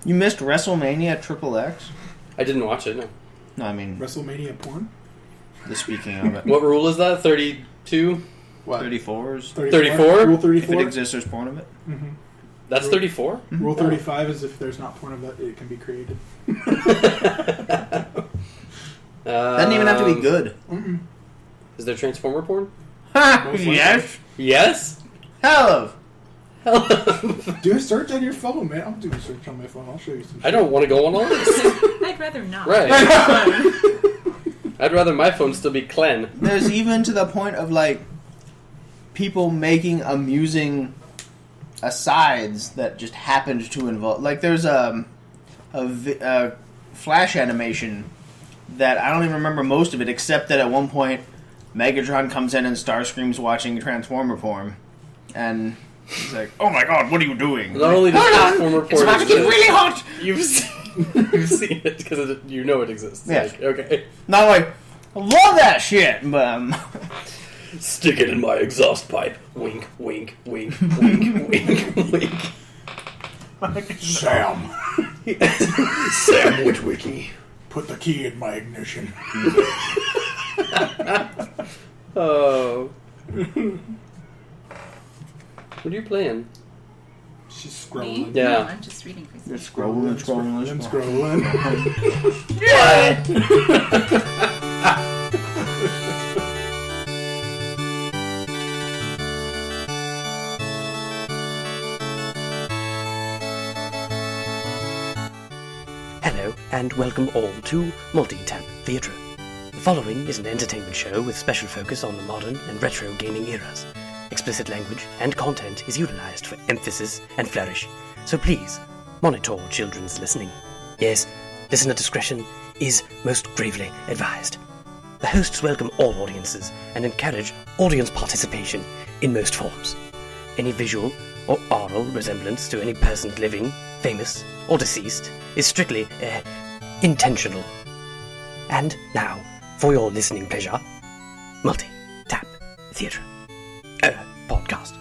You missed WrestleMania XXX? I didn't watch it, no. No, I mean... WrestleMania porn? The speaking of it. What rule is that? 32? What? 34s? 34? Rule 34? If it exists, there's porn of it. Mm-hmm. That's 34? Rule 35 is if there's not porn of it, it can be created. Doesn't even have to be good. Mm-mm. Is there Transformer porn? Yes? Yes? Hell Do a search on your phone, man. I'll do a search on my phone. I'll show you some shit. I don't want to go on all this. I'd rather not. Right. I'd rather my phone still be Clen. There's even to the point of, like, people making amusing asides that just happened to involve... Like, there's a Flash animation that I don't even remember most of it, except that at one point Megatron comes in and Starscream's watching Transformer porn. And he's like, oh my god, what are you doing? Not only does Transformer porn it's about to get really hot! You've seen it because you know it exists. Yeah. Like, okay. Not like, I love that shit, but Stick it in my exhaust pipe. Wink, wink, wink, wink, wink, wink. Sam. Sam Witwicky. Put the key in my ignition. Oh. What are you playing? She's Me? scrolling. Yeah. No, I'm just reading for you're you. scrolling. Scrolling. Hello, and welcome all to MultiTap Theatre. The following is an entertainment show with special focus on the modern and retro gaming eras. Explicit language and content is utilized for emphasis and flourish, so please monitor children's listening. Yes, listener discretion is most gravely advised. The hosts welcome all audiences and encourage audience participation in most forms. Any visual or oral resemblance to any person living, famous, or deceased is strictly intentional. And now, for your listening pleasure, MultiTap Theatre podcast.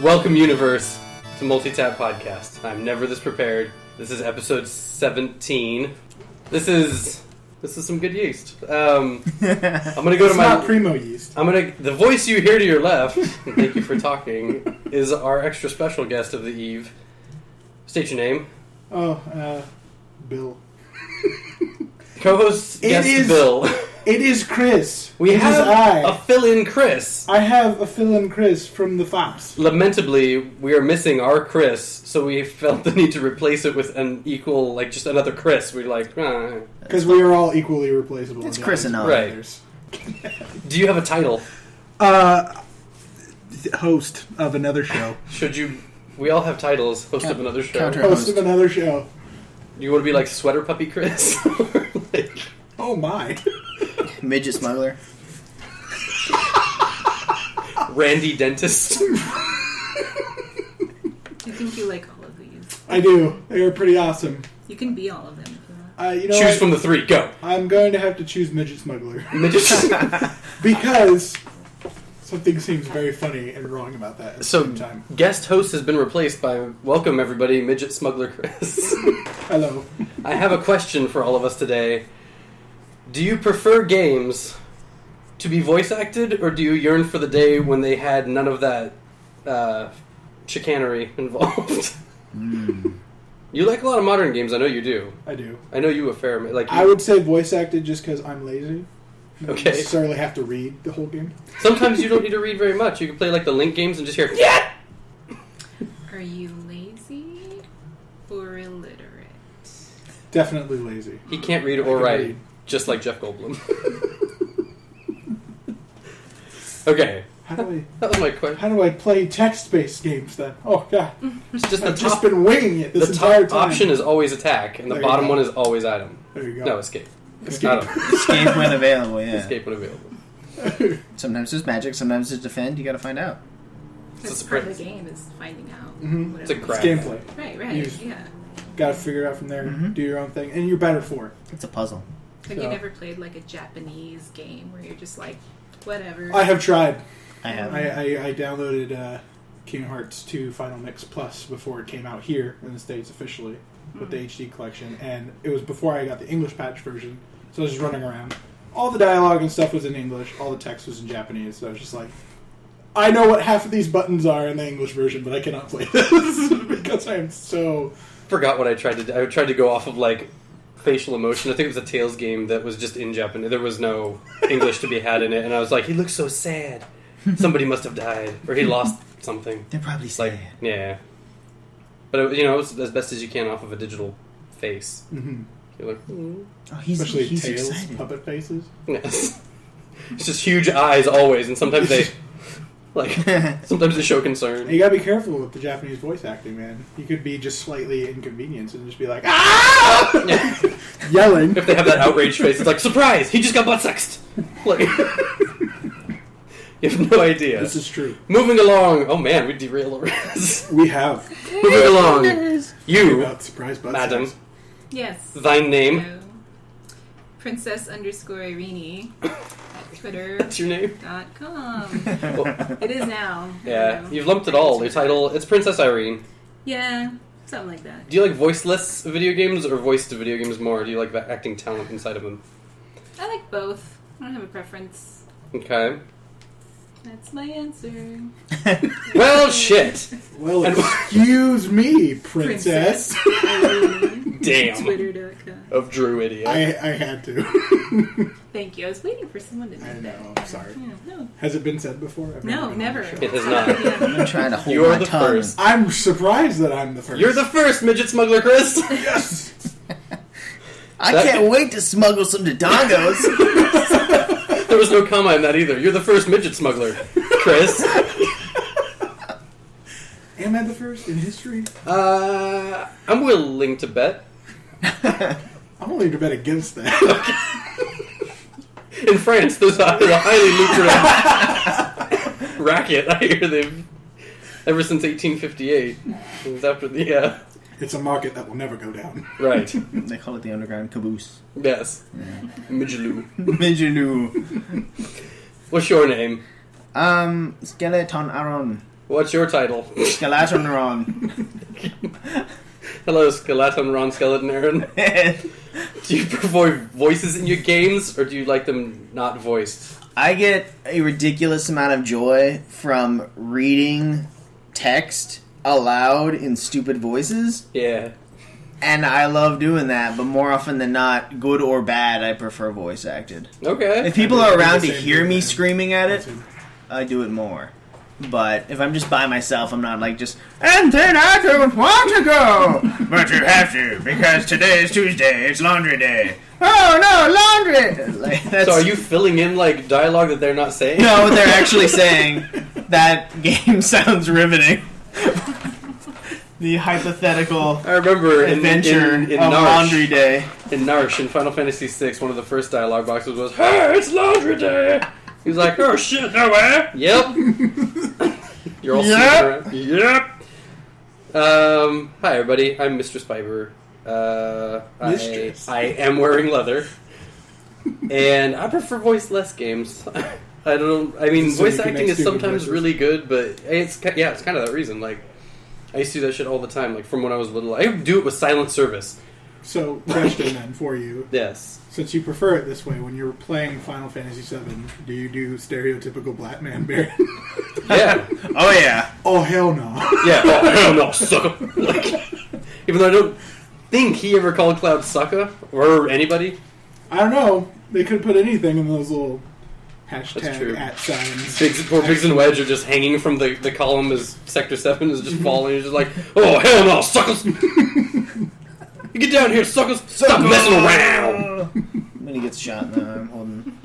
Welcome, universe, to MultiTap Podcast. I'm never this prepared. This is episode 17. This is some good yeast. I'm gonna go to my. Not primo yeast. The voice you hear to your left. Thank you for talking. Is our extra special guest of the eve. State your name. Oh, Bill. Co-host guest Bill. It is Chris. We it have is a fill-in Chris. I have a fill-in Chris from the Fops. Lamentably, we are missing our Chris, so we felt the need to replace it with an equal, like just another Chris. We're like, because we are all equally replaceable. It's Chris and right. Do you have a title? Host of another show. Should you? We all have titles. Host of another show. Host of another show. Do you want to be like Sweater Puppy Chris? Like, oh my. Midget smuggler. Randy Dentist. I think you like all of these. I do. They are pretty awesome. You can be all of them if you want. You know choose what? from the three. Go. I'm going to have to choose Midget Smuggler. Midget. Because something seems very funny and wrong about that at the same time. Guest host has been replaced by, welcome everybody, Midget Smuggler Chris. Hello. I have a question for all of us today. Do you prefer games to be voice acted, or do you yearn for the day when they had none of that chicanery involved? You like a lot of modern games, I know you do. I do. I know you a fair amount. Like I would say voice acted just because I'm lazy. You don't Okay. necessarily have to read the whole game. Sometimes you don't need to read very much. You can play like the Link games and just hear, yeah! Are you lazy or illiterate? Definitely lazy. He can't read I or can write, read. just like Jeff Goldblum. Okay. That was my question. How do I play text-based games then? Oh god, It's just the I've just top, been winging it this the entire top time. option is always attack, and the There you bottom go. one is always item. There you go. No, escape. Escape. Item. Escape when available, yeah. Escape when available. Sometimes it's magic, sometimes it's defend. You gotta find out. That's part of the game is finding out. Mm-hmm. It's a It's craft. gameplay. Right, yeah. Got to figure it out from there, do your own thing, and you're better for it. It's a puzzle. Have you never played like a Japanese game where you're just like, whatever? I have tried. I have. I downloaded Kingdom Hearts 2 Final Mix Plus before it came out here in the States officially with the HD collection, and it was before I got the English patch version, so I was just running around. All the dialogue and stuff was in English, all the text was in Japanese, so I was just like, I know what half of these buttons are in the English version, but I cannot play this because I am so... Forgot what I tried to do. I tried to go off of, like, facial emotion. I think it was a Tales game that was just in Japanese. There was no English to be had in it, and I was like, he looks so sad. Somebody must have died, or he lost something. They're probably sad. Yeah. But, it was as best as you can off of a digital face. Mm-hmm. You're like, Oh, he's Tails, excited. puppet faces. yes. It's just huge eyes always, and sometimes they... sometimes they show concern. You gotta be careful with the Japanese voice acting, man. You could be just slightly inconvenienced and just be like, ah! Yeah. Yelling. If they have that outraged face, it's like, surprise! He just got butt sexed! Like, you have no idea. This is true. Moving along. Oh man, we derail over this. We have. Moving along. You, About surprise butt madam, sex. Yes. thine name. So, Princess_Irene at Twitter.com. That's your name? It is now. Yeah, you've lumped it all. Your title, it's Princess Irene. Yeah, something like that. Do you like voiceless video games or voiced video games more? Do you like the acting talent inside of them? I like both. I don't have a preference. Okay. That's my answer. Well, shit. Well, And- excuse me, princess. Irene. Damn. Twitter.com. Of Druidia. I had to. Thank you. I was waiting for someone to do I that. know, I'm sorry. Yeah, no. Has it been said before? I've No, been on never. the show. It has not. I'm trying to hold You're my the tongue. first. I'm surprised that I'm the first. You're the first, midget smuggler, Chris. Yes! I That- can't wait to smuggle some Dodongos. There was no comma in that either. You're the first midget smuggler, Chris. Am I the first in history? I'm willing to bet. I'm willing to bet against that. In France, there's a highly lucrative racket. I hear they've ever since 1858. It was after the It's a market that will never go down. right. They call it the underground caboose. Yes, Midgeloo. Midgeloo. What's your name? Skeleton Aron. What's your title? Skeleton Aron. Hello, Skeleton Ron Skeleton Aaron. Do you prefer voices in your games, or do you like them not voiced? I get a ridiculous amount of joy from reading text aloud in stupid voices, Yeah. and I love doing that, but more often than not, good or bad, I prefer voice acted. Okay. If people I are do the around to same hear thing, me man. screaming at it, I do it more. But if I'm just by myself, I'm not like just, and then I don't want to go! But you have to, because today is Tuesday, it's laundry day. Oh no, laundry! Like, that's, So are you filling in like dialogue that they're not saying? No, what they're actually saying. That game sounds riveting. The hypothetical I remember adventure in of Narsh, laundry day. in Narsh in Final Fantasy VI, one of the first dialogue boxes was, "Hey, it's laundry day." He was like, "Oh shit, no way." Yep. You're all Yep. sneaking around. Yep. Hi everybody. I'm Mistress Piper. Mistress. I am wearing leather, and I prefer voiceless games. I don't. I mean, So voice you can acting make is stupid sometimes voices. really good, but it's kind of that reason. Like, I used to do that shit all the time. Like from when I was little, I do it with silent service. So, question then for you. Yes. Since you prefer it this way, when you're playing Final Fantasy VII, do you do stereotypical black man bear? Yeah. Oh yeah. Oh, hell no. Yeah. Oh hell no, sucker. Like, even though I don't think he ever called Cloud sucker or anybody. I don't know. They could put anything in those little That's true. hashtag at signs. Poor Biggs and Wedge are just hanging from the column as Sector 7 is just falling. He's just like, oh, hell no, suckers! You get down here, suckers! Stop messing around! When he gets shot in the arm, holding.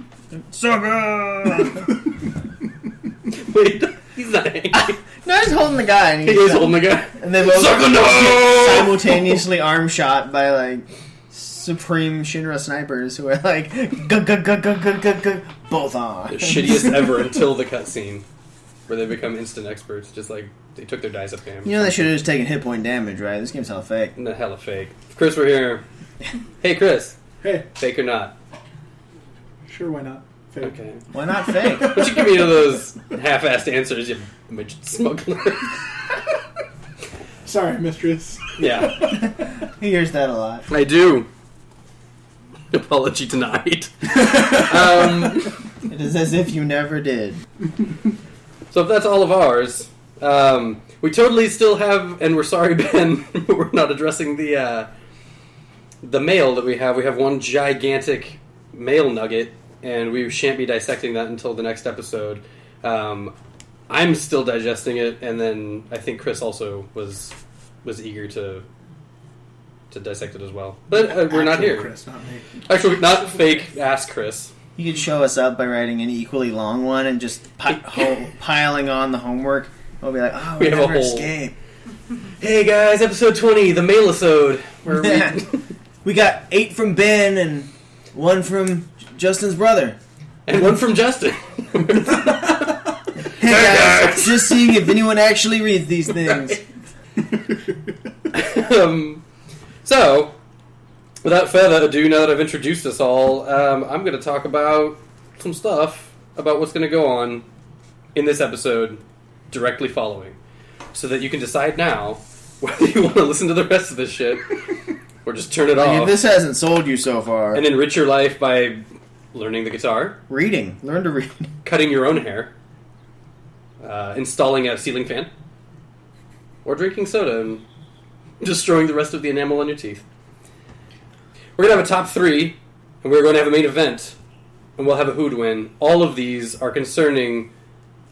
Sucker! Wait, he's not hanging. No, he's holding the guy. And He is holding the guy. And they both Sucker, get no! simultaneously arm shot by like Supreme Shinra snipers who are like both The on. shittiest ever until the cutscene. where they become instant experts. Just like they took their dice up game. You know they should have just taken hit point damage, right? This game's hella fake. The hella fake. If Chris were here. Hey, Chris. Hey, Fake or not? sure, why not? Fake. Okay. Why not fake? Why don't you give me one of those half-assed answers, you midget smuggler? Sorry, mistress. Yeah. He hears that a lot. I do. Apology denied. It is as if you never did. So if that's all of ours, we totally still have, and we're sorry, Ben, we're not addressing the mail that we have. We have one gigantic mail nugget, and we shan't be dissecting that until the next episode. I'm still digesting it, and then I think Chris also was eager to dissect it as well. But we're not Actual here. Chris, not me. Actually, not fake ass Chris. You could show us up by writing an equally long one and just piling on the homework. We'll be like, oh, We we have a never whole- escape. Hey guys, episode 20, the mail-isode. Where we... We got 8 from Ben and 1 from Justin's brother. and one from Justin. Hey guys, just seeing if anyone actually reads these things. So, without further ado, now that I've introduced us all, I'm going to talk about some stuff about what's going to go on in this episode directly following, so that you can decide now whether you want to listen to the rest of this shit or just turn it Like, if off this hasn't sold you so far, and enrich your life by learning the guitar, reading. Learn to read. cutting your own hair, installing a ceiling fan, or drinking soda and destroying the rest of the enamel on your teeth. We're going to have a top 3, and we're going to have a main event, and we'll have a who'd win. All of these are concerning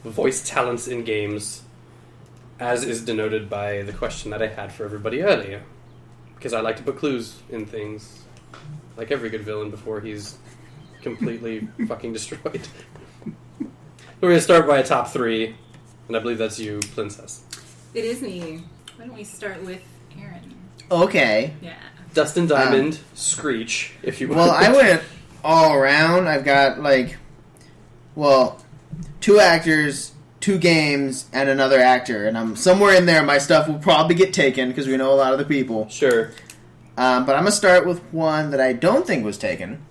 voice talents in games, as is denoted by the question that I had for everybody earlier. Because I like to put clues in things, like every good villain, before he's completely fucking destroyed. We're going to start by a top 3, and I believe that's you, Princess. It is me. Why don't we start with Aaron? Okay. Yeah. Dustin Diamond, Screech, if you will. Well, I went all around. I've got, 2 actors, 2 games, and another actor. And I'm somewhere in there. My stuff will probably get taken, because we know a lot of the people. Sure. But I'm going to start with one that I don't think was taken.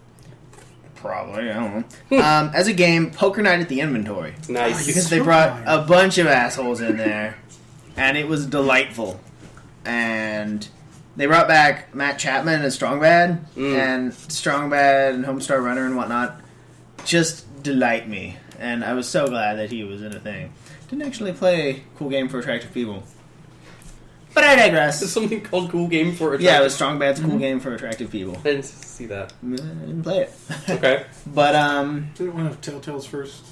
Probably, I don't know. As a game, Poker Night at the Inventory. Nice. Because they brought a bunch of assholes in there, and it was delightful. And they brought back Matt Chapman as Strong Bad, and Strong Bad and Homestar Runner and whatnot just delight me. And I was so glad that he was in a thing. Didn't actually play Cool Game for Attractive People. But I digress. There's something called Cool Game for Attractive. Yeah, it was Strong Bad's Cool Game for Attractive People. I didn't see that. I didn't play it. Okay. But, Is it one of Telltale's first,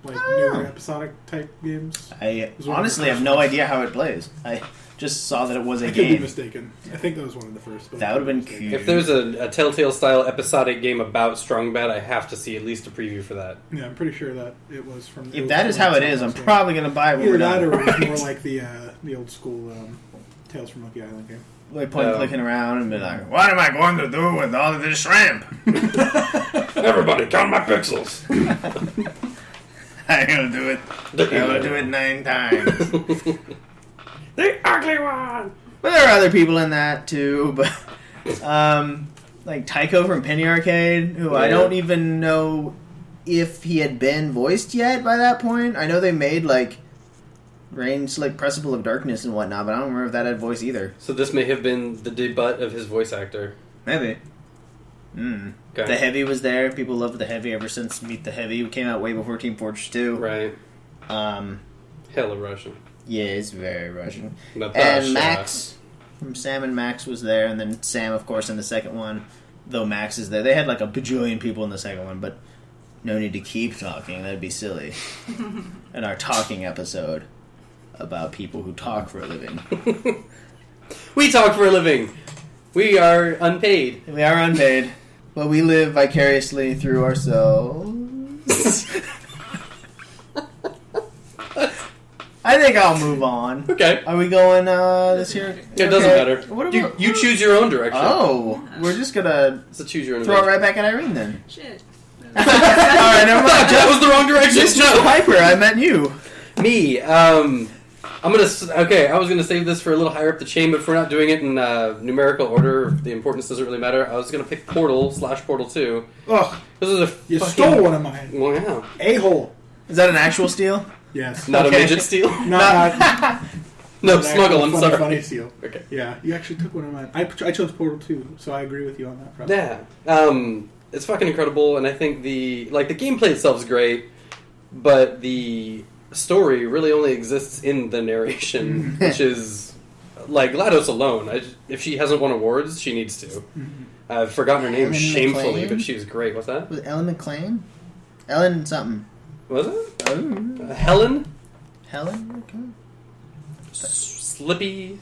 newer episodic type games? I honestly have no idea how it plays. I just saw that it was a I could be game. mistaken. I think that was one of the first. But That would have been cute. If there's a Telltale style episodic game about Strong Bad, I have to see at least a preview for that. Yeah, I'm pretty sure that it was from. If that is how it is, I'm probably going to buy it when Either we're that, done. or it was more like the old school Tales from Monkey Island game. Like point clicking around and be like, what am I going to do with all of this shrimp? Everybody, count my pixels. I will do it. I will do it 9 times. The ugly one. But there are other people in that too. But like Tycho from Penny Arcade, who I don't even know if he had been voiced yet by that point. I know they made Rain Slick Precipice of Darkness and whatnot, but I don't remember if that had voice either. So this may have been the debut of his voice actor. Maybe. Okay. The Heavy was there. People loved The Heavy ever since Meet the Heavy, who came out way before Team Fortress 2. Right. Um, Hella Russian. yeah, it's very Russian. Natasha. And Max, from Sam and Max was there, and then Sam, of course, in the second one, though Max is there. They had a bajillion people in the second one, but no need to keep talking. That'd be silly. In our talking episode about people who talk for a living. We talk for a living. We are unpaid. We are unpaid, but we live vicariously through ourselves. I think I'll move on. Okay. Are we going this year? It doesn't matter. What about, You choose your own direction. Oh, we're just gonna It's a choose your own throw it direction. right back at Irene then. Shit. Alright, never mind. That was the wrong direction. Just No. Piper, I meant you. Me. I'm gonna. Okay, I was gonna save this for a little higher up the chain, but if we're not doing it in numerical order, the importance doesn't really matter. I was gonna pick Portal/Portal 2. Ugh, This is a you fucking, stole one of mine. Well, yeah. A-hole. Is that an actual steal? Yes. Not Okay. a midget steal. Not No, an smuggle. I'm actual sorry. funny steal. Okay. Yeah, you actually took one of mine. I chose Portal 2, so I agree with you on that front. Yeah. It's fucking incredible, and I think the gameplay itself is great, but the story really only exists in the narration, which is like GLaDOS alone. If she hasn't won awards, she needs to. I've forgotten her name Ellen shamefully, McLean? but she was great. What's that? Was it Ellen McLean? Ellen something. Was it Oh. Helen? Helen McLean? Slappy?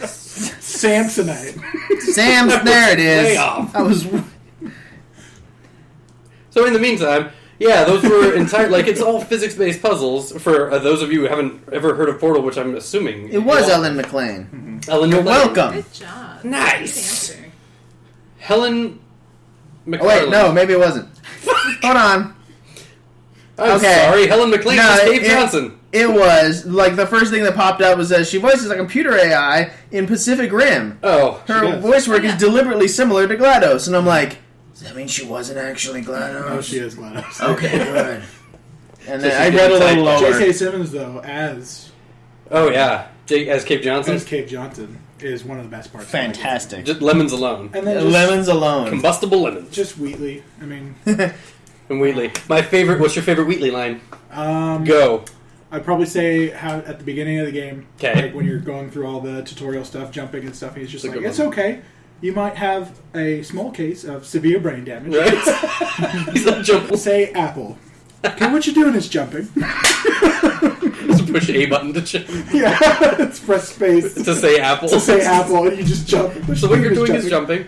Samsonite. Sam's, there it is. Way off. I was... So in the meantime, yeah, those were entire it's all physics-based puzzles. For those of you who haven't ever heard of Portal, which I'm assuming It was you all- Ellen McLean. Ellen You're McLean. welcome. Good job. Nice. Good answer. Helen. Oh wait, no, maybe it wasn't. Hold on. I'm Okay. sorry, Helen McLean No, was Dave it- Johnson. It was, like, the first thing that popped up was that she voices a computer AI in Pacific Rim. Oh, Her does. voice work Oh, yeah. is deliberately similar to GLaDOS, and I'm like, does that mean she wasn't actually GLaDOS? Oh, she is GLaDOS. Okay, good. And So then she's I read a getting little typed. lower. J.K. Simmons, though, as oh yeah, Jake as Cape Johnson. Cave Johnson, is one of the best parts. Fantastic. Just lemons alone, And then just, Lemons alone. combustible lemons. just Wheatley. I mean, And Wheatley, my favorite. What's your favorite Wheatley line? um, Go. I'd probably say how at the beginning of the game, 'Kay. like when you're going through all the tutorial stuff, jumping and stuff, he's just It's a like, good it's one. okay. You might have a small case of severe brain damage. Right? He's not jumping. Say apple. Okay, what you're doing is jumping. Just push A button to jump. Yeah, it's press space To say apple. to say apple, and you just jump. So what you're doing is jumping.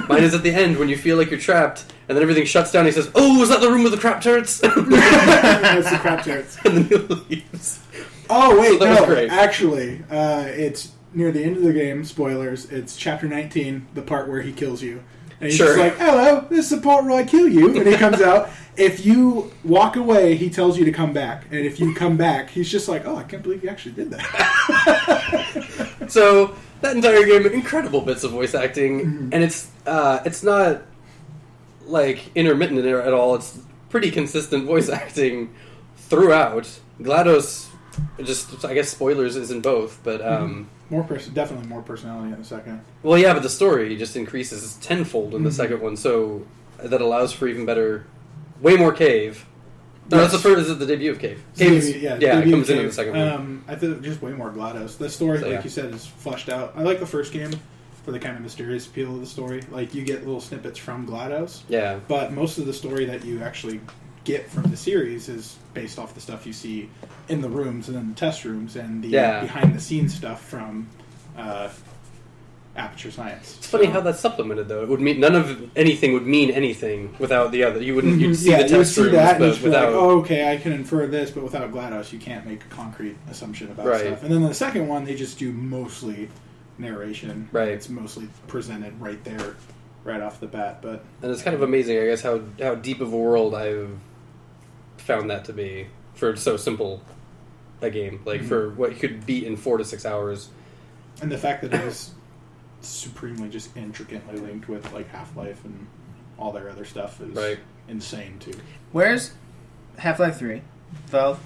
Mine is at the end when you feel like you're trapped, and then everything shuts down. He says, "Oh, is that the room with the crap turrets?" That's the crap turrets. And then he leaves. Oh wait, So that was no. great. Actually, it's near the end of the game. Spoilers. It's chapter 19, the part where he kills you. And he's Sure. just like, "Hello, this is the part where I kill you." And he comes out. If you walk away, he tells you to come back. And if you come back, he's just like, "Oh, I can't believe you actually did that." So that entire game, incredible bits of voice acting, and it's not like intermittent at all. It's pretty consistent voice acting throughout. GLaDOS, just I guess spoilers isn't both, but Definitely more personality in a second. well, yeah, but the story just increases tenfold in the second one, so that allows for even better, way more Cave. No, that's the first. Is it the debut of Cave? Cave's- Maybe, it debut comes in Cave. the second one. I think just way more GLaDOS. The story, So, like yeah. you said, is fleshed out. I like the first game for the kind of mysterious appeal of the story. Like you get little snippets from GLaDOS, Yeah, but most of the story that you actually get from the series is based off the stuff you see in the rooms and in the test rooms and the Yeah. behind the scenes stuff from Aperture Science. it's funny how that's supplemented though. It would mean none of anything would mean anything without the other. You wouldn't. You'd see the you would test see rooms, that and but just be like, without. oh, okay, I can infer this, but without GLaDOS, you can't make a concrete assumption about Right. stuff. And then the second one, they just do mostly narration. Right. It's mostly presented right there, right off the bat. But And it's kind of amazing, I guess, how deep of a world I've found that to be for so simple a game. Like, for what you could beat in 4 to 6 hours. and the fact that it is supremely just intricately linked with like Half-Life and all their other stuff is Right. insane too. Where's Half-Life 3? Valve?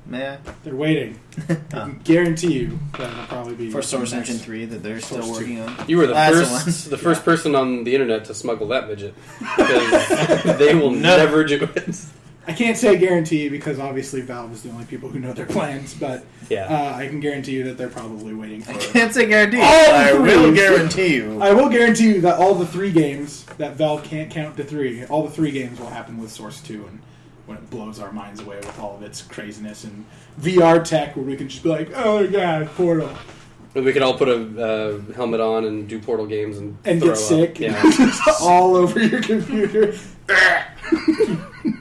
May I? They're waiting. I can guarantee you that it'll probably be For Source next- Engine 3 that they're still Source 2. working on. You were the That's first, the the first person on the internet to smuggle that midget. Because they will never do it. I can't say guarantee because obviously Valve is the only people who know their plans, but Yeah. I can guarantee you that they're probably waiting for I it. can't say guarantee. All I three. will guarantee you. I will guarantee you that all the 3 games that Valve can't count to 3, all the 3 games will happen with Source 2 and when it blows our minds away with all of its craziness and VR tech where we can just be like, oh my god, Portal. And we could all put a helmet on and do Portal games and And throw get sick up. Yeah. just all over your computer.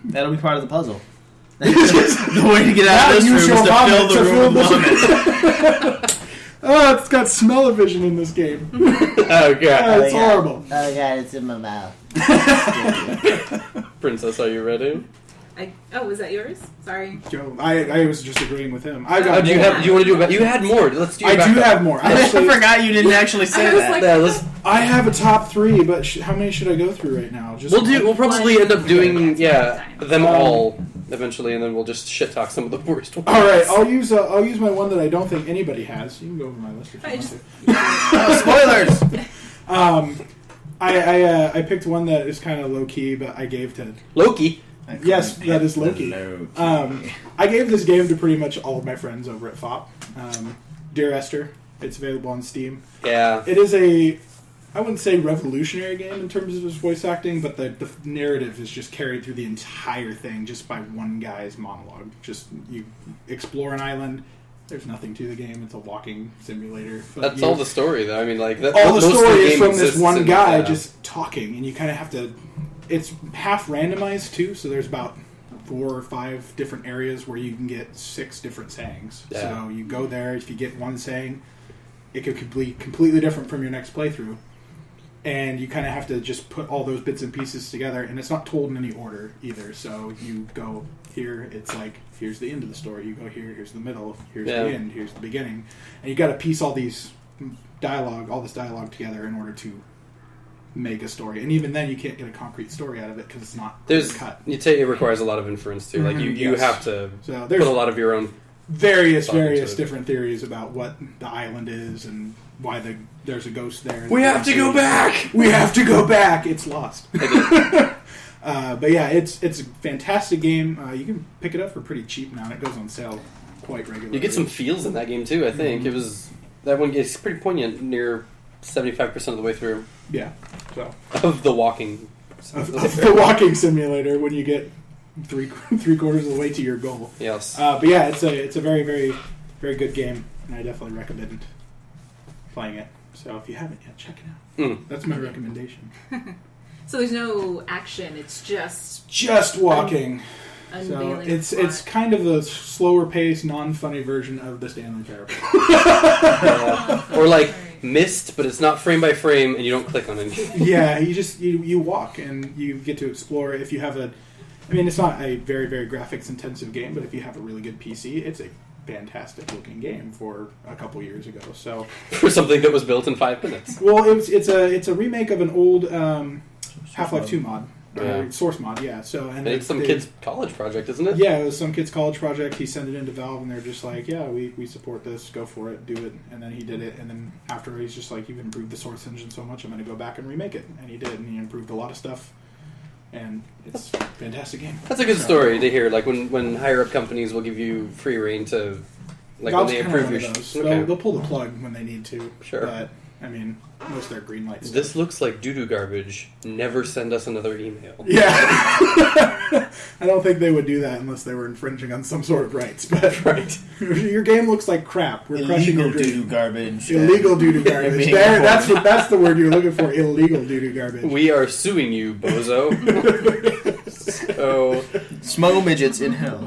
That'll be part of the puzzle. The way to get out Now of this use room is your to fill vomit the to room with fill vomit. Oh, it's got smell-o-vision in this game. Oh, God. It's horrible. Oh god, it's in my mouth. Princess, are you ready? Was that yours? Sorry. Joe, I was just agreeing with him. I Do got you more. have? Do you want to do? You had more. Let's do. I do have more. I forgot you didn't actually say I was that. like- Yeah, let's. I have a top 3, but how many should I go through right now? Just We'll probably end up doing them Um, all eventually, and then we'll just shit talk some of the worst ones. All right, I'll use my one that I don't think anybody has. You can go over my list if you I want just- to. Oh, spoilers! I picked one that is kind of low key, but I gave to. Loki. Yes, that is Loki. I gave this game to pretty much all of my friends over at FOP. Dear Esther, it's available on Steam. Yeah. It is I wouldn't say revolutionary game in terms of its voice acting, but the narrative is just carried through the entire thing just by one guy's monologue. Just you explore an island. There's nothing to the game. It's a walking simulator. But That's all the story, though. I mean, like all the most of story is game from this exists one in- guy yeah. just talking, and you kind of have to. It's half randomized too, so there's about 4 or 5 different areas where you can get 6 different sayings. Yeah. So you go there. If you get one saying, it could be completely different from your next playthrough, and you kind of have to just put all those bits and pieces together. And it's not told in any order either. So you go here, it's like here's the end of the story. You go here, here's the middle, here's the end, here's the beginning, and you got to piece all this dialogue together in order to make a story. And even then, you can't get a concrete story out of it because it's not cut. It requires a a requires too. Like you Yes. have to So put there's a lot of your own. various thought into it. different theories about what the island is and why there's a ghost there. We have to go back. We have to go back. It's lost. I But yeah, it's a fantastic game. You can pick it up for pretty cheap now, and it goes on sale quite regularly. You get some feels in that game too. I think it was that one gets pretty poignant near 75% of the way through Yeah. So of the walking. of the walking simulator when you get three quarters of the way to your goal. Yes. But yeah, it's a very, very, very good game, and I definitely recommend playing it. So if you haven't yet, check it out. That's my recommendation. So there's no action. It's Just walking. So unveiling. it's kind of a slower paced, non-funny version of the Stanley Parable. Or like missed, but it's not frame by frame, and you don't click on anything. Yeah, you walk and you get to explore. If you have it's not a very, very graphics intensive game, but if you have a really good PC, it's a fantastic looking game for a couple years ago. So For something that was built in 5 minutes. well, it's a remake of an old Half-Life 2 mod. Yeah. Source mod, yeah. So and It's some kid's college project, isn't it? Yeah, it was some kid's college project. He sent it into Valve, and they're just like, "Yeah, we support this. Go for it, do it." And then he did it. And then after, he's just like, "You've improved the Source engine so much, I'm going to go back and remake it." And he did, and he improved a lot of stuff. And it's a fantastic game. That's a good story to hear. Like when higher up companies will give you free reign to, like Valve's when they kinda approve one your. of those. Okay. They'll pull the plug when they need to. Sure. But I mean, most of their green lights. This looks like doo-doo garbage. Never send us another email. Yeah. I don't think they would do that unless they were infringing on some sort of rights. But Right. your game looks like crap. We're crushing Illegal your dream. doo-doo garbage. Illegal doo-doo garbage. Being There, reported. that's the word you're looking for. Illegal doo-doo garbage. We are suing you, bozo. So Smo midgets in hell.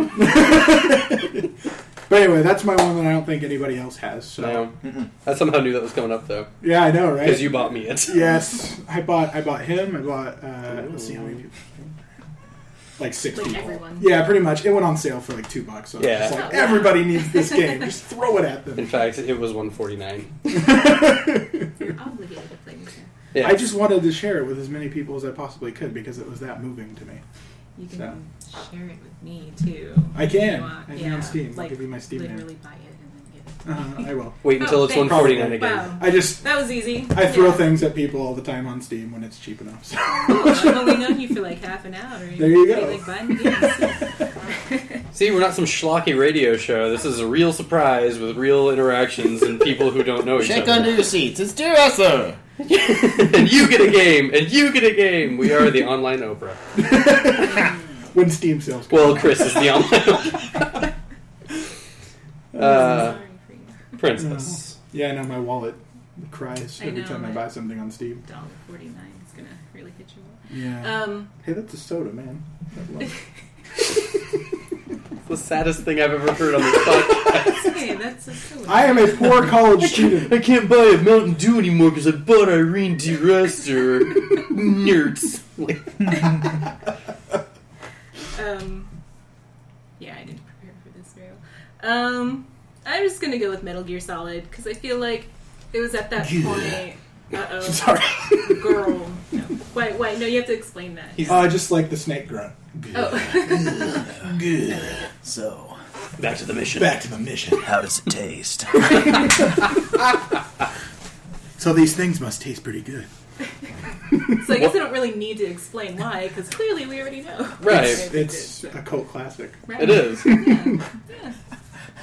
But anyway, that's my one that I don't think anybody else has. So no, I somehow knew that was coming up though, yeah, I know, right? because you bought me it. Yes, I bought him. I bought. Let's see how many people. Like 6 Like people. everyone. Yeah, pretty much. It went on sale for like $2. So Yeah. it's like everybody needs this game. Just throw it at them. In fact, it was $149. You're obligated to play this game. Yeah. I just wanted to share it with as many people as I possibly could because it was that moving to me. You can share it with me too. I if can. you want. I can on Steam. I'll Like, give you my Steam name. literally buy it and then get it. I will. Wait until Oh, it's thanks. $149 again. Wow. I just That was easy. I throw Yeah. things at people all the time on Steam when it's cheap enough. So. I've only known you for like half an hour. There you go. Like buying games. See, we're not some schlocky radio show. This is a real surprise with real interactions and people who don't know each Shake other. under your seats. It's Dear Esther. And you get a game, and you get a game. We are the online Oprah. When Steam sales come Well, out. Chris is the online Oprah. Sorry for you. Princess. Yeah, I know my wallet cries I every know, time I right? buy something on Steam. $1.49 is gonna really hit you. Yeah. Hey, that's a soda, man. The saddest thing I've ever heard on this podcast. Hey, that's a silly. I am a poor college student. I can't buy a Mountain Dew anymore because I bought Irene DeRester. Nerds. Um, I'm just gonna go with Metal Gear Solid because I feel like it was at that point. Uh-oh. Sorry. Girl. No. Wait, no, you have to explain that. Just like the snake grunt. Oh. Good. So, Back to the mission. Back to the mission. how does it taste? So these things must taste pretty good. So I guess I don't really need to explain why, because clearly we already know. Right. It's a cult classic. Right. It is. Yeah.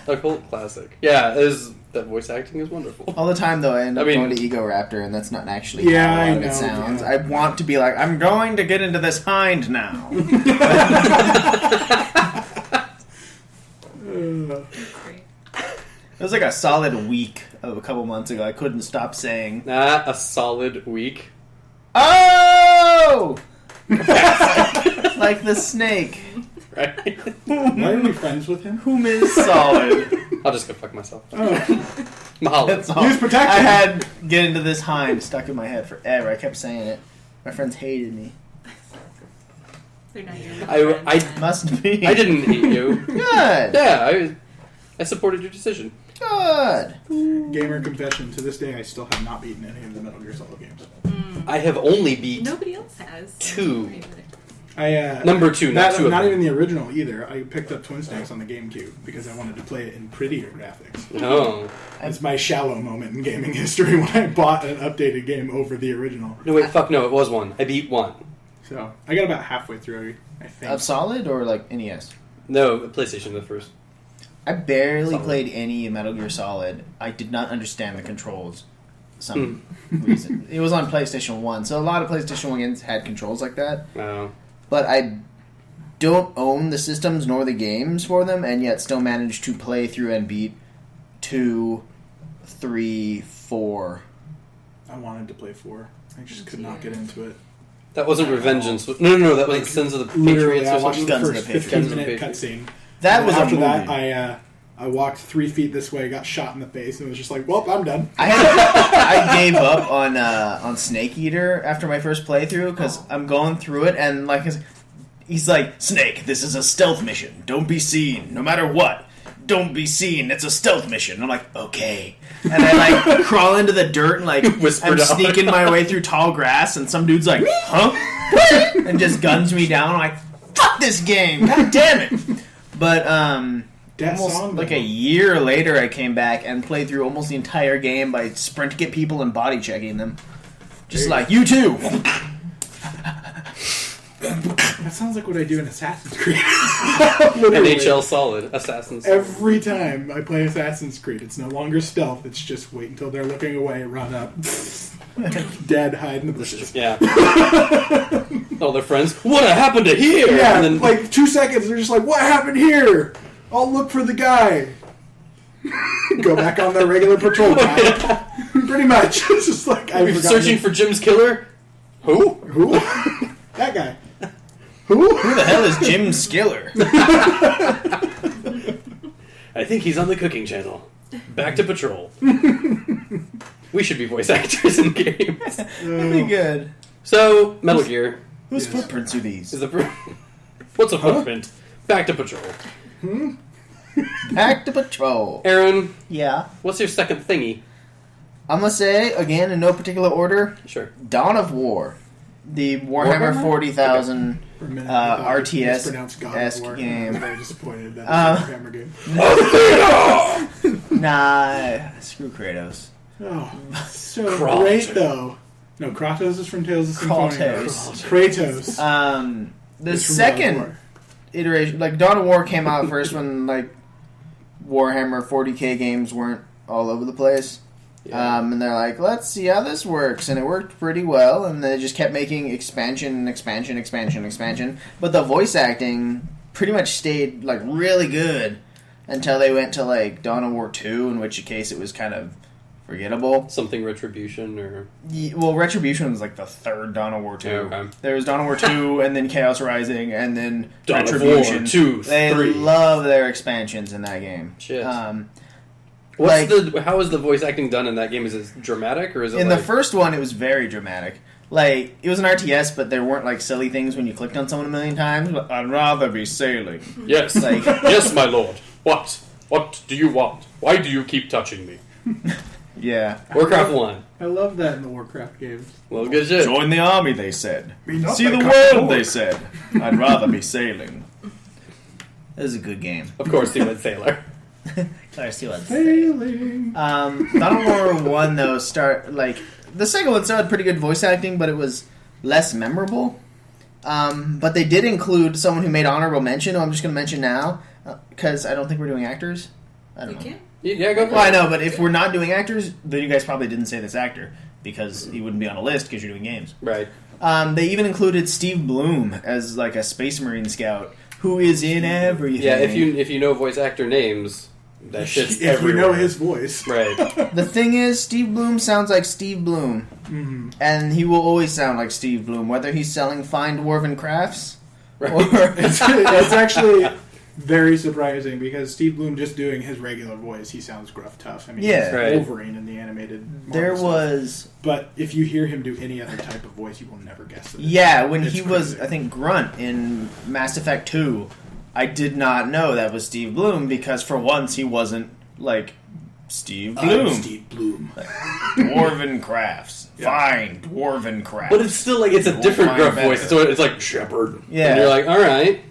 A cult classic. Yeah, that voice acting is wonderful. All the time, though, I end up I mean- going to Ego Raptor, and that's not actually Yeah, how a I lot of it know, sounds. yeah. I want to be like, I'm going to get into this hind now. Great. It was like a solid week of a couple months ago. I couldn't stop saying, Not a solid week. "Oh!" like the snake. Right? Why are we friends with him? Whom is solid? I'll just go fuck myself. Oh. Mahalo. That's all. Use protection. I had get into this hind stuck in my head forever. I kept saying it. My friends hated me. They're not your I Must be. I didn't hate you. Good. Yeah, I supported your decision. Good. Gamer confession. To this day, I still have not beaten any of the Metal Gear Solid games. I have only beat Nobody else has. So Two. don't worry about it. number 2, not Not, 2 of not them. even the original either. I picked up Twin Snakes on the GameCube because I wanted to play it in prettier graphics. No. It's my shallow moment in gaming history when I bought an updated game over the original. No, wait, fuck no, it was 1. I beat 1. So I got about halfway through, I think. Of solid or like NES? No, PlayStation the first. I barely Solid. played any Metal Gear Solid. I did not understand the controls. Some reason. It was on PlayStation 1, so a lot of PlayStation 1 games had controls like that. No. But I don't own the systems nor the games for them, and yet still managed to play through and beat 2, 3, 4. I wanted to play 4. I just could not get into it. That wasn't Revengeance. No, that was the Sins of the Literally, Patriots I or watched something. the Guns of first the Patriots. 15-minute Guns of the cutscene. That And was after a movie. that, I walked 3 feet this way, got shot in the face, and was just like, well, I'm done. I gave up on Snake Eater after my first playthrough because I'm going through it and like he's like, Snake, this is a stealth mission. Don't be seen, no matter what. Don't be seen. It's a stealth mission. I'm like, okay. And I like crawl into the dirt and like Whisper I'm down. sneaking my way through tall grass and some dude's like, huh? and just guns me down. I'm like, fuck this game. God damn it. But That almost song, like though. a year later, I came back and played through almost the entire game by sprint get people and body checking them. Just like, you too! That sounds like what I do in Assassin's Creed. Literally. NHL Solid, Assassin's. Every time I play Assassin's Creed, it's no longer stealth. It's just wait until they're looking away, run up, dead, hide in the bushes. Yeah. All their friends. What happened to here? Yeah, And then, like 2 seconds, they're just like, what happened here? I'll look for the guy. Go back on their regular patrol path. Pretty much. It's just like, I've searching for Jim's killer. Who? Who? That guy. Who? Who the hell is Jim Skiller? I think he's on the cooking channel. Back to patrol. We should be voice actors in games. Pretty good. So, Metal Gear Whose Yes. footprints are these? is a. What's a footprint? Back to patrol. Back to patrol. Aaron, Yeah. what's your second thingy? I'm gonna say, again, in no particular order, Sure. Dawn of War. The Warhammer Warhammer? 40,000 For a minute, I thought it was pronounced God of RTS-esque War. game. I'm very disappointed that it's a Warhammer game. Nah, screw Kratos. Oh, so Kratos. great though. No, Kratos is from Tales of Symphonia. Kratos. The is from God of second War. iteration, like Dawn of War came out first when like Warhammer 40k games weren't all over the place. Yeah. And they're like, let's see how this works. And it worked pretty well. And they just kept making expansion. But the voice acting pretty much stayed like really good until they went to like Dawn of War 2, in which case it was kind of forgettable. Something Retribution or. Well, Retribution was like the third Dawn of War 2. Yeah, okay. There was Dawn of War 2, and then Chaos Rising, and then Dawn of Retribution. War 2, They 3. love their expansions in that game. Shit. Like- How is the voice acting done in that game? Is it dramatic or is it In like... the first one, it was very dramatic. Like, it was an RTS, but there weren't, like, silly things when you clicked on someone a million times. But I'd rather be sailing. Yes. Like- yes, my lord. What? What do you want? Why do you keep touching me? Yeah. Warcraft 1. I love that in the Warcraft games. Well, good shit. Join the army, they said. not See like the Captain world, they Orc. said. I'd rather be sailing. This is a good game. Of course, he went Sailor. Let's see what's Failing. Dawn of War 1, though, the second one started pretty good voice acting, but it was less memorable. But they did include someone who made honorable mention, who I'm just going to mention now, because I don't think we're doing actors. I don't know. can? Yeah, go for Well, I it. know, but if we're not doing actors, then you guys probably didn't say this actor, because he wouldn't be on a list because you're doing games. Right. They even included Steve Bloom as like a Space Marine scout who is in everything. Yeah, if you know voice actor names, that shit's If everywhere. you know his voice. Right. The thing is, Steve Bloom sounds like Steve Bloom, and he will always sound like Steve Bloom, whether he's selling fine dwarven crafts Right. or It's actually very surprising because Steve Bloom just doing his regular voice, he sounds gruff tough. I mean, Yeah. he's Right. Wolverine in the animated Marvel there stuff. was. But if you hear him do any other type of voice, you will never guess it. Yeah, when It's he was, crazy. I think, Grunt in Mass Effect 2, I did not know that was Steve Bloom because for once he wasn't like Steve Bloom. I'm Steve Bloom. Dwarven crafts. Fine dwarven crafts. But it's still like it's a You different won't find gruff voice. better. It's like Shepherd. Yeah. And you're like, all right,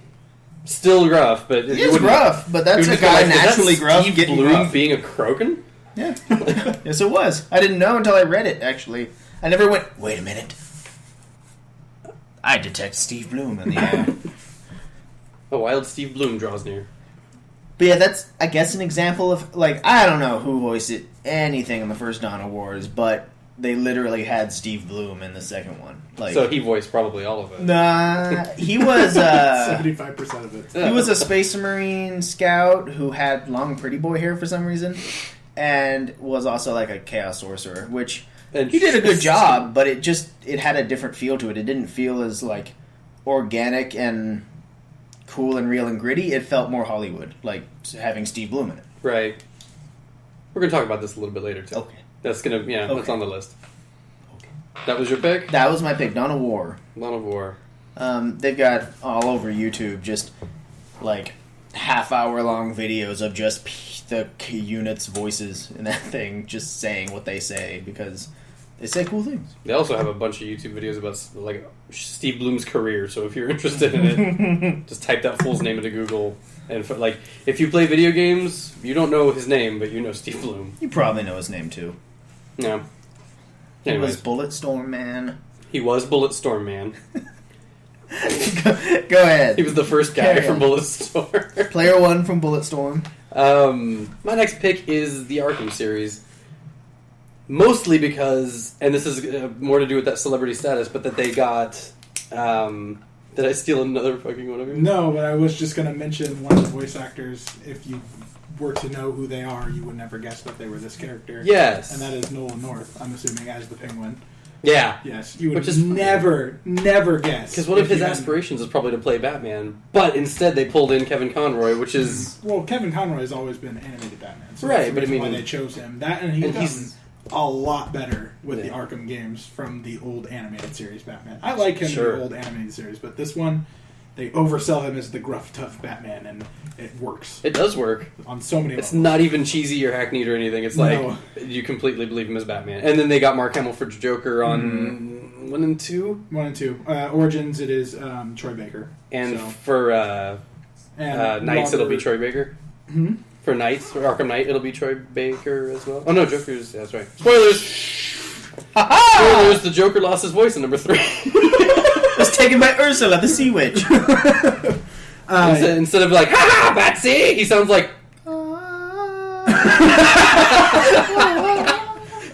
still gruff, but He is gruff, but that's you a would just go guy like, is that naturally gruff Steve getting Bloom gruff. being a Krogan? Yeah. Yes, it was. I didn't know until I read it, actually. I never went, wait a minute. I detect Steve Bloom in the air. A wild Steve Bloom draws near. But yeah, that's, I guess, an example of, like, I don't know who voiced it, anything in the first Dawn of Wars, but they literally had Steve Bloom in the second one. Like, So he voiced probably all of it. nah, he was, 75% of it. he was a Space Marine scout who had long pretty boy hair for some reason, and was also like a Chaos Sorcerer, which And he did a good job, but it had a different feel to it. It didn't feel as like organic and cool and real and gritty. It felt more Hollywood, like having Steve Bloom in it. Right. We're gonna talk about this a little bit later too. Okay. That's that's Okay. on the list. That was your pick? That was my pick, Dawn of War. Dawn of War. They've got all over YouTube just like half-hour long videos of just the units' voices in that thing, just saying what they say because they say cool things. They also have a bunch of YouTube videos about like Steve Bloom's career. So if you're interested in it, just type that fool's name into Google. And like, if you play video games, you don't know his name, but you know Steve Bloom. You probably know his name too. Yeah. He was Anyways, Bulletstorm Man. he was Bulletstorm Man. Go ahead. He was the first guy Carry from on. Bulletstorm. Player 1 from Bulletstorm. My next pick is the Arkham series. Mostly because, and this is more to do with that celebrity status, but that they got. Did I steal another fucking one of you? No, but I was just going to mention one of the voice actors. If you were to know who they are, you would never guess that they were this character. Yes. And that is Nolan North, I'm assuming, as the Penguin. Yeah. Yes, you would Which is never guess. Because one of if his you hadn't- aspirations is probably to play Batman, but instead they pulled in Kevin Conroy, which is Well, Kevin Conroy has always been animated Batman. So Right, that's the but I reason mean- why they chose him. That and he's and gotten he's- a lot better with the Yeah. Arkham games from the old animated series Batman. I like him Sure. in the old animated series, but this one, they oversell him as the gruff, tough Batman, and it works it does work. on so many It's levels. not even cheesy or hackneyed or anything. It's like No. you completely believe him as Batman. And then they got Mark Hamill for Joker on 1 and 2, 1 and 2. Origins, it is Troy Baker. and So- for and Knights it'll be Robert- Troy Baker. Hmm? For Knights, for Arkham Knight, it'll be Troy Baker as well. Oh no, Joker's. That's right. Spoilers. Spoilers. The Joker lost his voice in number 3. It was taken by Ursula, the Sea Witch. Instead of like, ha ha, Batsy, he sounds like.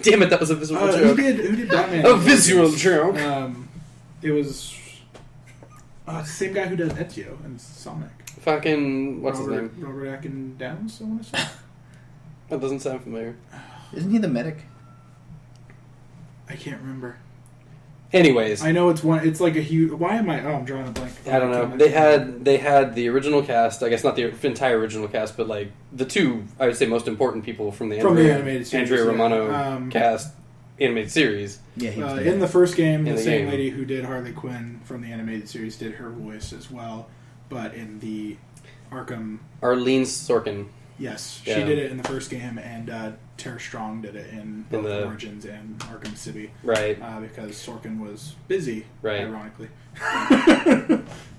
Damn it, that was a visual who joke. did Batman? A visual joke. It was the same guy who does Ezio and Sonic. Fucking what's his name? Robert Atkin Downs, I want to say. That doesn't sound familiar. Isn't he the medic? I can't remember. Anyways, I know it's one. It's like a huge. Why am I? Oh, I'm drawing a blank. I don't know. They had the original cast. I guess not the entire original cast, but like the two, I would say, most important people from the animated series, Andrea yeah. Romano cast animated series. Yeah, he was in the first game, In the the same game. lady who did Harley Quinn from the animated series did her voice as well. But in the Arkham, Arlene Sorkin. Yes, Yeah. she did it in the first game, and Tara Strong did it in both the- Origins and Arkham City. Right. Because Sorkin was busy, Right. ironically.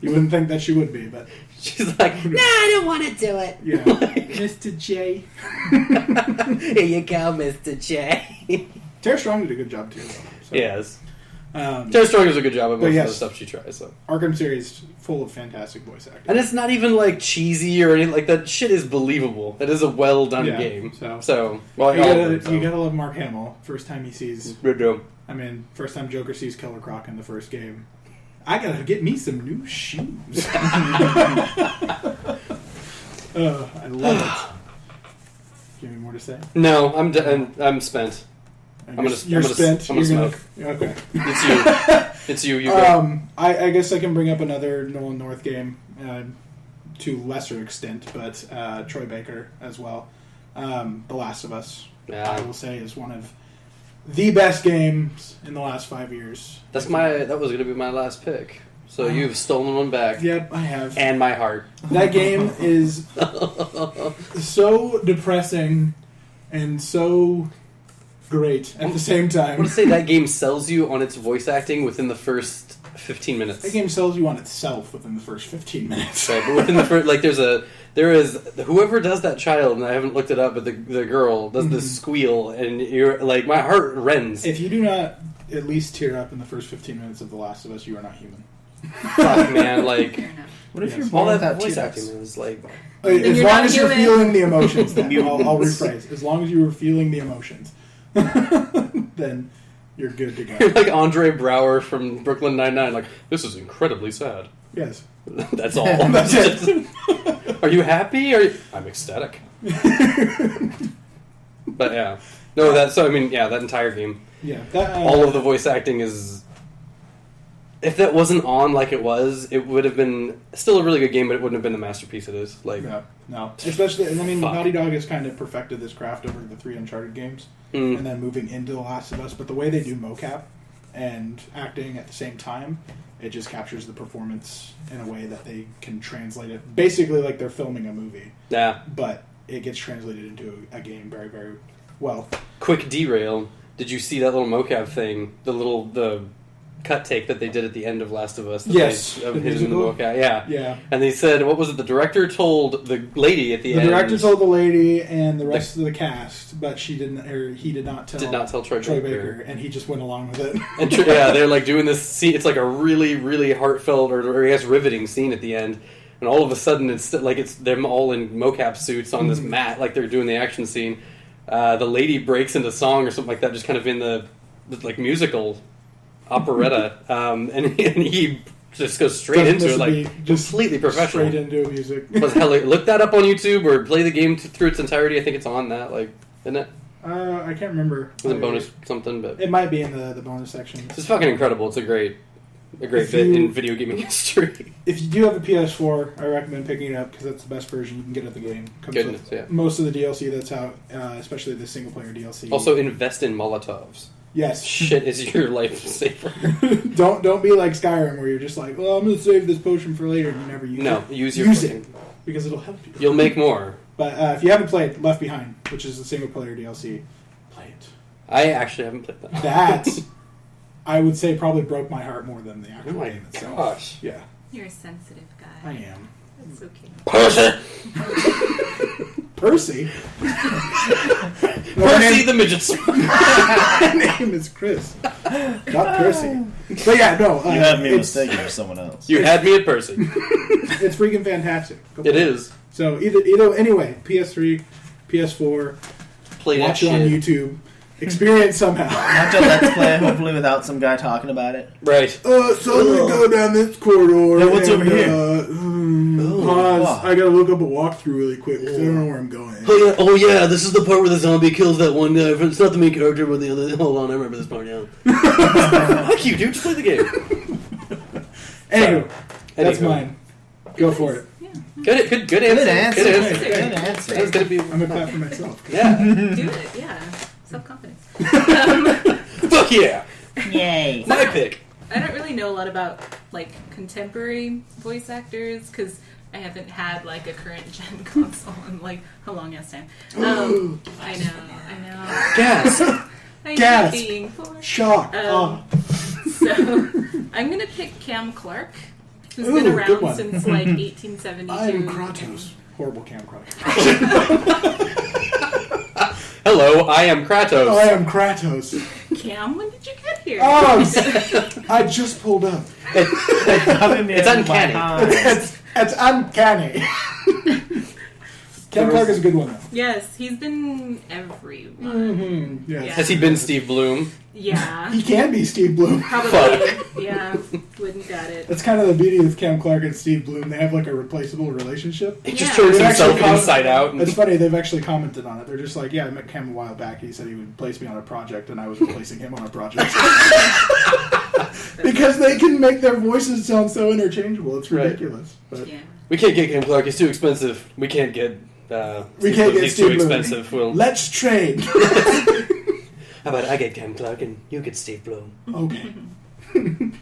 You wouldn't think that she would be, but She's like, nah, I don't want to do it. yeah. Mr. J. Here you go, Mr. J. Tara Strong did a good job, too. So. Yes. Um, Tara Strong does a good job at most yes. of the stuff she tries. So. Arkham series full of fantastic voice acting. And it's not even like cheesy or anything like that. Shit is believable. It is a well done Yeah, game. so- Well, you gotta love Mark Hamill. First time he sees, Good job. first time Joker sees Killer Croc in the first game. I gotta get me some new shoes. I love it. Do you have any more to say? No, I'm spent. You're spent. I'm gonna smoke. Okay. It's you. It's you. You go. I guess I can bring up another Nolan North game to lesser extent, but Troy Baker as well. The Last of Us, Yeah. I will say, is one of the best games in the last 5 years. That was going to be my last pick. So you've stolen one back. Yep, I have. And my heart. That game is so depressing and so great at the same I time. want to say that game sells you on its voice acting within the first 15 minutes. That game sells you on itself within the first 15 minutes. Right, but within the first, like, there is whoever does that child, and I haven't looked it up, but the girl does this squeal, and you're like, my heart rends. If you do not at least tear up in the first 15 minutes of The Last of Us, you are not human. Fuck, man, like, Fair enough. What if Yes. you're all born that without voice tears? acting is like, As you're long not as you're human. feeling the emotions, then I'll rephrase. As long as you were feeling the emotions, then you're good to you're go. like Andre Brower from Brooklyn Nine-Nine, like, this is incredibly sad. Yes. That's all. That's it. Are you happy? I'm ecstatic. But yeah. No, that entire game. Yeah. That, All of the voice acting is... If that wasn't on like it was, it would have been still a really good game, but it wouldn't have been the masterpiece it is. Like, no. Especially, I mean, Fuck. Naughty Dog has kind of perfected this craft over the 3 Uncharted games, and then moving into The Last of Us. But the way they do mocap and acting at the same time, it just captures the performance in a way that they can translate it. Basically, like they're filming a movie, yeah. but it gets translated into a game very, very well. Quick derail. Did you see that little mocap thing? The cut take that they did at the end of Last of Us. Yes, Of the his in the musical? mocap. Yeah. Yeah. And they said, what was it? The director told the lady at the end. The director told the lady and the rest of the cast, but he did not tell Troy Baker. and he just went along with it. And they're like doing this scene. It's like a really, really heartfelt or I guess riveting scene at the end. And all of a sudden, it's them all in mocap suits on this mat, like they're doing the action scene. The lady breaks into song or something like that, just kind of in the like musical operetta, and he just goes straight into it, like completely professional. Straight into music. Was hell, look that up on YouTube or play the game through its entirety. I think it's on that, like, isn't it? I can't remember. It was a bonus something, but It might be in the bonus section. it's fucking incredible. It's a great If bit you- in video gaming history. If you do have a PS4, I recommend picking it up because that's the best version you can get of the game. Comes Goodness, with yeah. most of the DLC that's out, especially the single player DLC. Also, invest in Molotovs. yes. Shit is your lifesaver. Don't be like Skyrim where you're just like, well, I'm going to save this potion for later and you never use it. No, use your Use fucking- it because it'll help you. You'll make more. But if you haven't played Left Behind, which is the single player DLC, play it. I actually haven't played that. That I would say probably broke my heart more than the Oh actual my game itself. gosh. Yeah, You're a sensitive guy. I am. That's okay. Percy. Percy the midget. My name is Chris, not Percy. But yeah, no. You had me it's, mistaken for someone else. You had me at Percy. It's freaking fantastic. Go It play is. So either anyway, PS3, PS4, Play that watch it on shit. YouTube, experience somehow. Have to let's play, hopefully without some guy talking about it. Right. So I'm gonna go down this corridor. Yeah, what's over here? Pause. wow. I gotta look up a walkthrough really quick because I don't know where I'm going. Oh yeah, this is the part where the zombie kills that one guy. It's not the main character, but the other. Hold on, I remember this part now. Fuck you, dude. Just play the game. Anyway, that's Anywho. mine. Go for it. Good answer. Good answer. Good answer. Good That was answer. gonna be. I'm gonna clap for myself. Yeah. Do it, yeah. Self-confidence. Fuck yeah. Yay. My pick. I don't really know a lot about like contemporary voice actors because I haven't had like a current gen console in like a long ass time. I know. Gasp! I'm Gasp! being poor. Shock! So I'm gonna pick Cam Clark, who's Ooh, been good around one. since like 1872. I am Kratos. Horrible Cam Clark. Hello, I am Kratos. I am Kratos. Cam, when did you get here? Oh, I just pulled up. It's uncanny. It's uncanny. Cam Clark is a good one, though. Yes, he's been everywhere. Mm-hmm. Yes. Yeah. Has he been Steve Bloom? Yeah. He can be Steve Bloom. Probably. Yeah. Wouldn't doubt it. That's kind of the beauty of Cam Clark and Steve Bloom. They have like a replaceable relationship. He just Yeah. turns They've himself actually inside out. It's funny, they've actually commented on it. They're just like, yeah, I met Cam a while back. He said he would place me on a project, and I was replacing him on a project. Because they can make their voices sound so interchangeable. It's Right. ridiculous. But Yeah. We can't get Cam Clark. He's too expensive. We can't get. we can't get He's Steve too Bloom. expensive. Well, Let's trade. how about I get Cam Clark and you get Steve Bloom? Okay. Did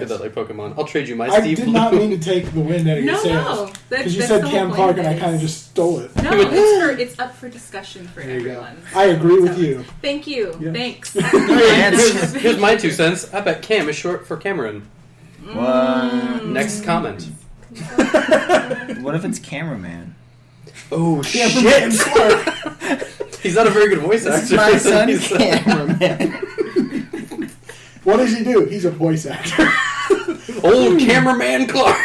Yes. that like Pokemon? I'll trade you my I Steve did Bloom. not mean to take the wind out of your No, sails. no. Because you That's said the Cam whole Clark, point and I of kind of this. just stole it. No, it's up for discussion for There you go. everyone. I agree with So, you. Thank you. Yeah. Thanks. Here's my 2 cents. I bet Cam is short for Cameron. What? Next comment. What if it's cameraman? Oh Cam Clark. He's not a very good voice actor. This is my son, He's, cameraman. What does he do? He's a voice actor. Old cameraman Clark.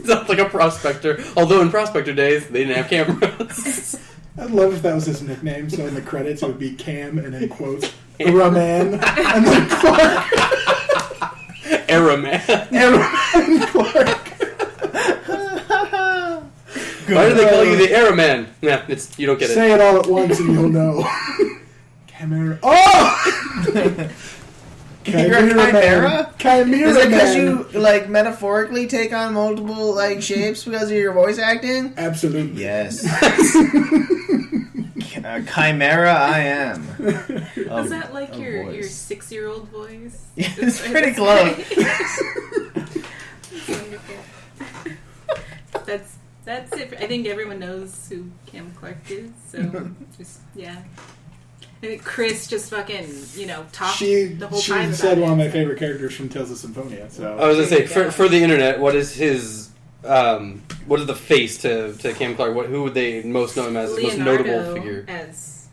Sounds like a prospector. Although in prospector days, they didn't have cameras. I'd love if that was his nickname. So in the credits, it would be Cam and then quotes Raman and then Clark. Era-man. Raman Clark. Why do they call you the Era-man? Nah, it's, you don't get it. Say it all at once and you'll know. Camera. Oh! You're a chimera? Chimera Is it because Man. you like metaphorically take on multiple like shapes because of your voice acting? Absolutely. Yes. Chimera, I am. Is that like your voice. 6-year-old voice? Yeah, it's pretty close. That's wonderful. That's it. I think everyone knows who Cam Clark is. So just yeah. I think Chris just fucking talked the whole time about said it. one of my favorite characters from Tales of Symphonia. So I was gonna say Yeah. for the internet, what is his? What is the face to Cam Clark? Who would they most know him as? His most Leonardo notable figure. as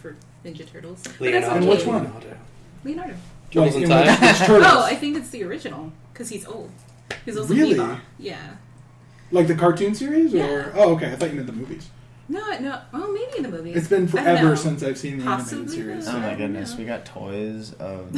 for Ninja Turtles. But that's Leonardo. And okay. which one? Leonardo. Turtles in in Time. which Turtles? Oh, I think it's the original because he's old. He's also Really? Bebop. Yeah. Like the cartoon series? Yeah. Or oh, okay. I thought you meant the movies. No. Well, maybe in the movies. It's been I don't forever know. since I've seen the Possibly, animated series. Oh though. my goodness, we got toys of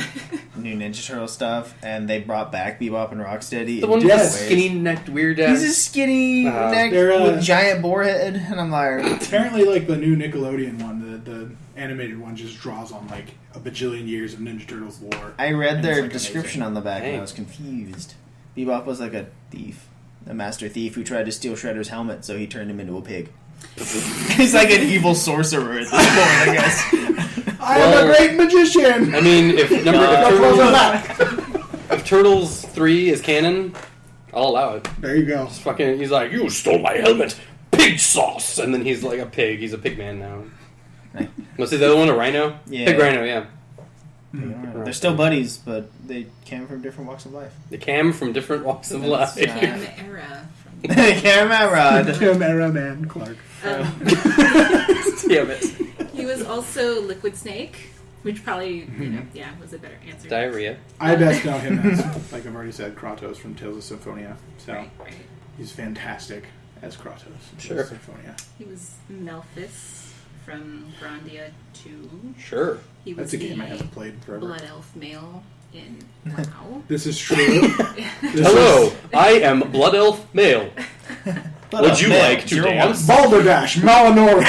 new Ninja Turtle stuff, and they brought back Bebop and Rocksteady. The one in with the Yes. ways. skinny-necked weird He's a ass. skinny neck They're, with giant boarhead, and I'm like, Apparently, like the new Nickelodeon one, the animated one, just draws on like a bajillion years of Ninja Turtles lore. I read And their it's, like, description amazing. on the back, and Dang. I was confused. Bebop was like a thief, a master thief who tried to steal Shredder's helmet, so he turned him into a pig. He's like an evil sorcerer at this point, I guess. I am a great magician. I mean, if Turtles. if Turtles 3 is canon, I'll allow it. There you go. It's fucking. He's like, you stole my helmet, pig sauce, and then he's like a pig. He's a pig man now. Right. What's the other one? A rhino? Yeah. Pig rhino. Yeah. They're still buddies, but they came from different walks of life. The Cam from different walks of life. Cam era. Camera. Camera Man Clark. Damn it. He was also Liquid Snake, which probably was a better answer. Diarrhea. I best know him as, like I've already said, Kratos from Tales of Symphonia. So Right. he's fantastic as Kratos. in Sure. Tales of Symphonia. He was Melphis from Grandia 2. Sure. He was That's a game I the haven't played forever. Blood Elf male in WoW. This is true. This Hello, is I am Blood Elf Male. Would you like to dance? Balderdash Malinori.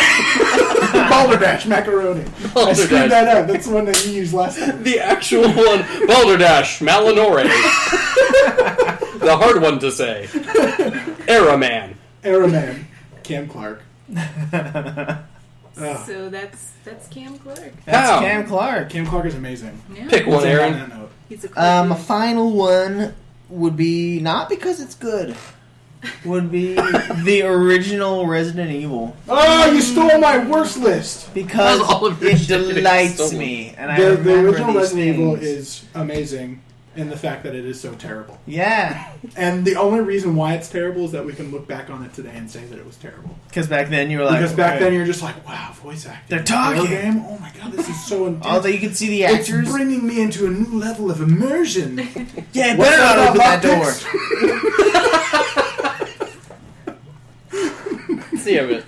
Balderdash Macaroni. I Balderdash. screwed that up. That's the one that you used last time. The actual one, Balderdash Malinore. The hard one to say. Araman. Araman. Cam Clark. So that's Cam Clark. That's How? Cam Clark. Cam Clark is amazing. Yeah. Pick one, Let's end on Aaron. that note. He's a cool dude. Final one. would be, not because it's good, would be the original Resident Evil. Oh, you stole my worst list! Because All of your it shit getting delights stolen. me. And I The remember original these Resident Evil things. is amazing in the fact that it is so terrible. Yeah. And the only reason why it's terrible is that we can look back on it today and say that it was terrible. Because back then you were like... Because back okay. then you're just like, wow, voice acting. They're talking. Horror game? Oh my god, this is so intense. Although you could see the It's actors. bringing me into a new level of immersion. Yeah, What's better not that open that about door. See of it.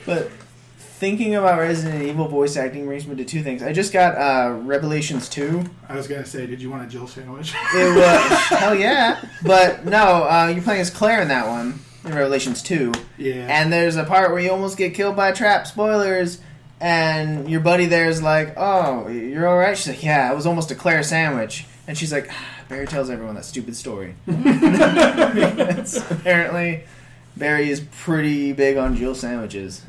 But thinking about Resident Evil voice acting brings me to two things. I just got Revelations 2. I was going to say, did you want a Jill sandwich? It was... hell yeah. But no, you're playing as Claire in that one. In Revelations 2. Yeah. And there's a part where you almost get killed by a trap. Spoilers. And your buddy there's like, oh, you're alright? She's like, yeah, it was almost a Claire sandwich. And she's like, Barry tells everyone that stupid story. Because apparently Barry is pretty big on Jill sandwiches.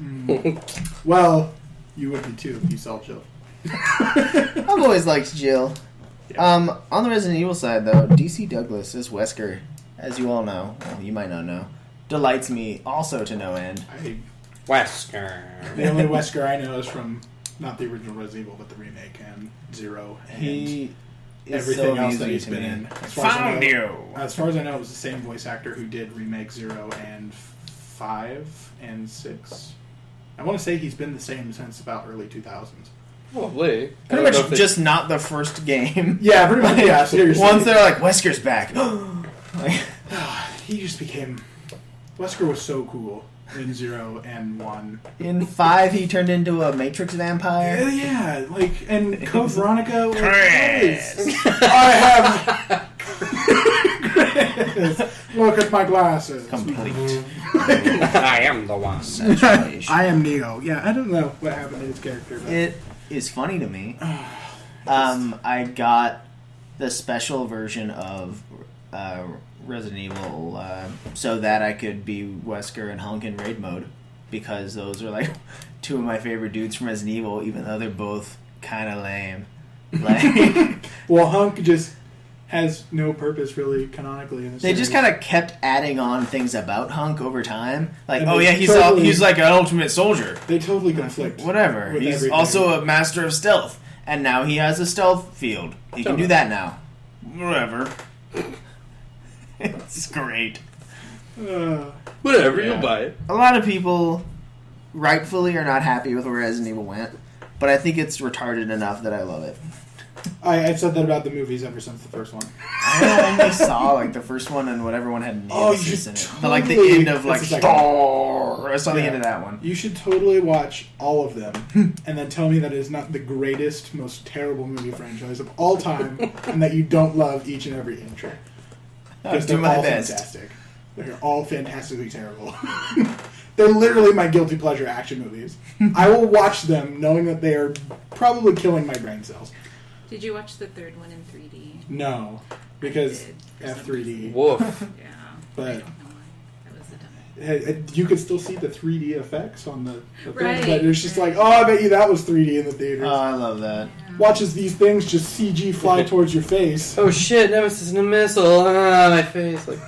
Well, you would be too if you saw Jill. I've always liked Jill. Yeah. On the Resident Evil side, though, DC Douglas as Wesker, as you all know, well, you might not know, delights me also to no end. Wesker. The only Wesker I know is from not the original Resident Evil, but the remake and Zero and He is everything so else that amusing he's to been me. in. As far as I know, you. As far as I know, it was the same voice actor who did remake 0 and 5 and 6. I want to say he's been the same since about early 2000s. Probably. Pretty much just not the first game. Yeah, pretty much. Yeah, seriously. Once they're like, Wesker's back. Like, He just became... Wesker was so cool in 0 and 1. in 5, he turned into a Matrix vampire. Yeah, like, and Code Veronica. Like, Chris. guys, I have... Chris, look at my glasses. Complete. I am the one. I am Neo. Yeah, I don't know what happened to his character. But It is funny to me. I got the special version of Resident Evil so that I could be Wesker and Hunk in raid mode, because those are like two of my favorite dudes from Resident Evil, even though they're both kind of lame. Like, well, Hunk just has no purpose really canonically in the they just series. kind of kept adding on things about Hunk over time. Like, And oh they yeah, totally- he's like an ultimate soldier. They totally conflict. Whatever. with He's everything. also a master of stealth, and now he has a stealth field. He can do that now. Whatever. It's great. Whatever, Yeah. you'll buy it. A lot of people rightfully are not happy with where Resident Evil went, but I think it's retarded enough that I love it. I've said that about the movies ever since the first one. I only saw like the first one and what everyone had Oh, you nemesis in it. should But like the totally- end of like That's the second one. Star. I saw the Yeah. end of that one. You should totally watch all of them and then tell me that it is not the greatest, most terrible movie franchise of all time and that you don't love each and every entry. I'll Because do they're my all best. fantastic. They're all fantastically terrible. They're literally my guilty pleasure action movies. I will watch them knowing that they are probably killing my brain cells. Did you watch the third one in 3D? No, because I did, for some F3D. Woof. Yeah. But- I don't know why. That was a dumb. You could still see the 3D effects on the thing, Right, but it's just right. like, oh, I bet you that was 3D in the theaters. Oh, I love that. Watches these things just CG fly towards your face. Oh shit, Nemesis and a missile. Ah, my face. Like,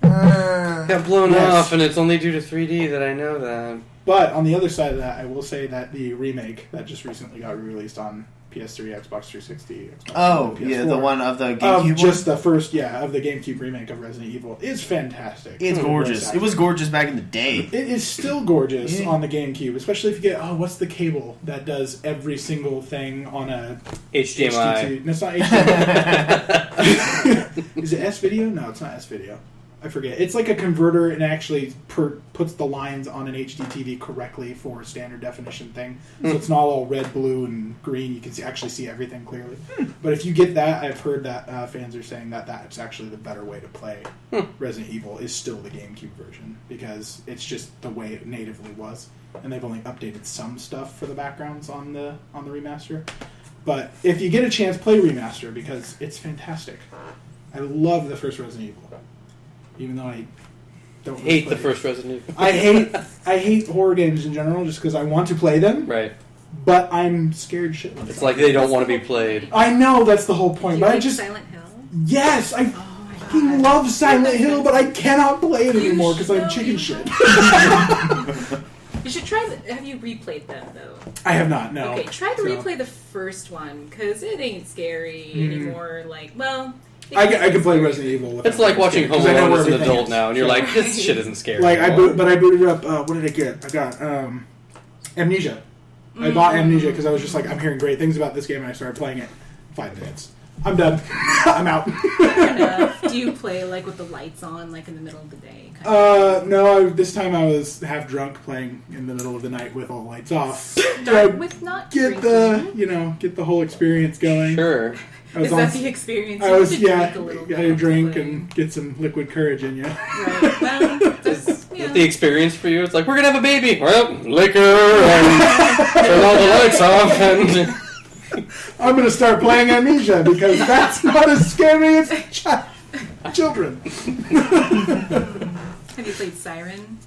got blown Yes. off, and it's only due to 3D that I know that. But on the other side of that, I will say that the remake that just recently got released on PS3, Xbox 360, Xbox Oh, One, and yeah, PS4, the one of the of GameCube just one? the first, of the GameCube remake of Resident Evil is fantastic. It's Voice gorgeous. It acting. was gorgeous back in the day. It is still gorgeous Yeah. on the GameCube, especially if you get what's the cable that does every single thing on a HDMI. HDTV? No, it's not HDMI. Is it S video? No, it's not S video. I forget. It's like a converter and actually puts the lines on an HDTV correctly for a standard definition thing. So it's not all red, blue, and green. You can actually see everything clearly. But if you get that, I've heard that fans are saying that that's actually the better way to play Resident Evil is still the GameCube version because it's just the way it natively was, and they've only updated some stuff for the backgrounds on the remaster. But if you get a chance, play remaster because it's fantastic. I love the first Resident Evil. Even though I don't really Hate play the first Resident Evil. I hate horror games in general just because I want to play them, Right. but I'm scared shitless. It's like they don't want to be played. I know that's the whole Do point, you but like I just Silent Hill? Yes, I fucking love Silent Hill, but I cannot play it anymore because I'm chicken shit. You should try. Have you replayed them though? I have not. No. Okay, try to replay the first one because it ain't scary anymore. Like, well, I can play Resident Evil. It's like watching Home Alone as an adult now, and you're like, this shit isn't scary. Like I booted up. What did I get? I got Amnesia. I bought Amnesia because I was just like, I'm hearing great things about this game, and I started playing it. 5 minutes. I'm done. I'm out. Fair enough. Do you play like with the lights on, like in the middle of the day? No. This time I was half drunk, playing in the middle of the night with all the lights off. With not get the whole experience going. Sure. Is that the experience? I was got a drink and get some liquid courage in you. Right. Well, just, the experience for you, it's like, we're gonna have a baby. Well, liquor and turn all the lights off and. I'm going to start playing Amnesia because that's not as scary as children. Have you played Siren?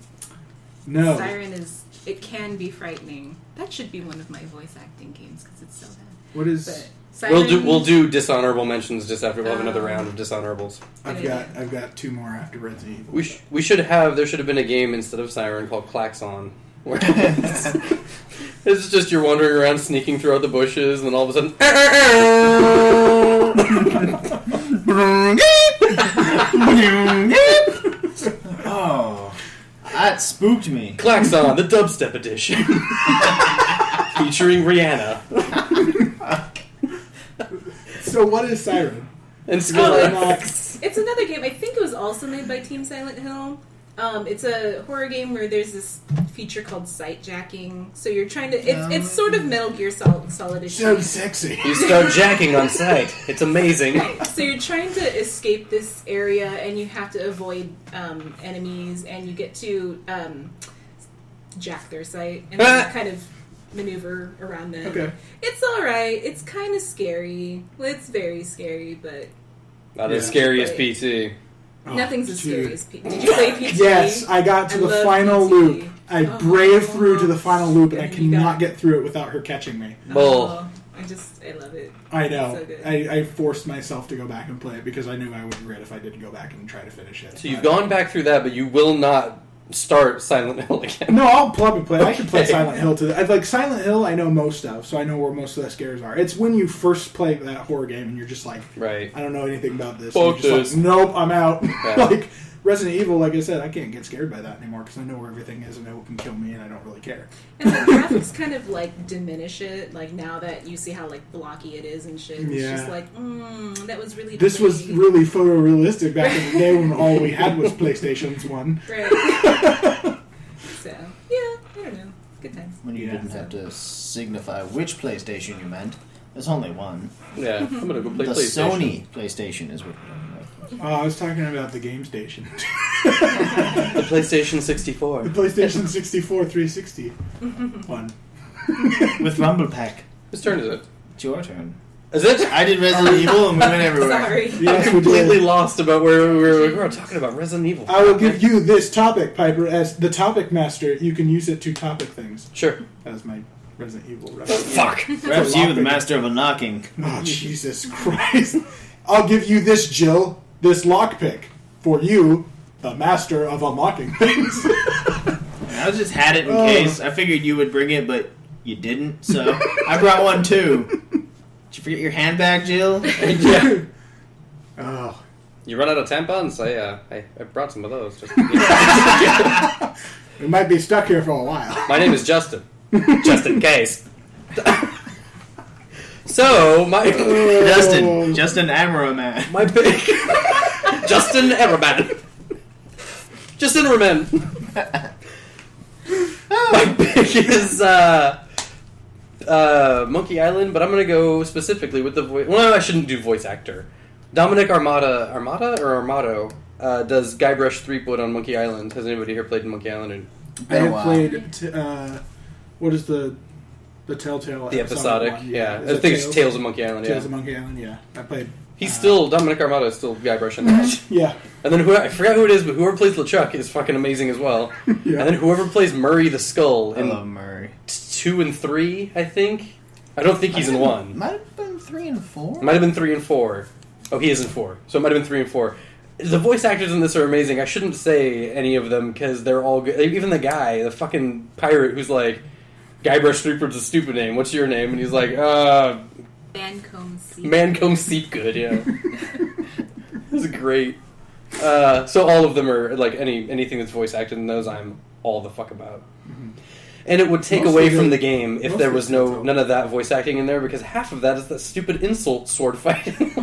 No. Siren it can be frightening. That should be one of my voice acting games because it's so bad. What is? But Siren, we'll do dishonorable mentions just after we'll have another round of dishonorables. I've got 2 more after Resident Evil. There should have been a game instead of Siren called Klaxon. Where it's just you're wandering around sneaking throughout the bushes and then all of a sudden Oh, that spooked me. Klaxon, the dubstep edition. Featuring Rihanna. So what is Siren? And it's another game. I think it was also made by Team Silent Hill. It's a horror game where there's this feature called sight jacking. So you're trying to... It's sort of Metal Gear Solid-ish. So sexy. You start jacking on sight. It's amazing. Right. So you're trying to escape this area, and you have to avoid enemies, and you get to jack their sight, and then kind of maneuver around them. Okay. It's alright. It's kind of scary. Well, it's very scary, but... Not as scary as PT. Nothing's as scary as PT. Did you play PT? Yes, I got to the final loop. I braved through to the final loop, and I cannot get through it without her catching me. Well, I love it. I know. So good. I forced myself to go back and play it because I knew I would regret if I didn't go back and try to finish it. so you've gone back through that, but you will not start Silent Hill again. No, I'll probably play. I can play Silent Hill like Silent Hill. I know most of, so I know where most of the scares are. It's when you first play that horror game and you're just like, right. I don't know anything about this. Fuck You're just like, nope, I'm out. Yeah. Like Resident Evil, like I said, I can't get scared by that anymore because I know where everything is and it can kill me and I don't really care. And the graphics kind of like diminish it. Like now that you see how like blocky it is and shit, it's just like, that was really. This was really photorealistic back in the day when all we had was PlayStation's one. Right. So yeah, I don't know. Good times. When you didn't have to signify which PlayStation you meant. There's only one. Yeah, I'm gonna go play the PlayStation. Sony PlayStation is what you're talking about. I was talking about the game station. The PlayStation 64. The PlayStation 64 360 one. With Rumble Pack. Whose turn is it? It's your turn. Is it? I did Resident Evil and we went everywhere. Sorry. Yes, I'm completely lost about where we were talking about Resident Evil. I will give you this topic, Piper, as the topic master. You can use it to topic things. Sure. As my Resident Evil reference. Fuck. Perhaps you, the master of unlocking. Oh, Jesus Christ. I'll give you this, Jill. This lockpick. For you, the master of unlocking things. I just had it in case. I figured you would bring it, but you didn't, so I brought one too. Did you forget your handbag, Jill? Yeah. Oh. You run out of tampons? I brought some of those. Just, We might be stuck here for a while. My name is Justin. Just in case. So, Justin Amaraman. My pick... Justin Everman. Justin Everman. My pick is Monkey Island, but I'm gonna go specifically with the voice. Well, I shouldn't do voice actor. Dominic Armato does Guybrush Threepwood on Monkey Island. Has anybody here played Monkey Island? I have played. What is the Telltale? The episodic, one? yeah. Is I it think it's Tales of Monkey Island. Tales Yeah. of Monkey Island. Yeah, I played. He's still Dominic Armato is still Guybrush in that. Yeah. And then I forgot who it is, but whoever plays LeChuck is fucking amazing as well. Yeah. And then whoever plays Murray the Skull I in love Murray. 2 and 3, I think. I don't think he's in 1. Might have been 3 and 4. Might have been 3 and 4. Oh, he is in 4. So it might have been 3 and 4. The voice actors in this are amazing. I shouldn't say any of them because they're all good. Even the guy, the fucking pirate who's like, Guybrush Threepwood's a stupid name. What's your name? And he's like, Mancomb Seepgood, yeah. This is great. So all of them are, like, anything that's voice acted in those, I'm all the fuck about. Mm-hmm. And it would take away from the game if there was none of that voice acting in there, because half of that is that stupid insult sword fighting.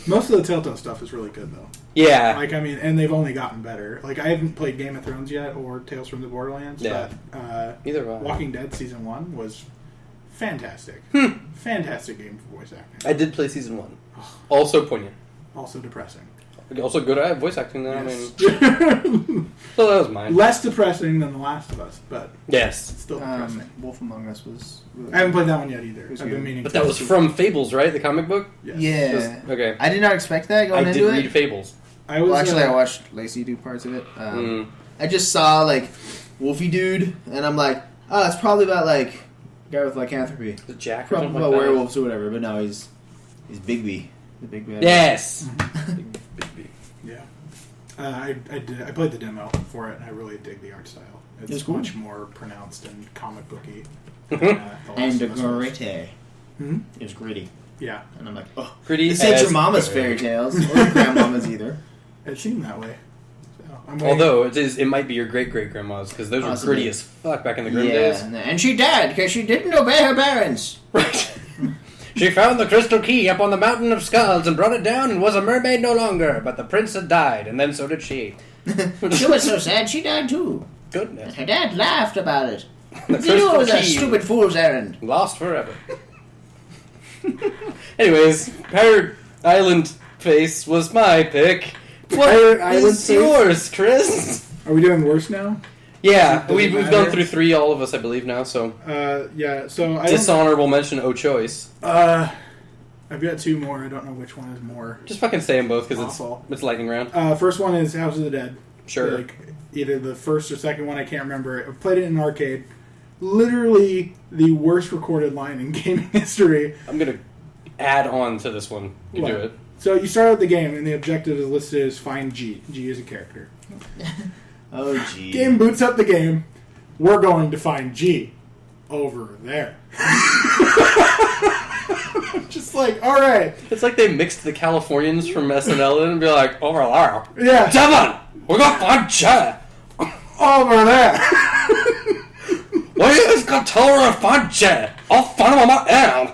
Most of the Telltale stuff is really good, though. Yeah. Like, I mean, and they've only gotten better. Like, I haven't played Game of Thrones yet or Tales from the Borderlands, but Either way. Walking Dead Season 1 was fantastic. Fantastic game for voice acting. I did play Season 1. Also poignant. Also depressing. Also good at voice acting, though. Yes. I mean, so that was mine. Less depressing than The Last of Us, but yes, still depressing. Wolf Among Us was really I haven't played that one yet either. I've good. been meaning but to. that was from Fables, right? The comic book. Yes. Yeah. Okay. I did not expect that going I into did it. read Fables. I was, Well, actually, I watched Lacey do parts of it. I just saw, like, Wolfie Dude, and I'm like, oh, it's probably about, like, a guy with lycanthropy. The Jack or Probably something about like that. werewolves or whatever, but no, he's Bigby. The big bad. Yes. Yeah. I played the demo for it, and I really dig the art style. It's cool. much more pronounced and comic booky. And gritty. Hmm? It was gritty. Yeah. And I'm like, oh. Pretty This ain't as your mama's good. fairy tales, or your grandmama's either. It seemed that way. So, I'm waiting. Although it might be your great great grandma's because those Possibly. were gritty as fuck back in the Grim Yeah, days. and she died because she didn't obey her parents. Right. She found the crystal key up on the mountain of skulls and brought it down and was a mermaid no longer. But the prince had died, and then so did she. She was so sad she died too. Goodness. Her dad laughed about it. The He knew it was a crystal key stupid fool's errand. lost forever. Anyways, Pirate Island Face was my pick. What Pirate Island is Face? yours, Chris? Are we doing worse now? Yeah, Does it we've matter? gone through 3, all of us, I believe, now, so... Yeah, so I Dishonorable mention, oh choice. I've got 2 more. I don't know which one is more. Just fucking say them both, because Awful. it's lightning round. First one is House of the Dead. Sure. Like, either the first or second one, I can't remember. I played it in an arcade. Literally the worst recorded line in gaming history. I'm gonna add on to this one. You What? do it. So you start out the game, and the objective is listed as find G. G is a character. Oh, gee. Game boots up the game. We're going to find G over there. Just like, all right. It's like they mixed the Californians from SNL in and be like, over there. Yeah, Devon! We're gonna find Chad! over there. Where's the tower of find Chad? I'll find him on my own!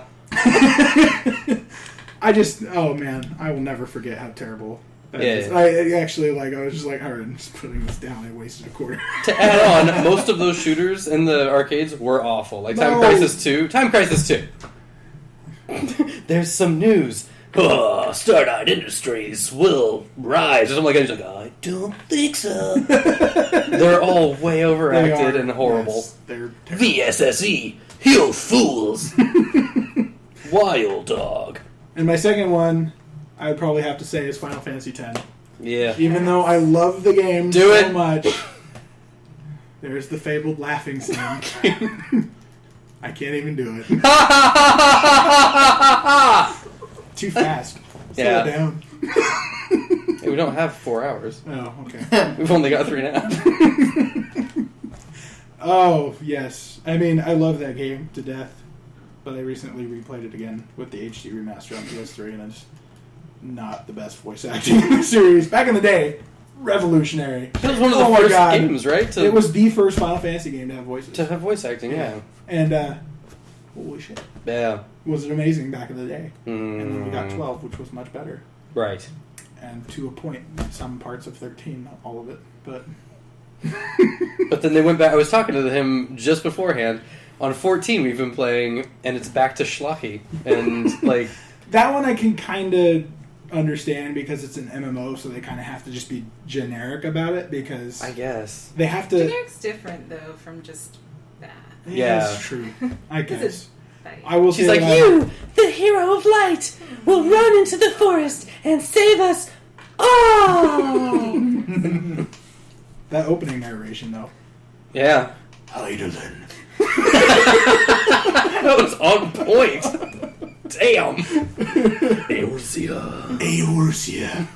Oh man, I will never forget how terrible that Yeah. is. I actually, like, I was just like, all right, I'm just putting this down. I wasted a quarter. To add on, most of those shooters in the arcades were awful. Like Time No. Crisis 2. Time Crisis 2. There's some news. Stardust Industries will rise. Or something like that. He's like, I don't think so. They're all way They overacted are- and horrible. yes, they're terrible. VSSE, you fools. Wild Dog. And my second one, I'd probably have to say, is Final Fantasy X. Yeah. Even though I love the game Do so it. much, there's the fabled laughing scene. I can't even do it. Too fast. Slow Yeah. it down. Hey, we don't have 4 hours. Oh, okay. We've only got 3.5. Oh, yes. I mean, I love that game to death, but I recently replayed it again with the HD remaster on PS3, and it's not the best voice acting in the series. Back in the day, revolutionary. It was one of the Oh my first God. games, right? It was the first Final Fantasy game to have voices. to have voice acting, yeah. And, holy shit. Yeah. Was it amazing back in the day. And then we got Mm, 12, which was much better. right. And to a point, some parts of 13, not all of it, but... But then they went back. I was talking to him just beforehand. On 14, we've been playing, and it's back to schlocky. And, like... That one I can kind of understand because it's an MMO, so they kind of have to just be generic about it because I guess. they have to... Generic's different, though, from just that. Yeah. That's true. I Because guess. it's like, I will She's say like, that you, the hero of light, will run into the forest and save us all! that opening narration, though. Yeah. How you doing? That was on point. Damn. Eorzea. Eorzea.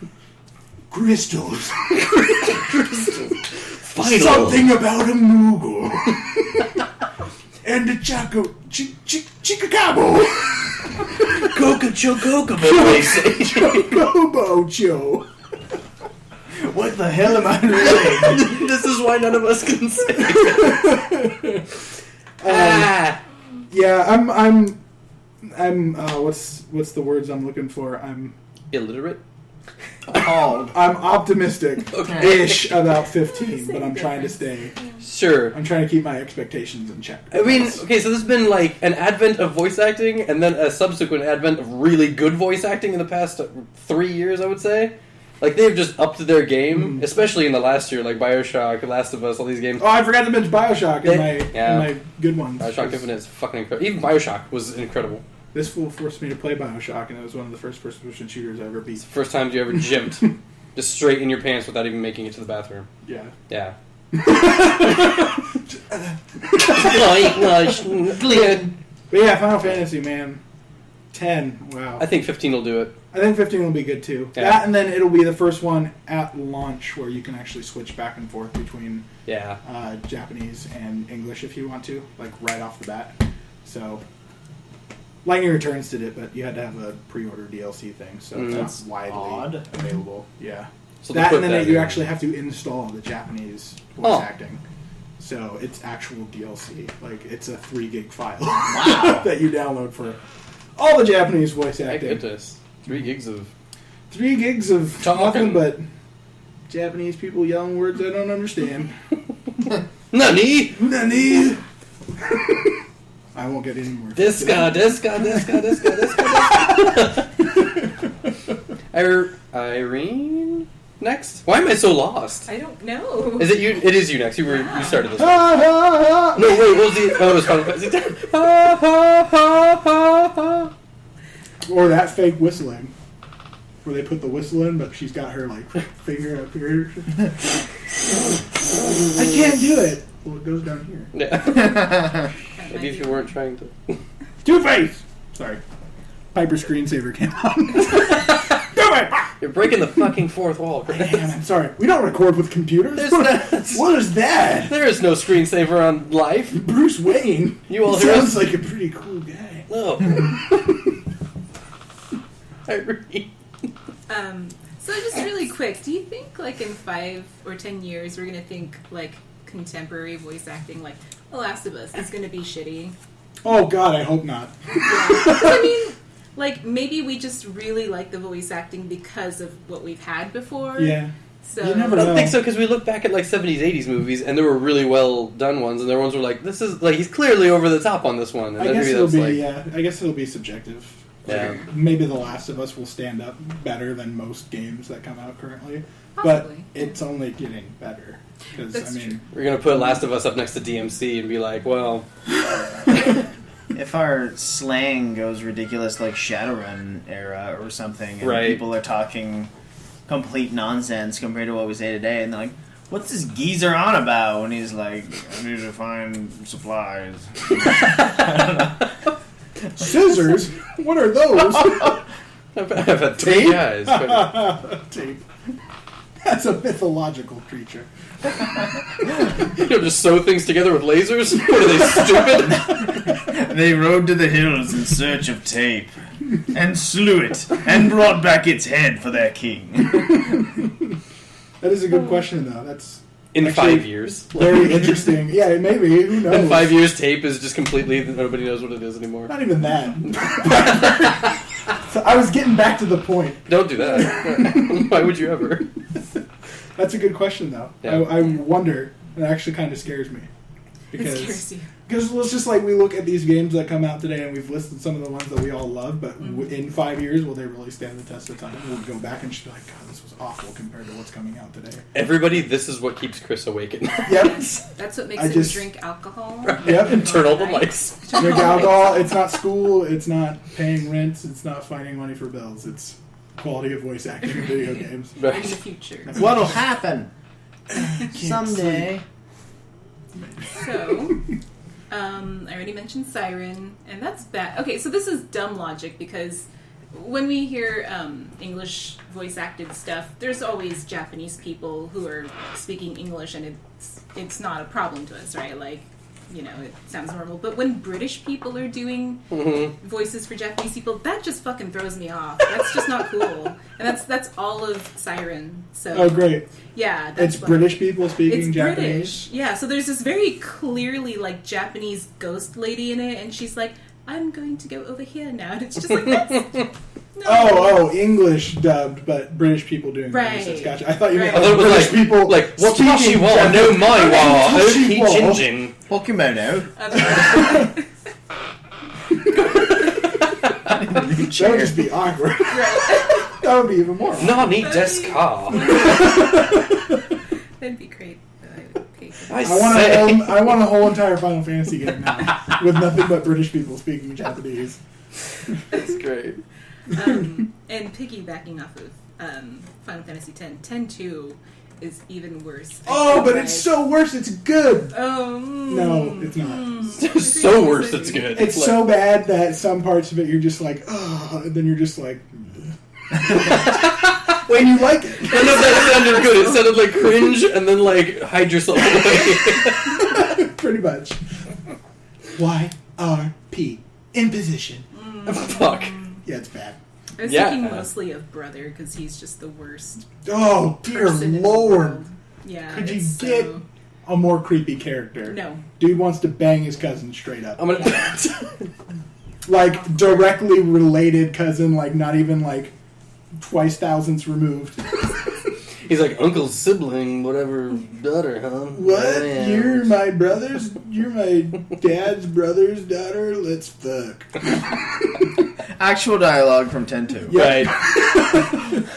Crystals. Final. Something about a Moogle. And a Chicacabo. Coca Chocobo, they say. Chocobo Cho. What the hell am I reading? This is why none of us can say it. Yeah, I'm what's the words I'm looking for? I'm Illiterate? Appalled. I'm optimistic Okay. ish about 15, but I'm trying to stay. Sure. I'm trying to keep my expectations in check. I mean, okay, so there's been like an advent of voice acting and then a subsequent advent of really good voice acting in the past 3 years, I would say. Like, they've just upped their game, especially in the last year, like Bioshock, Last of Us, all these games. Oh, I forgot to mention Bioshock in Yeah. my good ones. Bioshock Infinite is fucking incredible. Even Bioshock was incredible. This fool forced me to play Bioshock, and it was one of the first person shooters I ever beat. First time you ever gymped. Just straight in your pants without even making it to the bathroom. Yeah. Yeah. But yeah, Final Fantasy, man. 10. Wow. I think 15 will do it. I think 15 will be good too. Yeah. That, and then it'll be the first one at launch where you can actually switch back and forth between Yeah. Japanese and English if you want to, like right off the bat. So, Lightning Returns did it, but you had to have a pre-order DLC thing, so it's That's not widely odd. available. Yeah. So That, they'll and put then that you in. actually have to install the Japanese voice Oh. acting. So it's actual DLC. Like, it's a 3 gig file Wow. that you download for all the Japanese voice My acting. goodness. 3 gigs of... 3 gigs of Talking. nothing but Japanese people yelling words I don't understand. Nani? Nani? I won't get any more. Disca. Irene? Next? Why am I so lost? I don't know. Is it you? It is you next. You started this one. Ha, ha, ha. No, wait, what was the... Oh, it was Final Fantasy. Ha, ha, ha, ha, ha. Or that fake whistling. Where they put the whistle in, but she's got her, like, finger up here. I can't do it. Well, it goes down here. Yeah. Maybe if you weren't trying to... Two-Face! Sorry. Piper screensaver came on. Do it! You're breaking the fucking fourth wall, Chris. Damn, I'm sorry. We don't record with computers. There's What is that? There is no screensaver on life. Bruce Wayne. You all He hear sounds us? like a pretty cool guy. No. Irene. So just really quick, do you think like in 5 or 10 years we're gonna think like contemporary voice acting like The Last of Us is gonna be shitty? Oh God, I hope not. I mean, like maybe we just really like the voice acting because of what we've had before. Yeah. So You never I don't know. think so, because we look back at like 70s, 80s movies, and there were really well done ones, and there were ones where like, this is like, he's clearly over the top on this one. And I then guess maybe it'll that's be like, yeah. I guess it'll be subjective. Yeah. Like, maybe The Last of Us will stand up better than most games that come out currently, Possibly. but it's only getting better. Because That's I mean, true. we're gonna put Last of Us up next to DMC and be like, well, If our slang goes ridiculous like Shadowrun era or something, and Right. people are talking complete nonsense compared to what we say today, and they're like, what's this geezer on about? And he's like, I need to find supplies. scissors. What are those? I've had 3 guys. Tape. That's a mythological creature. You know, just sew things together with lasers? What are they, stupid? They rode to the hills in search of tape, and slew it, and brought back its head for their king. That is a good question, though. That's In actually 5 years. very interesting. Yeah, maybe. Who knows? In 5 years, tape is just completely, nobody knows what it is anymore. Not even that. So I was getting back to the point. Don't do that. Why would you ever? That's a good question, though. Yeah. I wonder. It actually kind of scares me. It scares you. Because it's just like we look at these games that come out today and we've listed some of the ones that we all love, but in 5 years, will they really stand the test of time? We'll go back and just be like, God, this was awful compared to what's coming out today. Everybody, this is what keeps Chris awake at night. Yep. That's what makes I him just- drink alcohol. Yep. And turn all the mics. Drink alcohol. It's not school. It's not paying rent. It's not finding money for bills. It's quality of voice acting in video games. In the Right. future. What'll happen Can't someday? So, I already mentioned Siren, and that's bad. Okay, so this is dumb logic because when we hear English voice-acted stuff, there's always Japanese people who are speaking English, and it's not a problem to us, right? Like, you know, it sounds normal. But when British people are doing voices for Japanese people, that just fucking throws me off. That's just not cool. And that's all of Siren. So Oh, great. yeah, that's It's British people speaking it's Japanese. British. Yeah, so there's this very clearly like Japanese ghost lady in it, and she's like, "I'm going to go over here now," and it's just like that's, no. Oh, English dubbed, but British people doing Right. voices. Gotcha. I thought you meant Right. I thought it was British like, people like what speaking Tashi wa, Japanese. no my wa, Tashi Oki wa. Jinjin. Pokimono. That would just be awkward. That would be even more awkward. Nani desu ka? That'd be great. I would pay for I that. I want a whole entire Final Fantasy game now with nothing but British people speaking Japanese. That's great. And piggybacking off of Final Fantasy X, 10-2 is even worse. Oh, but it's so worse. It's good. Oh No, it's not. So worse, it's good. It's so bad that some parts of it you're just like, oh, and then you're just like, when you like it. I know that sounded good. It sounded like cringe and then like hide yourself away. Pretty much. YRP. In position. Fuck. Yeah, it's bad. I was Yeah. thinking mostly of Brother because he's just the worst Oh, dear person in the Lord. world. Yeah, Could you it's get so... a more creepy character? No. Dude wants to bang his cousin straight up. I'm gonna. Like, directly related cousin, like, not even, like, twice thousandths removed. He's like uncle's sibling, whatever, daughter, huh? What? Yeah. You're my dad's brother's daughter? Let's fuck. Actual dialogue from 10-2. Yeah. Right.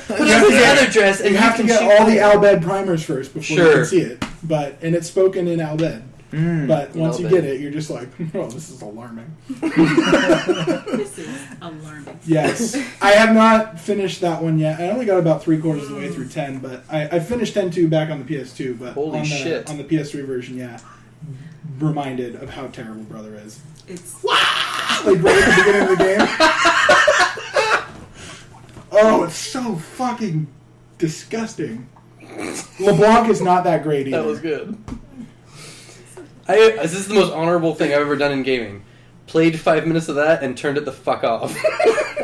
Put on his other dress, and You have to get all the Albed primers first before you Sure. can see it. And it's spoken in Albed. But once you Albed. get it, you're just like, oh, this is alarming. This is alarming. Yes. I have not finished that one yet. I only got about 3/4 of the way through 10, but I finished 10-2 back on the PS2, but Holy on the, shit. on the PS3 version, yeah. Reminded of how terrible Brother is. It's Like right at the beginning of the game. Oh, it's so fucking disgusting. LeBlanc is not that great either. That was good. This is the most honorable thing I've ever done in gaming. Played 5 minutes of that and turned it the fuck off.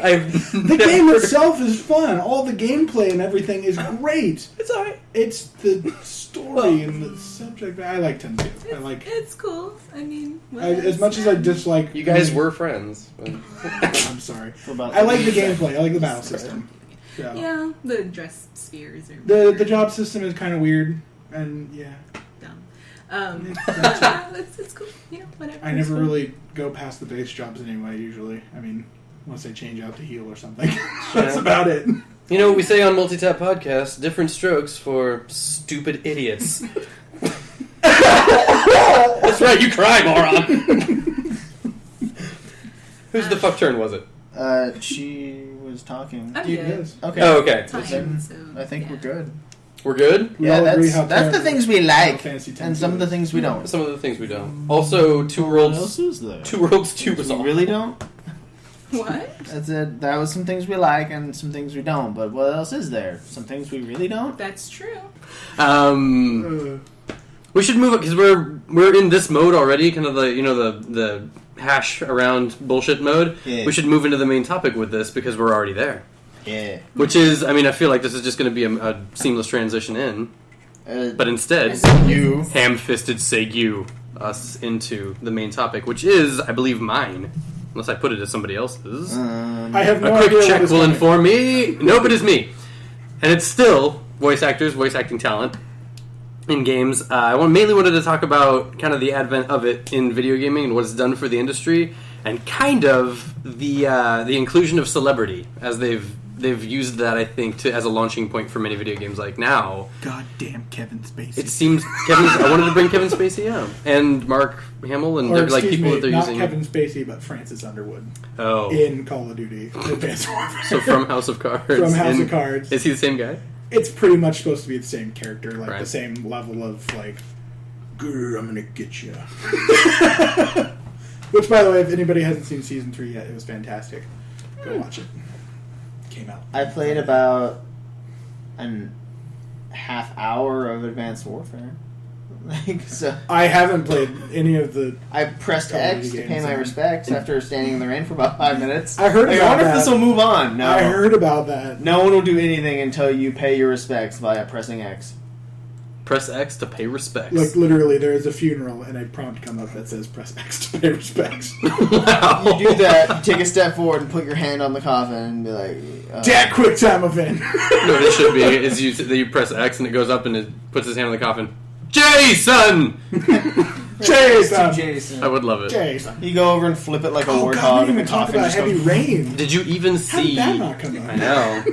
The game itself is fun. All the gameplay and everything is great. It's alright. It's the story and the subject. I like 10-2. I like. it's cool. I mean, As much as I dislike. You guys were friends. I'm sorry. For about I like the 30 gameplay. I like the battle system. So. Yeah, the dress spheres are The job system is kind of weird, and yeah, dumb. Yeah. It's cool. You know, whatever. I It's never fun. really go past the base jobs anyway. Usually, I mean, unless they change out to heal or something. That's about it. You know what we say on MultiTap Podcast? Different strokes for stupid idiots. That's right, you cry, moron! Whose the fuck turn was it? She was talking. I'm Dude, good. yes. Okay. Oh, okay. Time, so, I think yeah. we're good. We're good? We Yeah, all agree how that's the terrible things we like, Final Fantasy and 10 some of the is. things we don't. Some of the things we don't. Also, Two Worlds. is there? Two Worlds 2 was We awful. really don't. What? That's it. That was some things we like and some things we don't. But what else is there? Some things we really don't. That's true. We should move it because we're in this mode already, kind of the hash around bullshit mode. Yeah. We should move into the main topic with this because we're already there. Yeah. Which is, I mean, I feel like this is just going to be a seamless transition in, but instead, You. ham-fisted segue us into the main topic, which is, I believe, mine, unless I put it as somebody else's. I have no A quick idea what check is will coming. inform me. Nope, it is me. And it's still voice actors, voice acting talent in games. I mainly wanted to talk about kind of the advent of it in video gaming and what it's done for the industry, and kind of the inclusion of celebrity as they've used that, I think, as a launching point for many video games. Like now, Goddamn Kevin Spacey. it seems I wanted to bring Kevin Spacey, yeah, and Mark Hamill, and or they're like excuse people me, that they're not using. Kevin Spacey, but Francis Underwood Oh, in Call of Duty Advanced Warfare. so from House of Cards. From House And of Cards. Is he the same guy? It's pretty much supposed to be the same character, like Right. the same level of like Grr, I'm gonna get you. Which, by the way, if anybody hasn't seen season 3 yet, it was fantastic. Go watch it. Came out. I played about a half hour of Advanced Warfare. So I haven't played any of the. I pressed Call of X Duty to pay games my on. respects after standing in the rain for about 5 minutes. I heard I about wonder if that. this will move on. No, I heard about that. no one will do anything until you pay your respects via pressing X. Press X to pay respects. Like, literally, there is a funeral and a prompt come up that says press X to pay respects. Wow. You do that, you take a step forward and put your hand on the coffin and be like... Dad, quick time event. No, what it should be is you press X and it goes up and it puts his hand on the coffin. Jason! Jason. Jason. I would love it. Jason. You go over and flip it like a Oh, warthog. God, we didn't and even the talk coffin about just heavy goes... rain. Did you even How see... did that not come up? I know.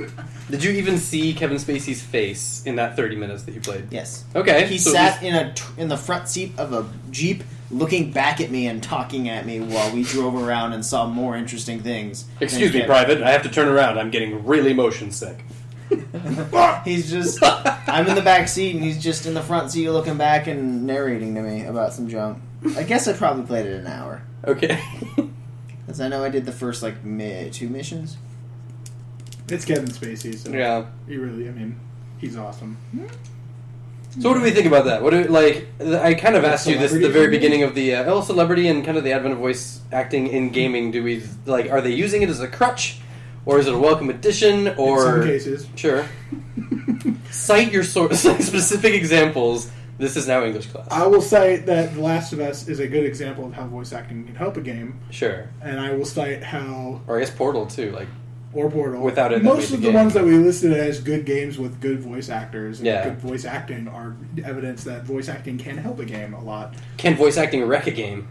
Did you even see Kevin Spacey's face in that 30 minutes that you played? Yes. Okay. He so sat in the front seat of a Jeep looking back at me and talking at me while we drove around and saw more interesting things. Excuse me, than- Private. I have to turn around. I'm getting really motion sick. He's just... I'm in the back seat and he's just in the front seat looking back and narrating to me about some junk. I guess I probably played it an hour. Okay. Because I know I did the first, 2 missions. It's Kevin Spacey, so Yeah. he really, he's awesome. So what do we think about that? What do, I kind of asked you this at the very Celebrity? beginning of the celebrity and kind of the advent of voice acting in gaming. Do we are they using it as a crutch, or is it a welcome addition? Or In some cases. sure. Cite your specific examples. This is now English class. I will cite that The Last of Us is a good example of how voice acting can help a game, Sure. and I will cite how, Or I guess Portal too. or Portal, Without it, that most made of the the game. ones that we listed as good games with good voice actors and Yeah. good voice acting are evidence that voice acting can help a game a lot. Can voice acting wreck a game?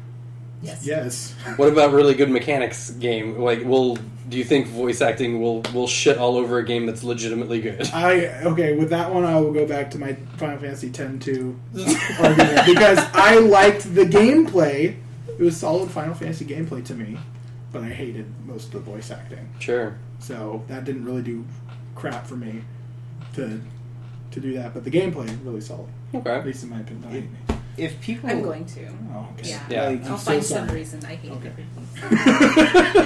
Yes. What about really good mechanics game? Do you think voice acting will shit all over a game that's legitimately good? With that one, I will go back to my Final Fantasy X-2 argument because I liked the gameplay. It was solid Final Fantasy gameplay to me, but I hated most of the voice acting. Sure. So that didn't really do crap for me to do that. But the gameplay really solid, at Okay. least in my opinion. If people... I'm going to. Oh, okay. Yeah. Yeah. Like, I'll I'm so find some sorry. reason I hate Okay. everything.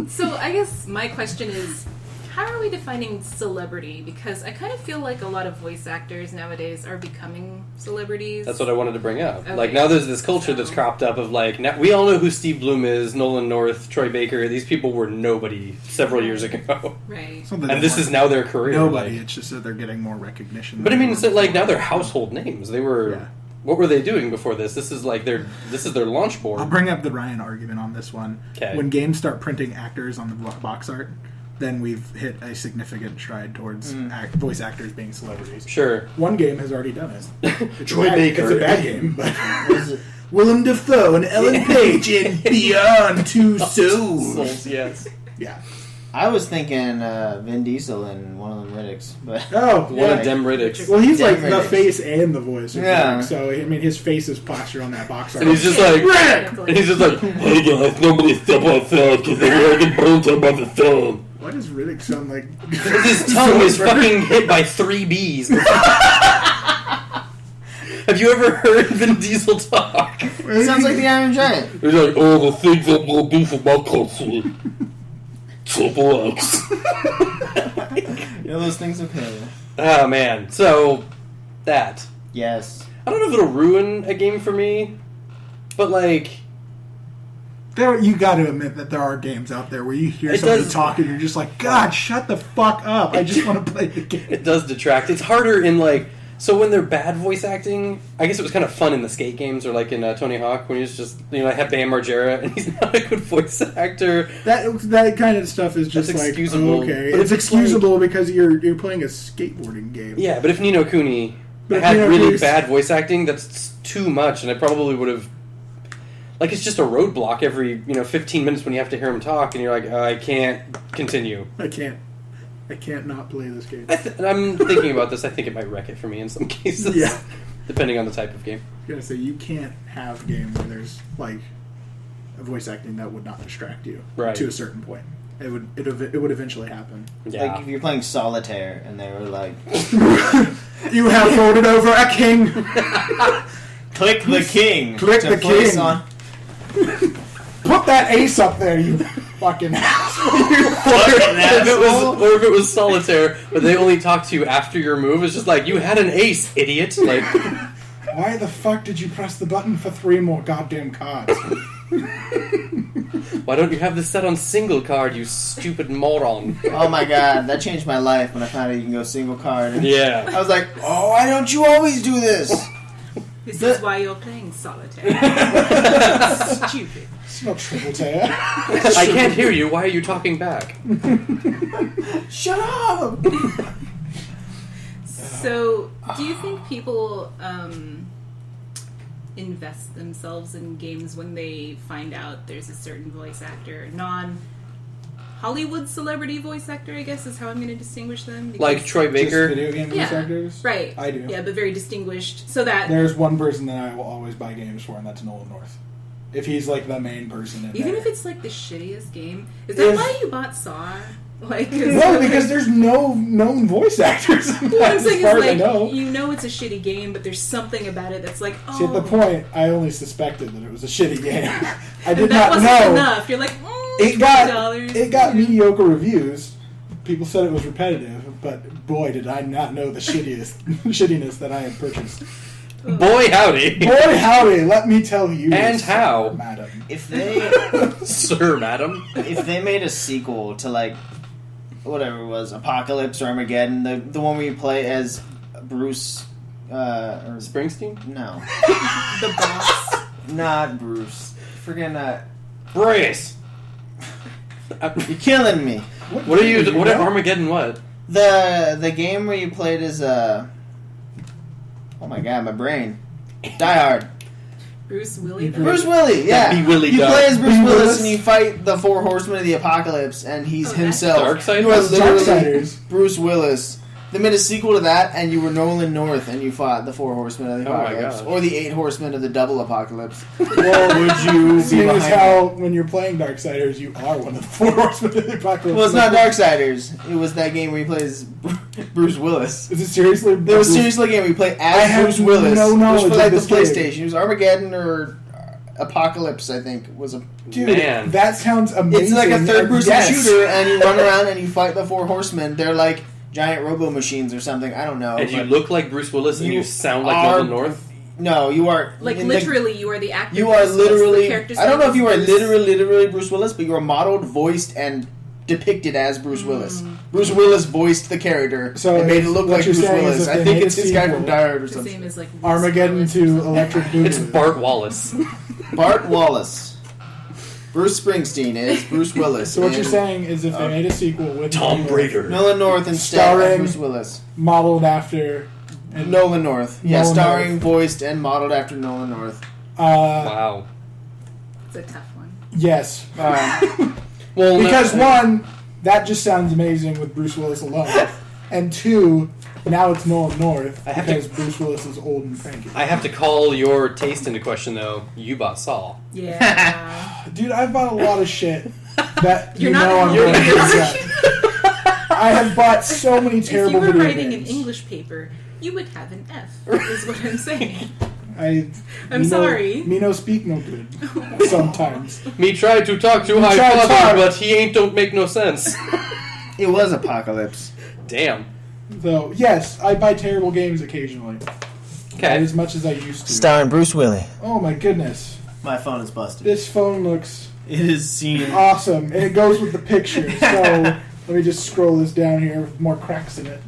So I guess my question is, how are we defining celebrity? Because I kind of feel like a lot of voice actors nowadays are becoming celebrities. That's what I wanted to bring up. Okay. Now there's this culture that's So- cropped up of now we all know who Steve Bloom is, Nolan North, Troy Baker. These people were nobody several years ago, Right. and this is now their career. Nobody. like- It's just that they're getting more recognition. but I than mean, they it's were now before. they're household names. They were. Yeah. What were they doing before this? This is their launch board. I'll bring up the Ryan argument on this one. 'Kay. When games start printing actors on the box art, then we've hit a significant stride towards voice actors being celebrities. Sure. One game has already done it. It's Troy a bad, Baker. It's a bad game, but Was it- Willem Dafoe and Ellen Page in Beyond Two Souls. Yes. Yeah. I was thinking Vin Diesel in one of them Riddicks, but... Oh, One yeah. of them Riddicks. Well, he's like Damn the right. face and the voice. of Yeah. Rick, so, I mean, his face is posture on that box art. And he's just like, Definitely. and he's just like, hey guys, nobody step outside because they're going to get burnt up by the sun. Why does Riddick sound like... His tongue is fucking hit by 3 bees. Have you ever heard Vin Diesel talk? It sounds like the Iron Giant. He's like, oh, the things I'm going to do for my country. Triple X. You know those things okay. Oh, man. So, that. Yes. I don't know if it'll ruin a game for me, but You got to admit that there are games out there where you hear It somebody does- talk and you're just like, God, shut the fuck up. I just want to play the game. it does detract. It's harder in so when they're bad voice acting, I guess it was kind of fun in the skate games or in Tony Hawk when he's just, I have Bam Margera and he's not a good voice actor. That kind of stuff is just That's like, excusable. okay. But It's if it's excusable because you're playing a skateboarding game. Yeah, but if Ni no Kuni But if had Ni no really Kuni's- bad voice acting, that's too much, and I probably would have... it's just a roadblock every 15 minutes when you have to hear him talk, and you're like, I can't continue. I can't not play this game. I'm thinking about this. I think it might wreck it for me in some cases. Yeah. Depending on the type of game. I gotta say, you can't have a game where there's a voice acting that would not distract you Right. to a certain point. It would eventually happen. Yeah. Like if you're playing solitaire and they were like, You have folded over a king. Click the king. Click to the place king. On... Put that ace up there, you fucking asshole. Or if it was solitaire, but they only talk to you after your move, it's just like, you had an ace, idiot. Like, Why the fuck did you press the button for 3 more goddamn cards? why don't you have this set on single card, you stupid moron? Oh my god, that changed my life when I found out you can go single card. Yeah. I was like, oh, why don't you always do this? This is why you're playing solitaire. Stupid. It's not triple tear. I can't hear you, why are you talking back? Shut up! So, do you think people invest themselves in games when they find out there's a certain voice actor, non-Hollywood celebrity voice actor, I guess is how I'm going to distinguish them? Because- Like Troy Baker? Just video game voice Yeah, actors? right. I do. Yeah, but very distinguished. So that There's one person that I will always buy games for, and that's Nolan North. If he's like the main person in even there. if it's like the shittiest game, is that If- why you bought Saw? Like, No, because there's no known voice actors. In what that, I'm as saying far is as I like know. you know it's a shitty game, but there's something about it that's like, oh, See, at the point, I only suspected that it was a shitty game. I did that not wasn't know. enough. You're like, It $20. got mediocre reviews. People said it was repetitive, but boy, did I not know the shittiness that I had purchased. Boy howdy! Boy, howdy! Let me tell you, And sir, how. madam. If they Sir, madam. if they made a sequel to like whatever it was, Apocalypse or Armageddon, the one where you play as Bruce or Springsteen? no, The boss. not Bruce. Freaking Brace! you're killing me. What are you? What are Armageddon? What? The game where you played as oh my god, my brain. Die Hard. Bruce Willie. Bruce Willie, yeah. That'd be Willie you Duck. play as Bruce Be Willis Willis. and you fight the 4 horsemen of the apocalypse, and he's Oh, that's himself. Darksiders? You are That's literally Darksiders. Bruce Willis. They made a sequel to that, and you were Nolan North, and you fought the 4 horsemen of the Oh my apocalypse, gosh. or the 8 horsemen of the double apocalypse. Well, Would you be seeing as behind how when you're playing Darksiders, you are one of the 4 horsemen of the apocalypse. Well, it's not Darksiders. It was that game where you play as Bruce Willis. Is it seriously? There was seriously a game where you play I have as Bruce Willis. no it was knowledge for like of the this game. PlayStation. It was Armageddon or Apocalypse, I think, was a. Dude, Man. that sounds amazing. It's like a third-person Yes. shooter, and you run around and you fight the 4 horsemen. They're like giant robo machines or something. I don't know. And you but look like Bruce Willis and You you sound like are- Nolan North? No, you are Like in the- literally, you are the actor. you are Bruce Willis, the literally. character's I don't know name if you are is Bruce. literally Bruce Willis, but you are modeled, voiced, and depicted as Bruce Willis. Bruce Willis voiced the character So and made it if- look what like you're Bruce saying is Willis. if I they think made it's a his guy sequel- from Die Hard or His something. name is like Bruce Armageddon Willis. to Electric Boogaloo. It's Bart Wallace. Bart Wallace. Bruce Springsteen is Bruce Willis. So what you're and saying is if they made a sequel with Tom Brader. Nolan North instead Starring- of Bruce Willis. modeled after and, Nolan North. Yeah, Nolan starring, North. voiced, and modeled after Nolan North. Wow. It's a tough one. yes, Well, because no, one, that just sounds amazing with Bruce Willis alone, and 2, now it's Nolan North I have because Bruce Willis is old and cranky. I have to call your taste into question, though. You bought Saw. Yeah. Dude, I've bought a lot of shit that You're you not know I'm alone. going to regret. I have bought so many If you terrible were video writing games. an English paper, you would have an F. Is what I'm saying. I'm sorry. Me no speak no good. Sometimes. Me try to talk to Me my try to father, talk. but he ain't don't make no sense. It was Apocalypse. Damn. So yes, I buy terrible games occasionally. Not Okay. as much as I used to. Starring Bruce Willis. Oh my goodness. My phone is busted. This phone looks It is seen. awesome. And it goes with the picture. So let me just scroll this down here with more cracks in it.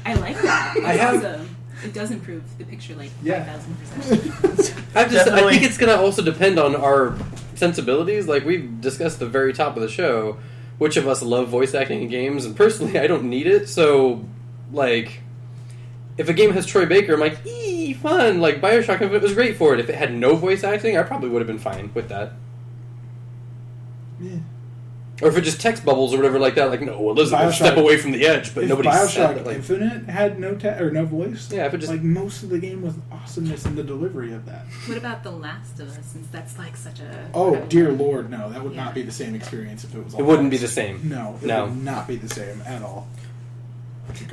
I like that. It's I have- awesome. It does improve the picture like Yeah. 5,000%. I Definitely. think it's gonna also depend on our sensibilities. Like we've discussed at the very top of the show, which of us love voice acting in games, and personally, I don't need it. So, like, if a game has Troy Baker, I'm like, eee, fun. Like Bioshock Infinite was great for it. If it had no voice acting, I probably would have been fine with that. Yeah. Or if it just text bubbles or whatever like that, like, no, Elizabeth, Bioshock- step away from the edge, but If nobody Bioshock said it. Like, Infinite had no no voice, yeah, if it just like most of the game was awesomeness in the delivery of that. What about The Last of Us? Since that's like such a. Oh dear lord, no, that would Yeah. not be the same experience if it was. All it wouldn't be voice. the same. No, it No. would not be the same at all.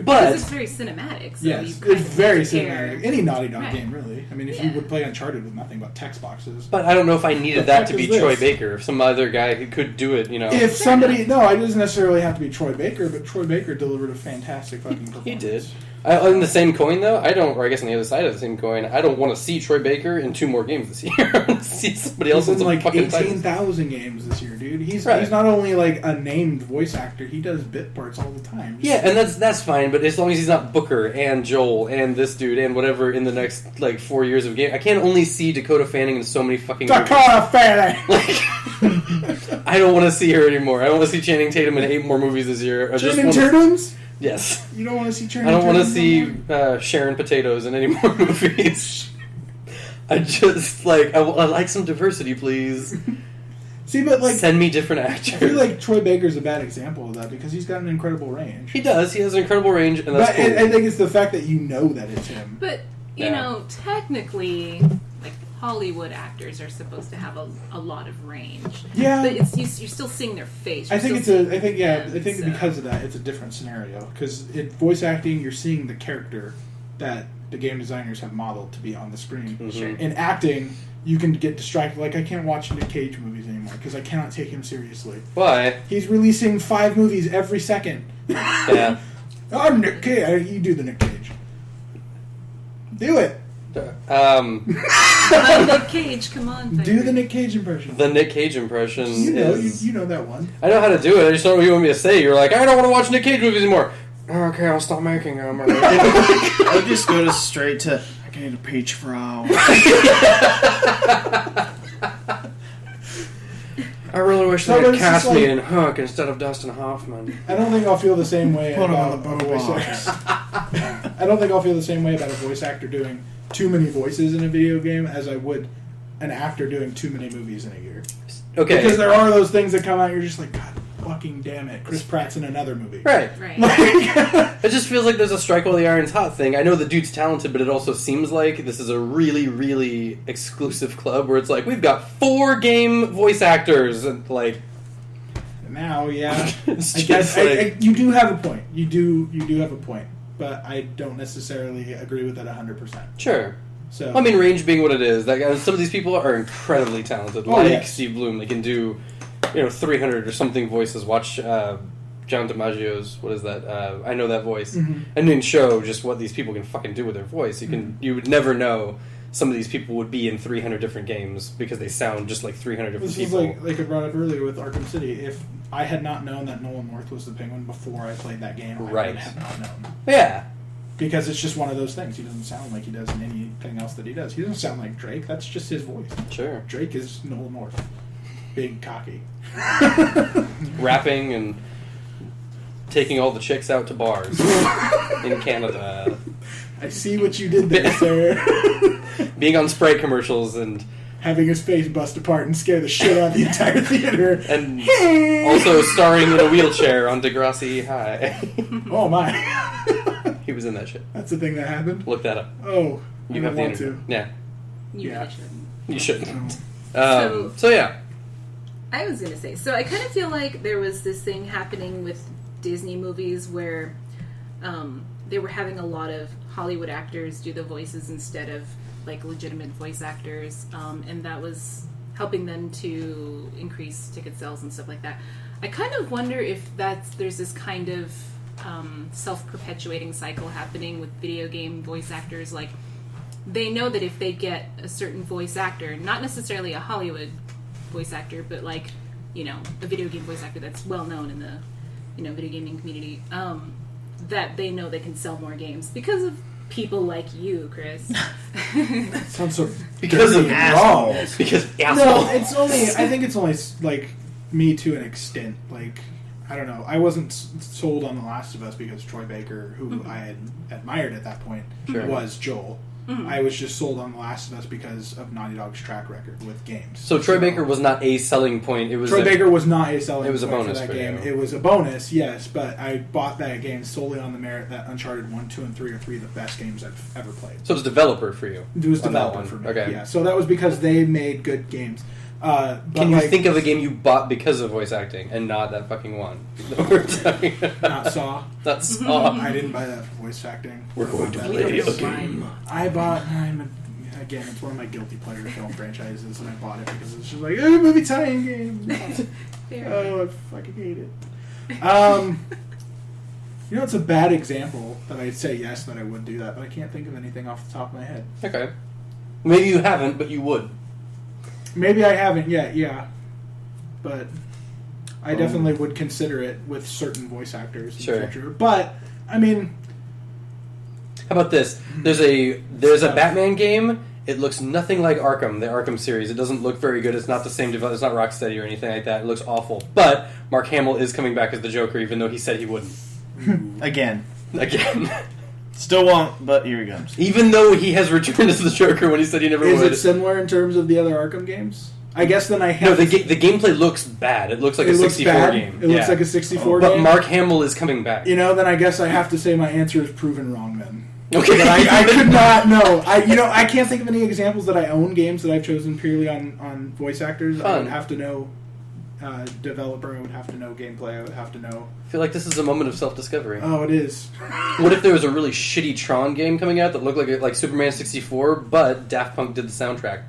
But it's very cinematic. So Yes, you it's kind of very care. cinematic. Any Naughty Dog Right. game, really. I mean, if you would play Uncharted with nothing but text boxes. But I don't know if I needed The that fuck to be is this? Troy Baker. If some other guy who could do it, you know. If somebody... No, it doesn't necessarily have to be Troy Baker, but Troy Baker delivered a fantastic fucking performance. He did. On the same coin, though, or I guess on the other side of the same coin, I don't want to see Troy Baker in 2 more games this year. I want to see somebody else He's in in some like fucking titles. 18,000 games this year, dude. He's Right. not only like a named voice actor, he does bit parts all the time. Yeah, and that's fine, but as long as he's not Booker and Joel and this dude and whatever in the next, like, 4 years of game. I can't only see Dakota Fanning in so many fucking movies. Dakota Fanning! Like, I don't want to see her anymore. I don't want to see Channing Tatum in 8 more movies this year. Channing Tatum's? Yes. You don't want to see Channing I don't want to Tatum no see Sharon Potatoes in any more movies. I just, like, I like some diversity, please. See, but like... Send me different actors. I feel like Troy Baker's a bad example of that because he's got an incredible range. He does. He has an incredible range, and that's But cool. I think it's the fact that you know that it's him. But you Yeah. know, technically, like Hollywood actors are supposed to have a lot of range. Yeah. But you're still seeing their face. I You're think still it's seeing them, I think so. because of that, it's a different scenario. Because in voice acting, you're seeing the character that the game designers have modeled to be on the screen. Sure. In acting, you can get distracted. Like, I can't watch Nick Cage movies anymore because I cannot take him seriously. Why? He's releasing 5 movies every second. Yeah. I'm Nick Cage. You do the Nick Cage. Do it. Nick Cage, come on. Do Piper. the Nick Cage impression. The Nick Cage impression You know, is... you know that one. I know how to do it. I just don't know what you want me to say. You're like, I don't want to watch Nick Cage movies anymore. Okay, I'll stop making them. I'll just go straight to, I can eat a peach frau. I really wish So they had it's just cast me like- in Hook instead of Dustin Hoffman. I don't think I'll feel the same way Put him about on the a voice box. actor. I don't think I'll feel the same way about a voice actor doing too many voices in a video game as I would an actor doing too many movies in a year. Okay. Because there are those things that come out, you're just like, God fucking damn it, Chris Pratt's in another movie. Right. Right. It just feels like there's a strike while the iron's hot thing. I know the dude's talented, but it also seems like this is a really, really exclusive club where it's like, we've got 4 game voice actors. And like, Now, yeah, It's I guess just like- you do have a point. You do have a point, but I don't necessarily agree with that 100%. sure. So I mean, range being what it is, some of these people are incredibly talented. Oh, like yes. Steve Bloom, they can do, 300 or something voices. Watch John DiMaggio's. What is that? I know that voice, Mhm. and then show just what these people can fucking do with their voice. You would never know some of these people would be in 300 different games because they sound just like 300 different this is people. like I brought up earlier with Arkham City. If I had not known that Nolan North was the Penguin before I played that game, I Right. would have not known. Yeah. Because it's just one of those things. He doesn't sound like he does in anything else that he does. He doesn't sound like Drake. That's just his voice. Sure. Drake is Nolan North. Big, cocky. Rapping and taking all the chicks out to bars in Canada. I see what you did there, sir. Being on Sprite commercials and Having his face bust apart and scare the shit out of the entire theater. and also starring in a wheelchair on Degrassi High. Oh my. He was in that shit. That's the thing that happened? Look that up. Oh, You I have don't the want internet. to. Yeah, You Yeah. really shouldn't. you should. Oh. So yeah. I was gonna say, so I kind of feel like there was this thing happening with Disney movies where they were having a lot of Hollywood actors do the voices instead of like legitimate voice actors, and that was helping them to increase ticket sales and stuff like that. I kind of wonder if there's this kind of self-perpetuating cycle happening with video game voice actors. Like, they know that if they get a certain voice actor, not necessarily a Hollywood voice actor, but like, a video game voice actor that's well known in the, video gaming community, that they know they can sell more games because of people like you, Chris. Sounds so Because of dirty and assholes. wrong. Because No, asshole. I think it's only, like, me to an extent. Like, I don't know. I wasn't sold on The Last of Us because Troy Baker, who I had admired at that point, Sure. was Joel. I was just sold on The Last of Us because of Naughty Dog's track record with games. So Troy Baker was not a selling point. It was Troy Baker was not a selling It was a point bonus for that for game. you. It was a bonus, yes, but I bought that game solely on the merit that Uncharted 1, 2, and 3 are 3 of the best games I've ever played. So it was developer for you. It was on that developer one. for me. Okay. Yeah, so that was because they made good games. But Can you like, think of a game you bought because of voice acting and not that fucking one? that we're talking about? not Saw. That's Saw. I didn't buy that for voice acting. We're going to That play was- a game. I bought. Again, it's one of my guilty pleasure film franchises, and I bought it because it's just like a movie tie-in game. Oh, I fucking hate it. You know, it's a bad example that I'd say yes that I would do that, but I can't think of anything off the top of my head. Okay. Maybe you haven't, but you would. Maybe I haven't yet, yeah. But I definitely would consider it with certain voice actors in the future. But, I mean... How about this? There's a Batman game. It looks nothing like Arkham, the Arkham series. It doesn't look very good. It's not the same developer. It's not Rocksteady or anything like that. It looks awful. But Mark Hamill is coming back as the Joker, even though he said he wouldn't. Again. Still won't, but here he comes. Even though he has returned as the Joker when he said he never would. Is it similar in terms of the other Arkham games? I guess then I have... No, the gameplay looks bad. It looks like a 64 game. It looks like a 64 game. game? But Mark Hamill is coming back. You know, then I guess I have to say my answer is proven wrong then. Okay. I could not know. I can't think of any examples that I own games that I've chosen purely on voice actors. Fun. I would have to know developer, I would have to know gameplay, I would have to know... I feel like this is a moment of self-discovery. Oh, it is. What if there was a really shitty Tron game coming out that looked like Superman 64, but Daft Punk did the soundtrack?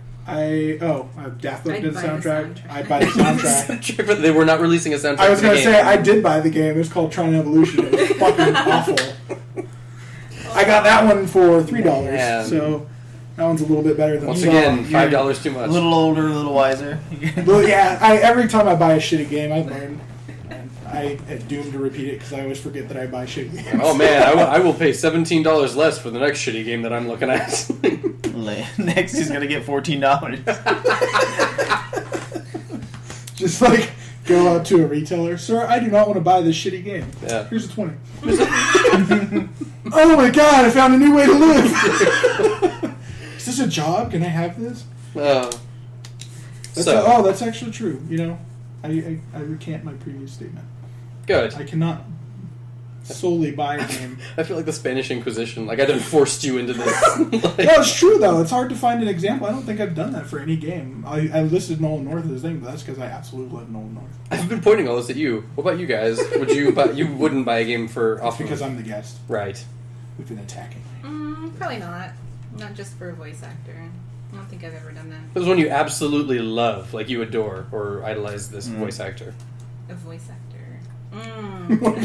Daft Punk did the soundtrack. I'd buy the soundtrack. But they were not releasing a soundtrack. I was going to say, I did buy the game. It was called Tron Evolution. It was fucking awful. I got that one for $3, so that one's a little bit better than Once again, $5 too much. A little older, a little wiser. Well, yeah, every time I buy a shitty game, I learn. And I am doomed to repeat it because I always forget that I buy shitty games. Oh man, I will pay $17 less for the next shitty game that I'm looking at. Next, he's gonna get $14. Just like go out to a retailer, sir. I do not want to buy this shitty game. Yeah. Here's a 20. Oh my god! I found a new way to live. Is this a job? Can I have this? That's actually true. You know, I recant my previous statement. Good. I cannot solely buy a game. I feel like the Spanish Inquisition. Like I done forced you into this. No, it's true though. It's hard to find an example. I don't think I've done that for any game. I listed Nolan North as a thing, but that's because I absolutely love Nolan North. I've been pointing all this at you. What about you guys? Would you? You wouldn't buy a game for off because I'm the guest. Right. We've been attacking. Probably not. Not just for a voice actor. I don't think I've ever done that. It was one you absolutely love, like you adore or idolize this voice actor. A voice actor.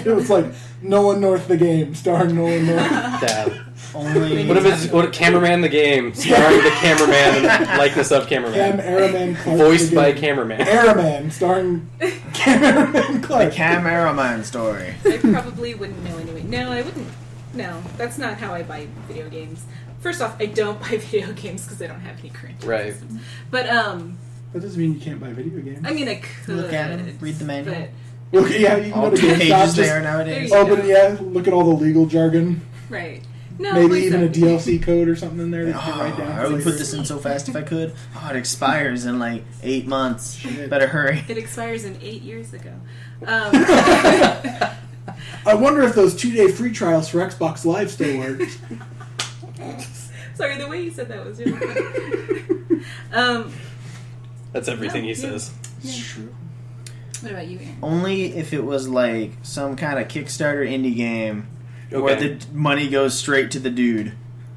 It was like Nolan North the game, starring Nolan North. Dad. What if it's Cameraman the game, starring the cameraman and likeness of cameraman? Cameraman Clark. Voiced by cameraman. Cameraman, starring Cameraman Clark. The Cameraman story. I probably wouldn't know anyway. No, I wouldn't. No, that's not how I buy video games. First off, I don't buy video games because I don't have any current systems. But that doesn't mean you can't buy video games. I mean, I could look at them, read the manual. Okay, yeah, you can all go to 2 GameStop, pages there nowadays. Open it, yeah. Look at all the legal jargon. Right. No, maybe even a DLC code or something in there that you can write down. I would put this in so fast if I could. Oh, it expires in like 8 months. Shit. Better hurry. It expires in 8 years ago. I wonder if those 2-day free trials for Xbox Live still work. Sorry, the way you said that was really funny. That's everything he says. It's true. What about you, Aaron? Only if it was like some kind of Kickstarter indie game where the money goes straight to the dude.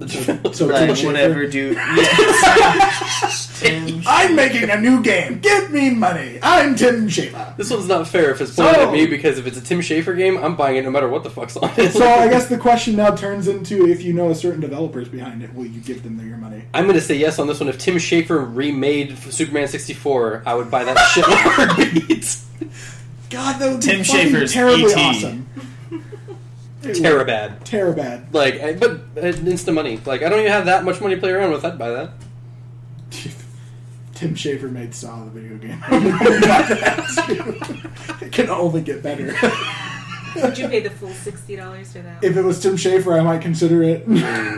So like whatever dude. Yes. I'm making a new game. Give me money. I'm Tim Schafer. This one's not fair if it's pointed at me because if it's a Tim Schafer game, I'm buying it no matter what the fuck's on it. So I guess the question now turns into if you know a certain developer's behind it, will you give them your money? I'm going to say yes on this one. If Tim Schafer remade Superman 64, I would buy that shit in a heartbeat. God, that would Tim be Schafer's terribly E.T. awesome. Terabad. Terabad. Like, but insta money. Like, I don't even have that much money to play around with. I'd buy that. Tim Schafer made Saw the video game. It can only get better. Would you pay the full $60 for that? If it was Tim Schafer, I might consider it.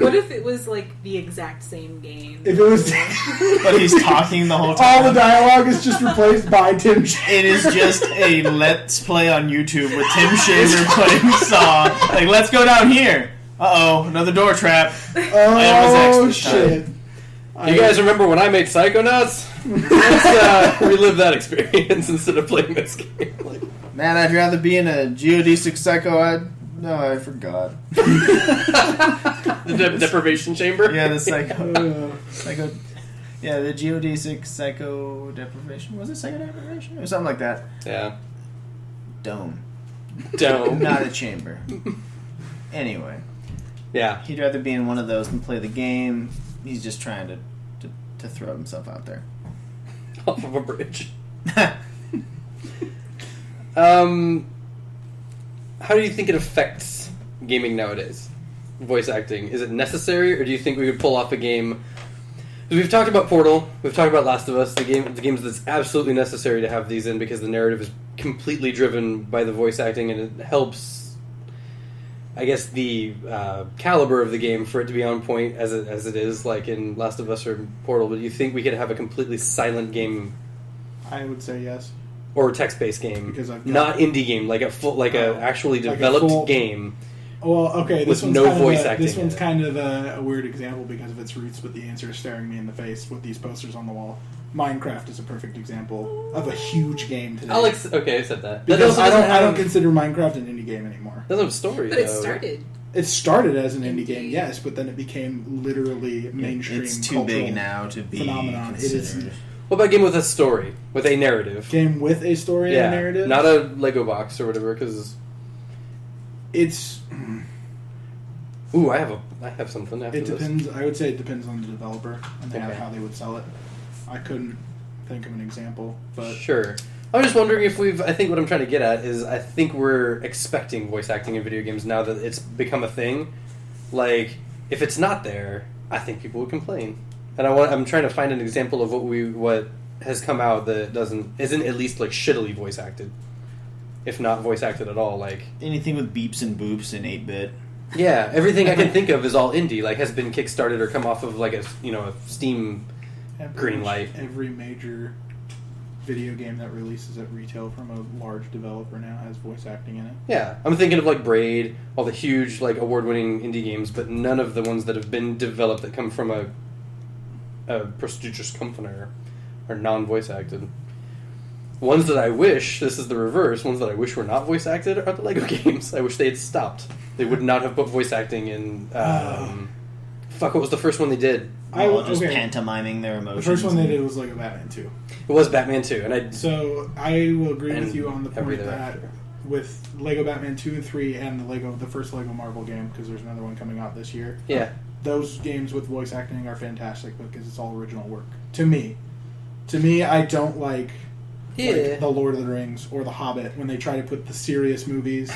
What if it was like the exact same game? If it was, but he's talking the whole time. All the dialogue is just replaced by Tim Schafer. It is just a let's play on YouTube with Tim Schafer playing Saw. Like, let's go down here. Uh-oh, another door trap. Oh, shit. You guys remember when I made Psychonauts? Let's relive that experience instead of playing this game. Like, Man, I'd rather be in a geodesic psycho. No, I forgot. the deprivation chamber? Yeah, the psycho. Yeah, the geodesic psycho deprivation. Was it psycho deprivation? Or something like that. Yeah. Dome. Not a chamber. Anyway. Yeah. He'd rather be in one of those than play the game. He's just trying to throw himself out there. Off of a bridge. How do you think it affects gaming nowadays? Voice acting. Is it necessary, or do you think we could pull off a game? Because we've talked about Portal, we've talked about Last of Us, the games that's absolutely necessary to have these in because the narrative is completely driven by the voice acting, and it helps, I guess, the caliber of the game for it to be on point as it is, like in Last of Us or Portal. But do you think we could have a completely silent game? I would say yes. Or a text-based game, because I've not indie game, like a actually developed game. Well, okay, with no voice acting. This one's kind of a weird example because of its roots, but the answer is staring me in the face with these posters on the wall. Minecraft is a perfect example of a huge game today. Alex, okay, I said that. Because I don't consider Minecraft an indie game anymore. It doesn't have a story, but though. it started. It started as an indie game, yes, but then it became literally mainstream. It's too big now to be phenomenon. It is. What about a game with a story, with a narrative? Game with a story and a narrative, not a Lego box or whatever. Because it's. Ooh, I have something after It depends. this. I would say it depends on the developer and how they would sell it. I couldn't think of an example, but sure. I'm just wondering if I think what I'm trying to get at is I think we're expecting voice acting in video games now that it's become a thing. Like, if it's not there, I think people would complain. And I'm trying to find an example of what has come out that isn't at least like shittily voice acted, if not voice acted at all. Like anything with beeps and boops in 8-bit. Yeah, everything I can think of is all indie. Like has been kickstarted or come off of like a Steam green light. Every major video game that releases at retail from a large developer now has voice acting in it. Yeah, I'm thinking of like Braid, all the huge like award-winning indie games, but none of the ones that have been developed that come from a prestigious company are non-voice acted. Ones that I wish, this is the reverse, ones that I wish were not voice acted are the Lego games. I wish they had stopped. They would not have put voice acting in. What was the first one they did? Just pantomiming their emotions. The first one they did was Lego Batman 2. It was Batman 2, and So I will agree with you on the point that after. With Lego Batman 2 and 3 and the first Lego Marvel game, because there's another one coming out this year. Yeah. Those games with voice acting are fantastic because it's all original work. To me, I don't like The Lord of the Rings or The Hobbit when they try to put the serious movies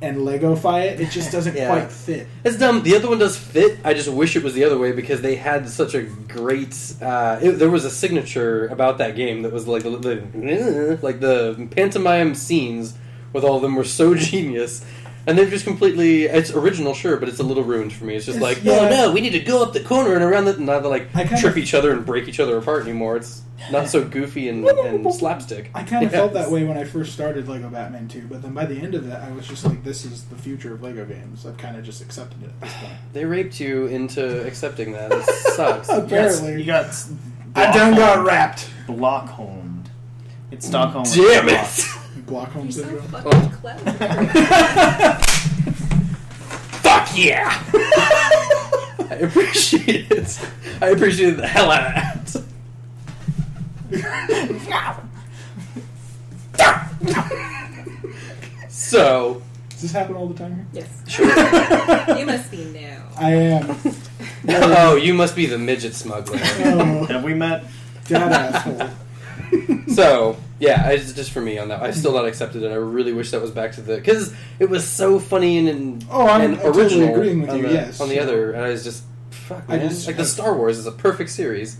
and Lego-fy it. It just doesn't quite fit. It's dumb. The other one does fit. I just wish it was the other way because they had such a great. There was a signature about that game that was like the pantomime scenes with all of them were so genius. And they've just completely... It's original, sure, but it's a little ruined for me. It's just like, no, we need to go up the corner and around the... Not to, like, trip each other and break each other apart anymore. It's not so goofy and slapstick. I kind of felt that way when I first started Lego Batman 2, but then by the end of that, I was just like, this is the future of Lego games. I've kind of just accepted it at this point. They raped you into accepting that. It sucks. Apparently. You got... I done got wrapped. Blockholmed. It's Stockholm. Damn it! Blockholm You're so syndrome. fucking clever. Fuck yeah! I appreciate it. I appreciate the hell out of that. So... Does this happen all the time? Yes. Sure. You must be now. I am. Oh, you must be the midget smuggler. Have we met? God asshole. So, yeah, it's just for me on that. I've still not accepted it. I really wish that was back to the... Because it was so funny and I'm original totally agreeing with you, yes. On the other, and I was just... Fuck, man. The Star Wars is a perfect series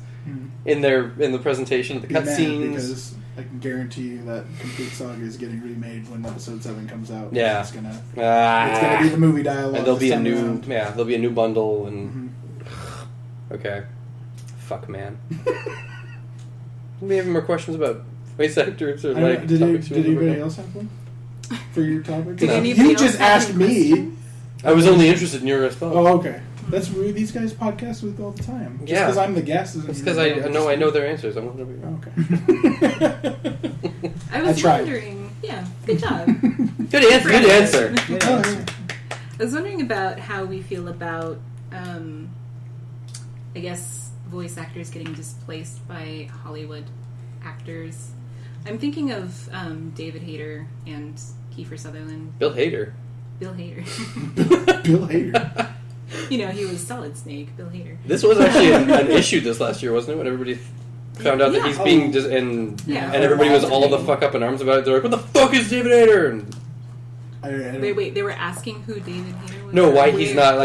in the presentation, the cutscenes. Because I can guarantee you that Complete Saga is getting remade when Episode 7 comes out. Yeah. It's gonna be the movie dialogue. And there'll be a new... around. Yeah, there'll be a new bundle and... Okay. Fuck, man. Do we have any more questions about voice actors or like did topics? anybody else have one for your topic? Did anybody You else just have asked any me. questions? I was only interested in your response. Oh, okay. That's who these guys podcast with all the time. Just Yeah. because I'm the guest. It's because I know their answers. I want to be wrong. Okay. I was I tried. wondering. Yeah, good job. Good answer. Good answer. I was wondering about how we feel about, I guess, voice actors getting displaced by Hollywood actors. I'm thinking of David Hayter and Kiefer Sutherland. Bill Hader. Bill Hader. Bill Hader. You know, he was Solid Snake, Bill Hader. This was actually an issue this last year, wasn't it? When everybody found out that he's being and everybody was all the fuck up in arms about it. They're like, "What the fuck is David Hayter?" And Wait, they were asking who David Hayter was? no, why Where? he's not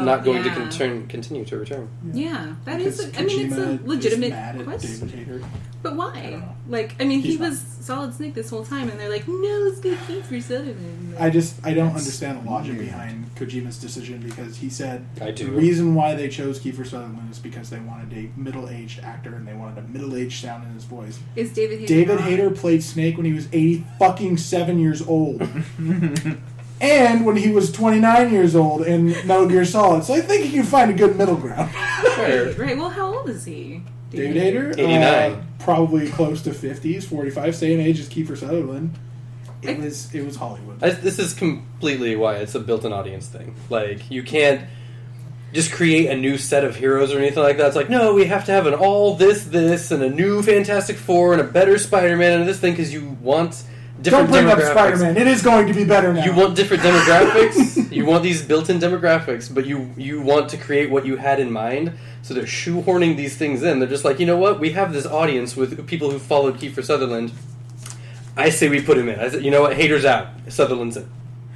not going yeah. to continue to return. Yeah, that Because is. I mean, it's a Kojima is legitimate mad at question. David Hayter. But I why? don't know. Like, I mean, he He's not. was Solid Snake this whole time, and they're like, "No, let's go Kiefer Sutherland." I don't understand the logic behind Kojima's decision because he said I do. the reason why they chose Kiefer Sutherland is because they wanted a middle-aged actor and they wanted a middle-aged sound in his voice. Is David Hayter? David wrong? Hayter played Snake when he was 87 years old. And when he was 29 years old in Metal Gear Solid. So I think you can find a good middle ground. Right. Well, how old is he? David Hayter? 89. Probably close to 50s, 45, same age as Kiefer Sutherland. It was Hollywood. This is completely why it's a built-in audience thing. Like, you can't just create a new set of heroes or anything like that. It's like, no, we have to have an all this, and a new Fantastic Four, and a better Spider-Man, and this thing, because you want different Don't bring up demographics. Spider-Man. It is going to be better now. You want different demographics. You want these built-in demographics, but you want to create what you had in mind. So they're shoehorning these things in. They're just like, you know what? We have this audience with people who followed Kiefer Sutherland. I say we put him in. I say, you know what? Haters out. Sutherland's in.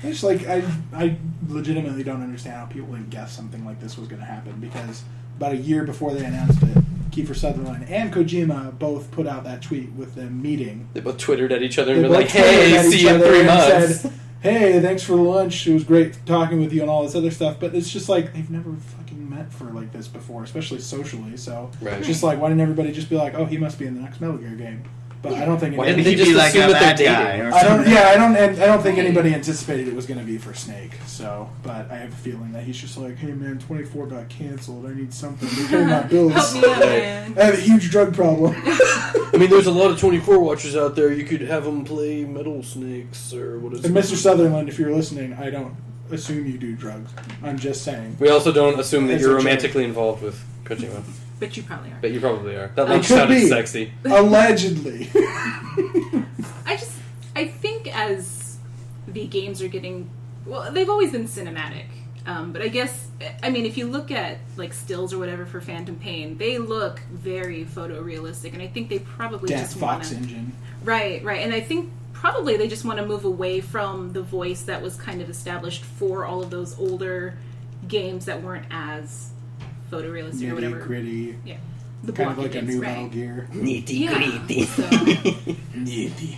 It's like I legitimately don't understand how people would guess something like this was going to happen because about a year before they announced it, Kiefer Sutherland and Kojima both put out that tweet with them meeting. They both twittered at each other They and been both like, tweeted hey, at see each you in other 3 and months. said, hey, thanks for the lunch. It was great talking with you and all this other stuff. But it's just like they've never fucking met for like this before, especially socially. So Right. it's just like, why didn't everybody just be like, oh, he must be in the next Metal Gear game? But I don't think Why anybody- didn't they just assume that they're dating? or I don't. something. Yeah, I don't think anybody anticipated it was going to be for Snake. So, but I have a feeling that he's just like, hey man, 24 got canceled. I need something to pay my bills. Help me out, man. I have a huge drug problem. I mean, there's a lot of 24 watchers out there. You could have them play Metal Snakes or what is And it? Mr. Sutherland, if you're listening, I don't assume you do drugs. I'm just saying. We also don't assume that It's you're a joke. romantically involved with Kojima. But you probably are. But you probably are. That It lunch could sounded be. sexy. Allegedly. I think as the games are getting, well, they've always been cinematic. But I guess, I mean, if you look at like stills or whatever for Phantom Pain, they look very photorealistic, and I think they probably Death just Fox want to. engine. Right, and I think probably they just want to move away from the voice that was kind of established for all of those older games that weren't as photorealistic or Nitty whatever. gritty. Yeah, the Kind of blocky like a bits, new right. Metal Gear. Yeah, so Nitty.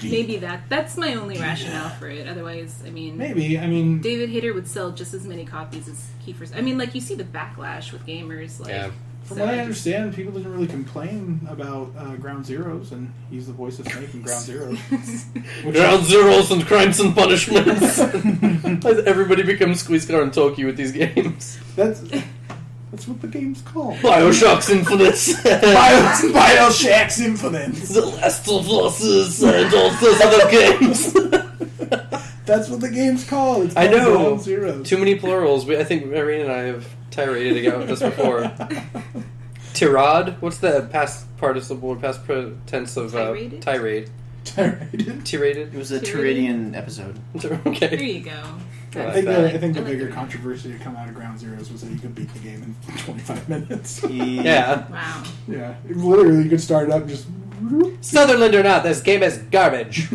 maybe that's my only rationale for it. Otherwise, I mean, Maybe. I mean, David Hayter would sell just as many copies as Kiefer's. I mean, like you see the backlash with gamers. Like, Yeah. from so what I just- understand, people didn't really complain about Ground Zeroes, and he's the voice of Snake in Ground Zeroes. Which Ground Zeroes and Crimes and Punishments. Everybody becomes Squeeze Car and Toki with these games. That's what the game's called. Bioshock's Infinite. Bioshock's Infinite. The Last of Us and all those other games. That's what the game's called. It's I called know. Ground Zeroes. Too many plurals. I think Irene and I have tiraded about this before. Tirade? What's the past participle, past tense of Tiraded? tirade? Tiraded. Tiraded? It was a Tyridian Tyridian episode. There Okay. you go. I I like think that. I think the I like bigger that. controversy to come out of Ground Zeroes was that you could beat the game in 25 minutes. Yeah. Wow. Yeah, literally, you could start it up and just. Sutherland or not, this game is garbage.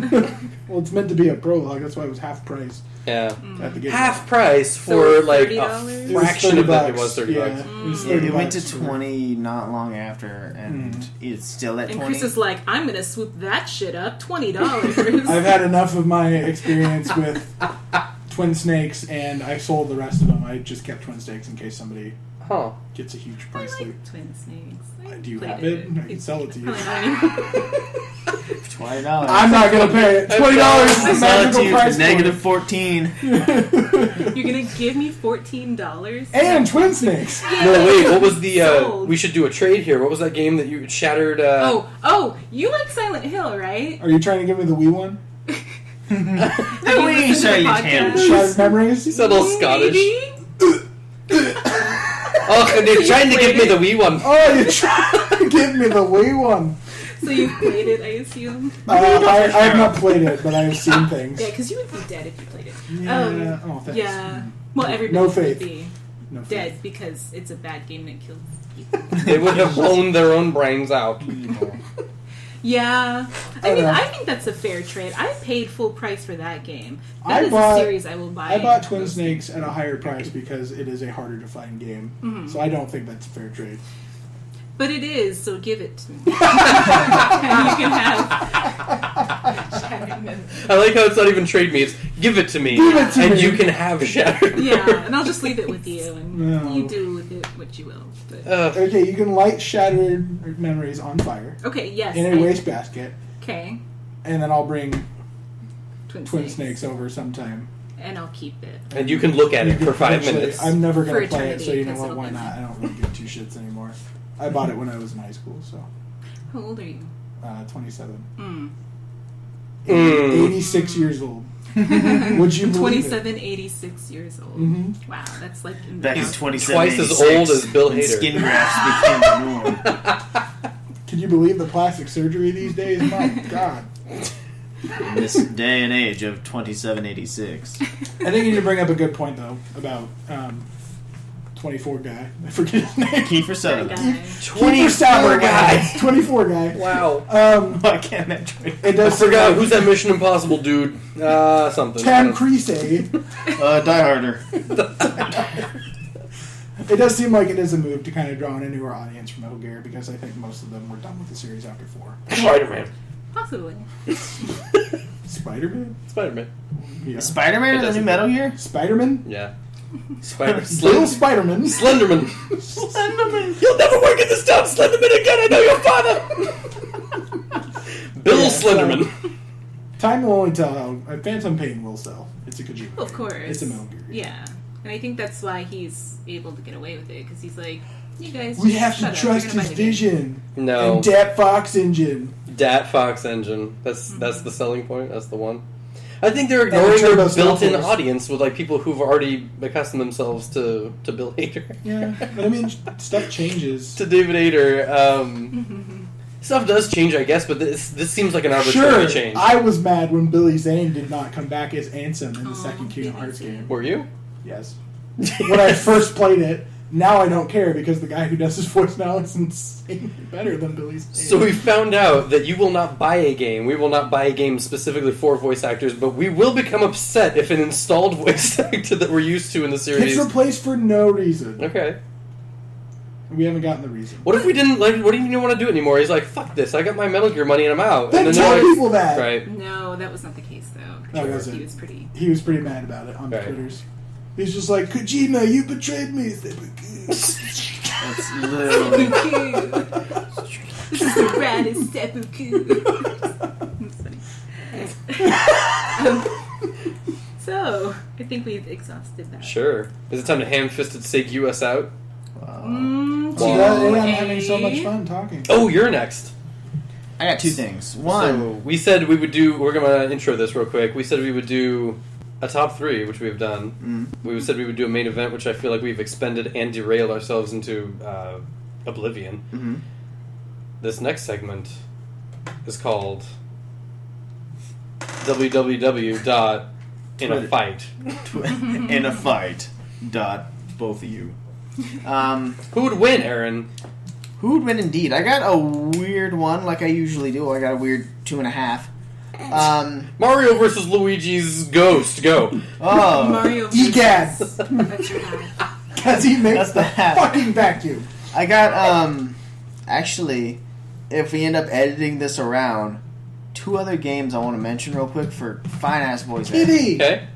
Well, it's meant to be a prologue. That's why it was half price Yeah. at the game. Half price for So like $30? a fraction of that. It was $30 Yeah, bucks. it was It $30 went to for- 20 not long after, and it's still at And 20. Chris is like, I'm gonna swoop that shit up, $20. I've had enough of my experience with Twin Snakes, and I sold the rest of them. I just kept Twin Snakes in case somebody Huh. gets a huge I price. like Twin Snakes. I Do you played have it? I can sell it to you. Probably not anymore. $20. I'm not gonna pay it. $20 is I the sell it to magical you price. for negative 14. You're gonna give me $14? And Twin Snakes. Yeah, No, wait. What was the? Sold. We should do a trade here. What was that game that you shattered? Oh, you like Silent Hill, right? Are you trying to give me the Wii one? Have you we listened to say the you podcast? can't. Shattered Memories? You sound all Scottish. Maybe? Oh, and they're trying to give me the Wii one. Oh, you're trying to give me the Wii one. So you've played it, I assume? I have not played it, but I have seen things. Yeah, because you would be dead if you played it. Yeah. Oh, thanks. Yeah. Well, everybody No would faith. be No faith. dead because it's a bad game that kills people. They would have blown their own brains out. Yeah. I I mean, know. I think that's a fair trade. I paid full price for that game. I That is bought- a series I will buy. I bought Twin Snakes at a higher price because it is a harder to find game. Mm-hmm. So I don't think that's a fair trade. But it is, so give it to me. And you can have Shattered Memories. I like how it's not even trade me. It's give it to me, Give it to and me. you can have Shattered. Yeah, and I'll just leave it with you, and No. you do with it what you will. But, Okay, you can light Shattered Memories on fire okay, yes. in a wastebasket, Okay. and then I'll bring Twin Twin Snakes. Snakes over sometime. And I'll keep it. And you can look at it for 5 Actually, minutes. I'm never For going to play it, so eternity, you know 'cause what? it'll Why live. not? I don't really give two shits anymore. I bought it when I was in high school, so How old are you? 27. Mm. 86 years old. Would you believe it? 27, 86 years old. Mhm. Wow, that's like... Back in He's 27, twice as old as Bill when Hader. Skin grafts became the norm. Can you believe the plastic surgery these days? My God. In this day and age of 2786. I think you need to bring up a good point, though, about 24 guy. I forget his name. Kiefer That Sutherland. guy. 24 guy. 24 guy. Wow. Why can't that trade? It I does forgot who's that Mission Impossible dude. Something. Tam Crease. Die Harder. It does seem like it is a move to kind of draw in a newer audience for Metal Gear because I think most of them were done with the series after 4. Spider-Man. Possibly. Spider-Man? Spider-Man. Yeah. Spider-Man It in the new doesn't- Metal Gear? Spider-Man? Yeah. Little Spider-Man. Slenderman. Slenderman. You'll never work in this town, Slenderman, again. I know your father. Bill Yeah, Slenderman. Time will only tell how Phantom Pain will sell. It's a Kojima. Of course. It's a Metal Gear. Yeah. And I think that's why he's able to get away with it, because he's like, you guys We just have to shut up. trust You're gonna his buy the game." vision. No. And Dat Fox engine. Dat Fox engine. That's the selling point. That's the one. I think they're And ignoring their Turbo Stealth built-in Force. audience with like people who've already accustomed themselves to Bill Hader. Yeah, but I mean, stuff changes. To David Ader. Stuff does change, I guess, but this seems like an arbitrary Sure, change. I was mad when Billy Zane did not come back as Ansem in the Aw, second Kingdom Billy Hearts Zane. game. Were you? Yes. When I first played it, now I don't care because the guy who does his voice now is insanely better than Billy Zane. So we found out that you will not buy a game. We will not buy a game specifically for voice actors, but we will become upset if an installed voice actor that we're used to in the It's series. replaced for no reason. Okay. We haven't gotten the reason. What if we didn't like? What if you didn't want to do it anymore? He's like, "Fuck this! I got my Metal Gear money and I'm out." Then and tell they're people that. Right. No, that was not the case, though. That He wasn't. was pretty... He was pretty mad about it on Right. Twitters. He's just like, Kojima, you betrayed me. That's literally... This is the raddest seppuku. That's funny. So, I think we've exhausted that. Sure. Is it time to ham-fisted Sig US out? Mm, See, Wow. that, and I'm to having so much a- fun talking. Oh, you're next. I got two things. One, So we said we would do. We're gonna intro this real quick. We said we would do a top 3, which we've done. We said we would do a main event, which I feel like we've expended and derailed ourselves into oblivion. This next segment is called www.inafight. in a fight. Both of you. Who would win, Aaron? Who would win indeed? I got a weird one, like I usually do. I got a weird 2.5. Mario versus Luigi's Ghost. Go. Oh, Mario Egad! versus- That's your guy. Because he makes That's the the hat. fucking vacuum. I got, actually, if we end up editing this around, 2 other games I want to mention real quick for fine-ass voice acting. Kitty! Okay.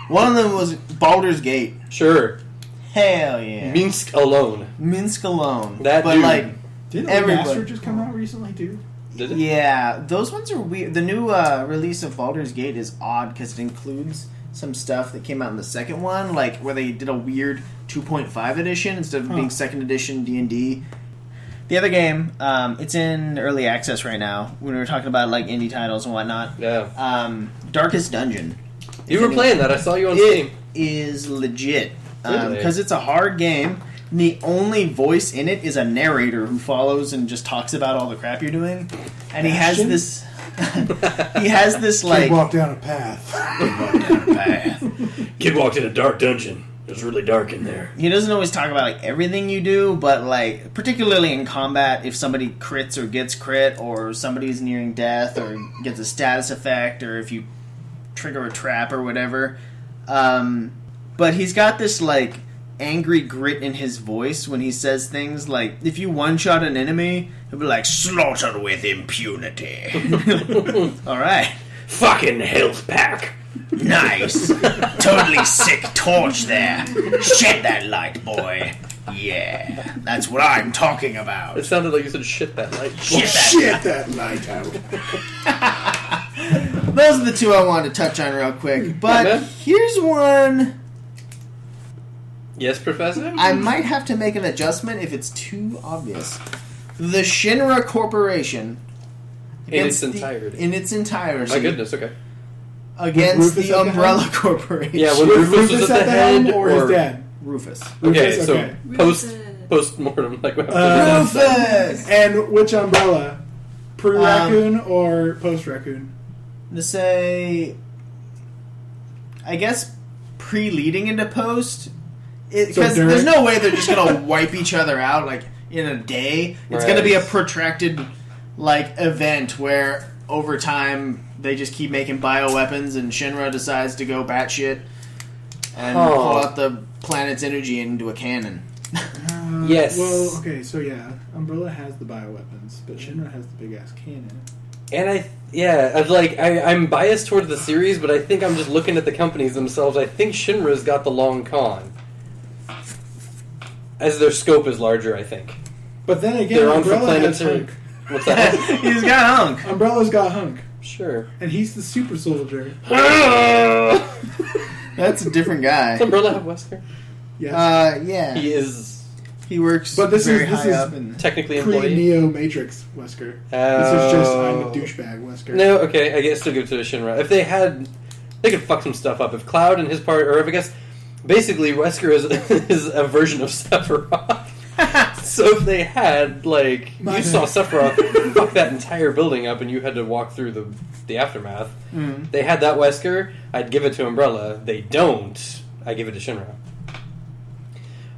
One of them was Baldur's Gate. Sure. Hell yeah. Minsk alone. Minsk alone. That but dude. like, Didn't everybody- Remastered just come out recently, too? Did it? Yeah, those ones are weird. The new release of Baldur's Gate is odd because it includes some stuff that came out in the second one, like where they did a weird 2.5 edition instead of being second edition D&D. The other game, it's in early access right now. When we were talking about like indie titles and whatnot. Yeah. Darkest Dungeon. You were playing that. I saw you on Steam. It is legit Really? because it's a hard game. And the only voice in it is a narrator who follows and just talks about all the crap you're doing. And he has this. He has this like. Kid walked down a path. Kid walked in a dark dungeon. It was really dark in there. He doesn't always talk about like everything you do, but like particularly in combat, if somebody crits or gets crit, or somebody's nearing death, or gets a status effect, or if you trigger a trap or whatever. But he's got this like angry grit in his voice when he says things like, if you one-shot an enemy, he'll be like, slaughtered with impunity. All right. Fucking health pack. Nice. Totally sick torch there. Shed that light, boy. Yeah, that's what I'm talking about. It sounded like you said shit that light. Shit that light out. Those are the two I wanted to touch on real quick. But Yeah. here's one Yes, Professor? I might have to make an adjustment if it's too obvious. The Shinra Corporation. In its against entirety. In its entirety. My goodness, okay. Against With Rufus the at the Umbrella helm? Corporation. Yeah, when With Rufus was at the head, or his dad? Rufus. Okay, Rufus? so Okay. post-mortem, like what happened to his dad. Rufus! And which umbrella? Pre-raccoon or post-raccoon? To say, I guess pre-leading into post, because during- there's no way they're just gonna wipe each other out like in a day. It's gonna be a protracted like event where over time they just keep making bioweapons and Shinra decides to go batshit and pull out the planet's energy into a cannon. Yes. Well, okay, so yeah, Umbrella has the bioweapons, but Shinra has the big-ass cannon. And I'm biased toward the series, but I think I'm just looking at the companies themselves. I think Shinra's got the long con. As their scope is larger, I think. But then again, They're on for Umbrella has planetary. Hunk. What's that? He's got hunk. Umbrella's got Hunk, Sure. and he's the super soldier. That's a different guy. Does Umbrella have Wesker? Yes. Yeah. He is He works But this very is- this high is up. And technically employee. Pre-Neo Matrix Wesker. This is just, I'm a douchebag Wesker. No, okay, I guess still give it to Shinra. If they had, they could fuck some stuff up. If Cloud and his part, or if I guess, basically Wesker is a version of Sephiroth. So if they had, like, My you saw Sephiroth fuck that entire building up and you had to walk through the aftermath, they had that Wesker, I'd give it to Umbrella. They don't, I give it to Shinra.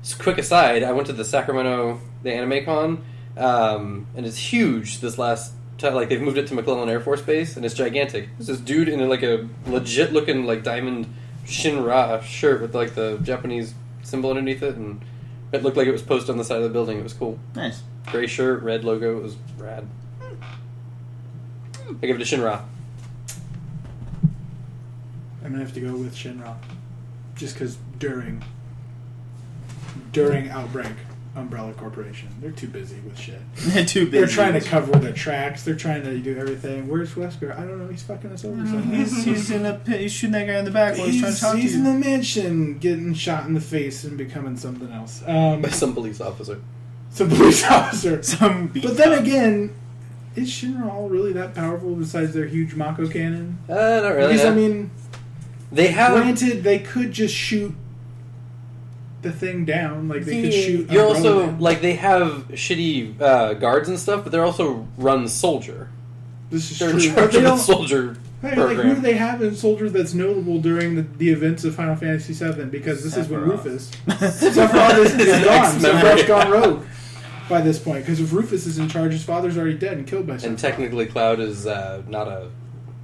So quick aside, I went to the Sacramento, the Anime Con, and it's huge this last time. Like, they've moved it to McClellan Air Force Base, and it's gigantic. There's this dude in, like, a legit-looking, like, diamond Shinra shirt with, like, the Japanese symbol underneath it, and it looked like it was posted on the side of the building. It was cool. nice. Gray shirt, red logo. It was rad. I give it to Shinra. I'm gonna have to go with Shinra, just because during Outbreak, Umbrella Corporation, they're too busy with shit. Too big. They're trying to cover their tracks. They're trying to do everything. Where's Wesker? I don't know. He's fucking us over somewhere. He's in a pit. He's shooting that guy in the back while he's trying to talk to He's in you. the mansion, getting shot in the face and becoming something else. By some police officer. Some police officer. But then again, is Shinra all really that powerful besides their huge Mako cannon? Not really. Because, no. I mean, They have... granted, they could just shoot the thing down. Like, they could shoot You're Umbrella also... down. Like, they have shitty guards and stuff, but they're also run soldier. This is They're in true. But charge they of the don't... soldier Hey, program. like, who do they have in Soldier that's notable during the events of Final Fantasy VII? Because this is when Sephiroth. Rufus... Sephiroth is gone. Ex-memory. Sephiroth's gone rogue by this point. Because if Rufus is in charge, his father's already dead and killed by Sephiroth. And technically Cloud is not a...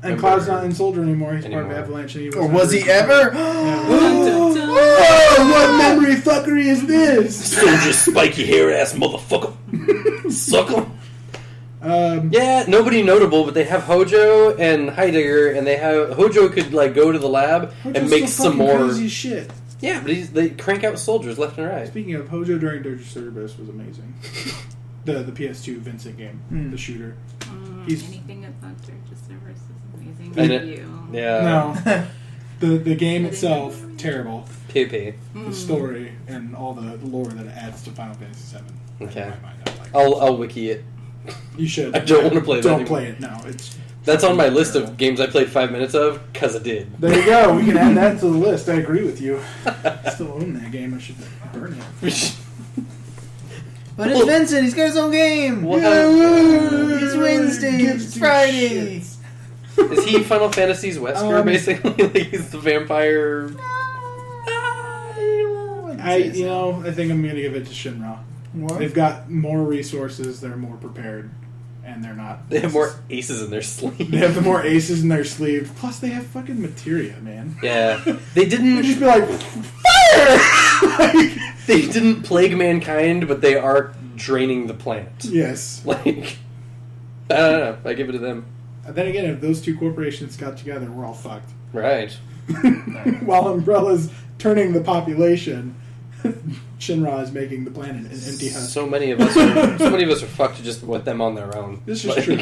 And Cloud's not in Soldier anymore. He's part of Anymore. Avalanche. And or was he ever? Oh, what memory fuckery is this? Soldier spiky hair ass motherfucker. Suck him. Yeah, nobody notable, but they have Hojo and Heidegger, and they have... Hojo could, like, go to the lab and make some more... Crazy shit. Yeah, but they crank out soldiers left and right. Speaking of, Hojo during Dirge Cerberus was amazing. The PS2 Vincent game, the shooter. Anything about Dirge Service is amazing. And Thank it- you. Yeah. No. The game itself, terrible. PP. The story and all the lore that it adds to Final Fantasy VII. Okay. In my mind, I don't like it. I'll wiki it. You should. I don't want to play that Don't anymore. play it. No, it's. That's on my list terrible. of games I played 5 minutes of, because I did. There you go. We can add that to the list. I agree with you. I still own that game. I should burn it. But it's Vincent. He's got his own game. Well, It's Wednesday. It's Friday. Is he Final Fantasy's Wesker, basically? Like he's the vampire... I think I'm gonna give it to Shinra. What? They've got more resources. They're more prepared, and they're not. They have more aces in their sleeve. They have the more aces in their sleeve. Plus, they have fucking materia, man. Yeah. They didn't... They just be like, fire! They didn't plague mankind, but they are draining the planet. Yes. Like... I don't know. I give it to them. And then again, if those two corporations got together, we're all fucked. Right. While Umbrella's turning the population, Shinra is making the planet an empty husk. So many of us are fucked just with them on their own. This is true.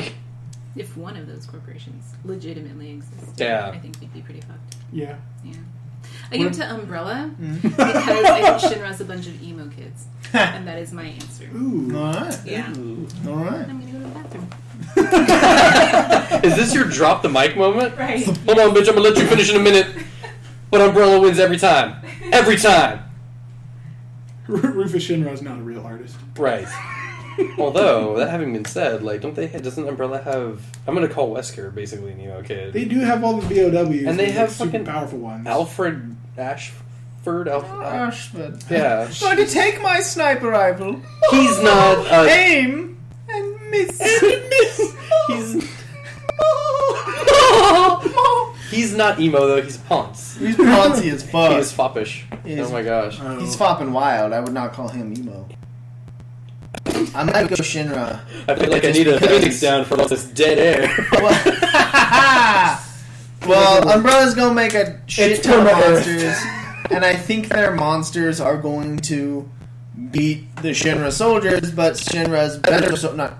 If one of those corporations legitimately exists, Yeah. I think we'd be pretty fucked. Yeah. Yeah. I give it to Umbrella because I think Shinra's a bunch of emo kids. And that is my answer. Ooh. Alright. Yeah. Alright. I'm gonna go to the bathroom. Is this your drop the mic moment? Right. Hold on, bitch, I'm gonna let you finish in a minute. But Umbrella wins every time. Every time. Rufus Shinra is not a real artist. Right. Although, that having been said, like, doesn't Umbrella have... I'm gonna call Wesker basically an emo kid. They do have all the BOWs. And they like, have super fucking powerful ones. Alfred Ashford? Ashford. Yeah. Trying to take my sniper rifle. He's not... Aim and miss. He's not emo, though. He's Ponce. He's poncy as He fuck. is foppish. He is- Oh my gosh. He's fopping wild. I would not call him emo. I might go Shinra. I feel like I Just need a because- phoenix down for all this dead air. Well, Umbrella's gonna make a shit It's ton of perma Earth. monsters, and I think their monsters are going to beat the Shinra soldiers, but Shinra's better, not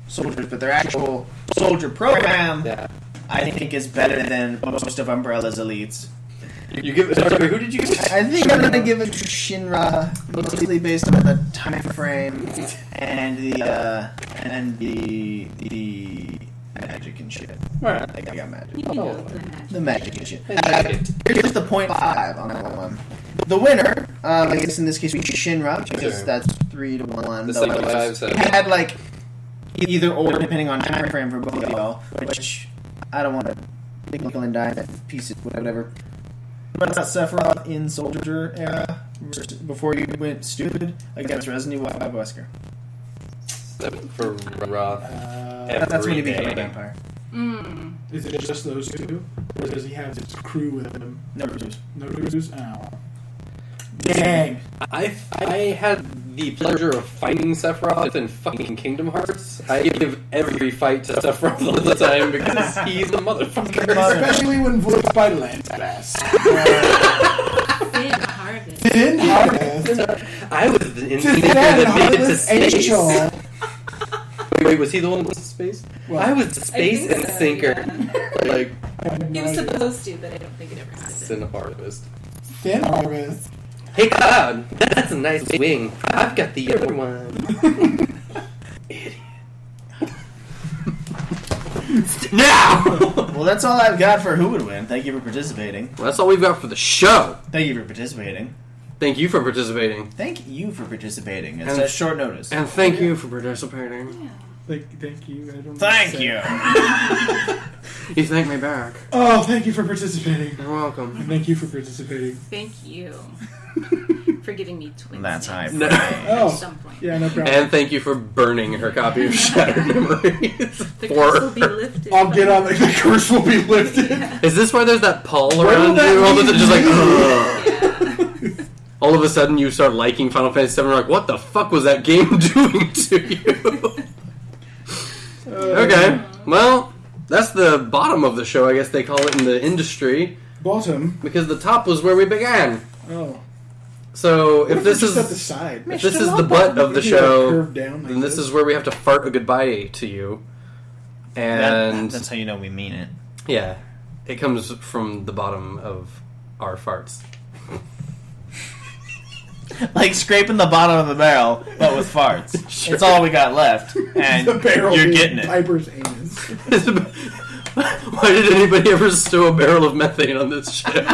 soldiers, but their actual soldier program, Yeah. I think is better than most of Umbrella's elites. You give it... Sorry, who did you give it? I think I'm gonna give it to Shinra, mostly based on the time frame and the magic and shit. Alright. I got magic. You can go with that. The magic and shit. Magic. Here's the 0.5 on that one. The winner, I guess in this case, would be Shinra, because Sure. that's 3-1. The though 75 it had like either or, depending on time frame for both of y'all, which I don't want to nickel and dime pieces, whatever. What about Sephiroth in Soldier era before you went stupid against Resident Evil 5 Wesker? For Roth. That's when he Every became a day. vampire. Is it just those two? Or does he have his crew with him? No reviews. No crews? Oh. Dang! I had the pleasure of fighting Sephiroth in fucking Kingdom Hearts. I give every fight to Sephiroth all the time because he's a motherfucker. Especially when voiced by Lance Bass. Finn Harvest. Finn Harvest. I was the To instinctor Finn that made it to Harvest space. Angel. Wait, was he the one that was to space? Well, I was the space think and so, sinker. yeah. Like, I have He no was idea. supposed to, but I don't think it ever happened. Sin Harvest. Finn Harvest. Hey Cloud, that's a nice wing. I've got the other one. Idiot. Now! Well, that's all I've got for who would win. Thank you for participating. Well, that's all we've got for the show. Thank you for participating. Thank you for participating. Thank you for participating. It's And- at short notice. And thank you for participating. Thank you. I don't know what to Thank say. you. You thank me back. Oh, thank you for participating. You're welcome. Thank you for participating. Thank you for giving me twins. That's high. No. At Oh, some point. yeah, no problem. And thank you for burning her copy of Shattered Memories. The curse will be For... lifted. I'll get on the curse will be lifted. Is this why there's that pall Where will around that you? All of a sudden, just like, Yeah. all of a sudden you start liking Final Fantasy VII. You're like, what the fuck was that game doing to you? Okay, well, that's the bottom of the show, I guess they call it in the industry, Bottom. because the top was where we began. Oh. So What if this just is at the side. if this is the butt of the Maybe like show, curve down like then this is where we have to fart a goodbye to you. And that's how you know we mean it. yeah, it comes from the bottom of our farts. Like scraping the bottom of the barrel, but with farts. Sure. It's all we got left, and The barrel you're being getting it. Piper's anus. Why did anybody ever stow a barrel of methane on this ship?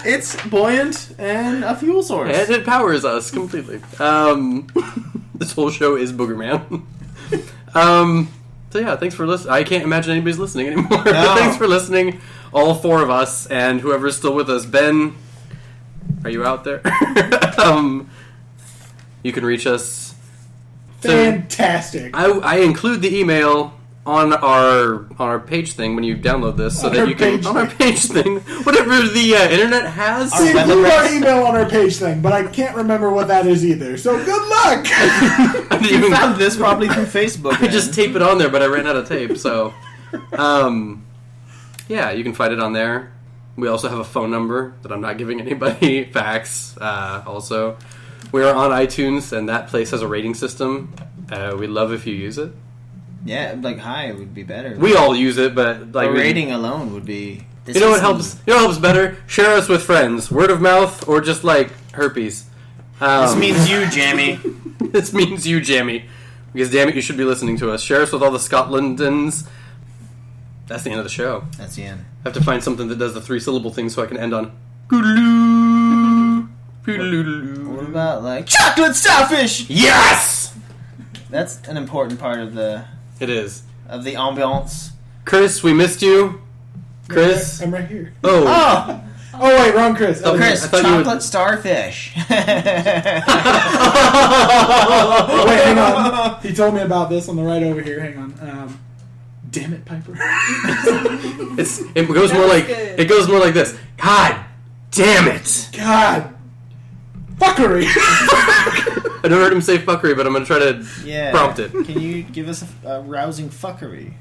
It's buoyant and a fuel source. And it powers us completely. This whole show is Booger Man. So yeah, thanks for listening. I can't imagine anybody's listening anymore. No. Thanks for listening, all four of us, and whoever's still with us. Ben, are you out there? You can reach us. Fantastic. I include the email on our page thing when you download this, so On that our you can page on our page thing, whatever the internet has. We web include our address. email on our page thing, but I can't remember what that is either. So good luck. I didn't You even- found this probably through Facebook. I just tape it on there, but I ran out of tape, so yeah, you can find it on there. We also have a phone number that I'm not giving anybody. Fax, also. We are on iTunes, and that place has a rating system. We'd love if you use it. Yeah, like high would be better. We all use it, but like a rating alone would be. You know what helps? You know what helps better? Share us with friends, word of mouth, or just like herpes. This means you, Jamie. This means you, Jamie. Because damn it, you should be listening to us. Share us with all the Scotlandans. That's the end of the show. That's the end. I have to find something that does the 3-syllable thing so I can end on. Goodaloo. Poodaloo. What about like chocolate starfish? Yes! That's an important part of the It is. ambiance. Chris, we missed you. Chris? I'm right here. Oh. Oh, Oh wait, wrong Chris. Oh, Chris, I thought you chocolate would- starfish. Wait, hang on. He told me about this on the right over here. Hang on. Damn it, Piper. It goes more was like good. it goes more like this. God damn it! God. Fuckery. I never heard him say fuckery, but I'm gonna try to Yeah. prompt it. Can you give us a rousing fuckery?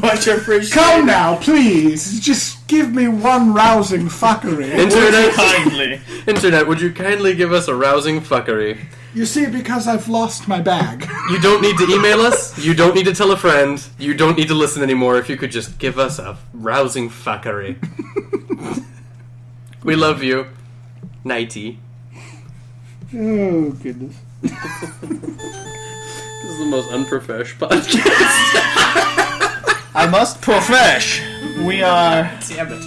Much appreciated. Come now, please. Just give me one rousing fuckery. Internet, Kindly. Internet, would you kindly give us a rousing fuckery? You see, because I've lost my bag. You don't need to email us. You don't need to tell a friend. You don't need to listen anymore. If you could just give us a rousing fuckery. We love you. Nighty. Oh, goodness. This is the most unprofesh podcast. I must profesh. We are. Damn it.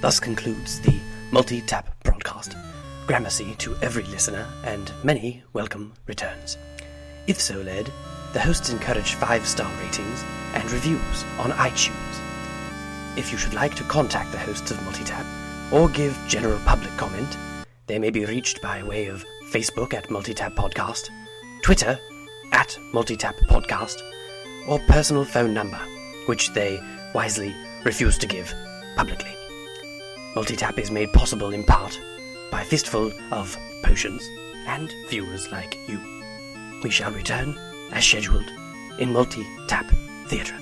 Thus concludes the MultiTap broadcast. Gramercy to every listener, and many welcome returns. If so led, the hosts encourage 5-star ratings and reviews on iTunes. If you should like to contact the hosts of MultiTap, or give general public comment, they may be reached by way of Facebook at MultiTap Podcast, Twitter at MultiTap Podcast, or personal phone number, which they wisely refuse to give publicly. MultiTap is made possible in part by a fistful of potions and viewers like you. We shall return, as scheduled, in MultiTap Theatre.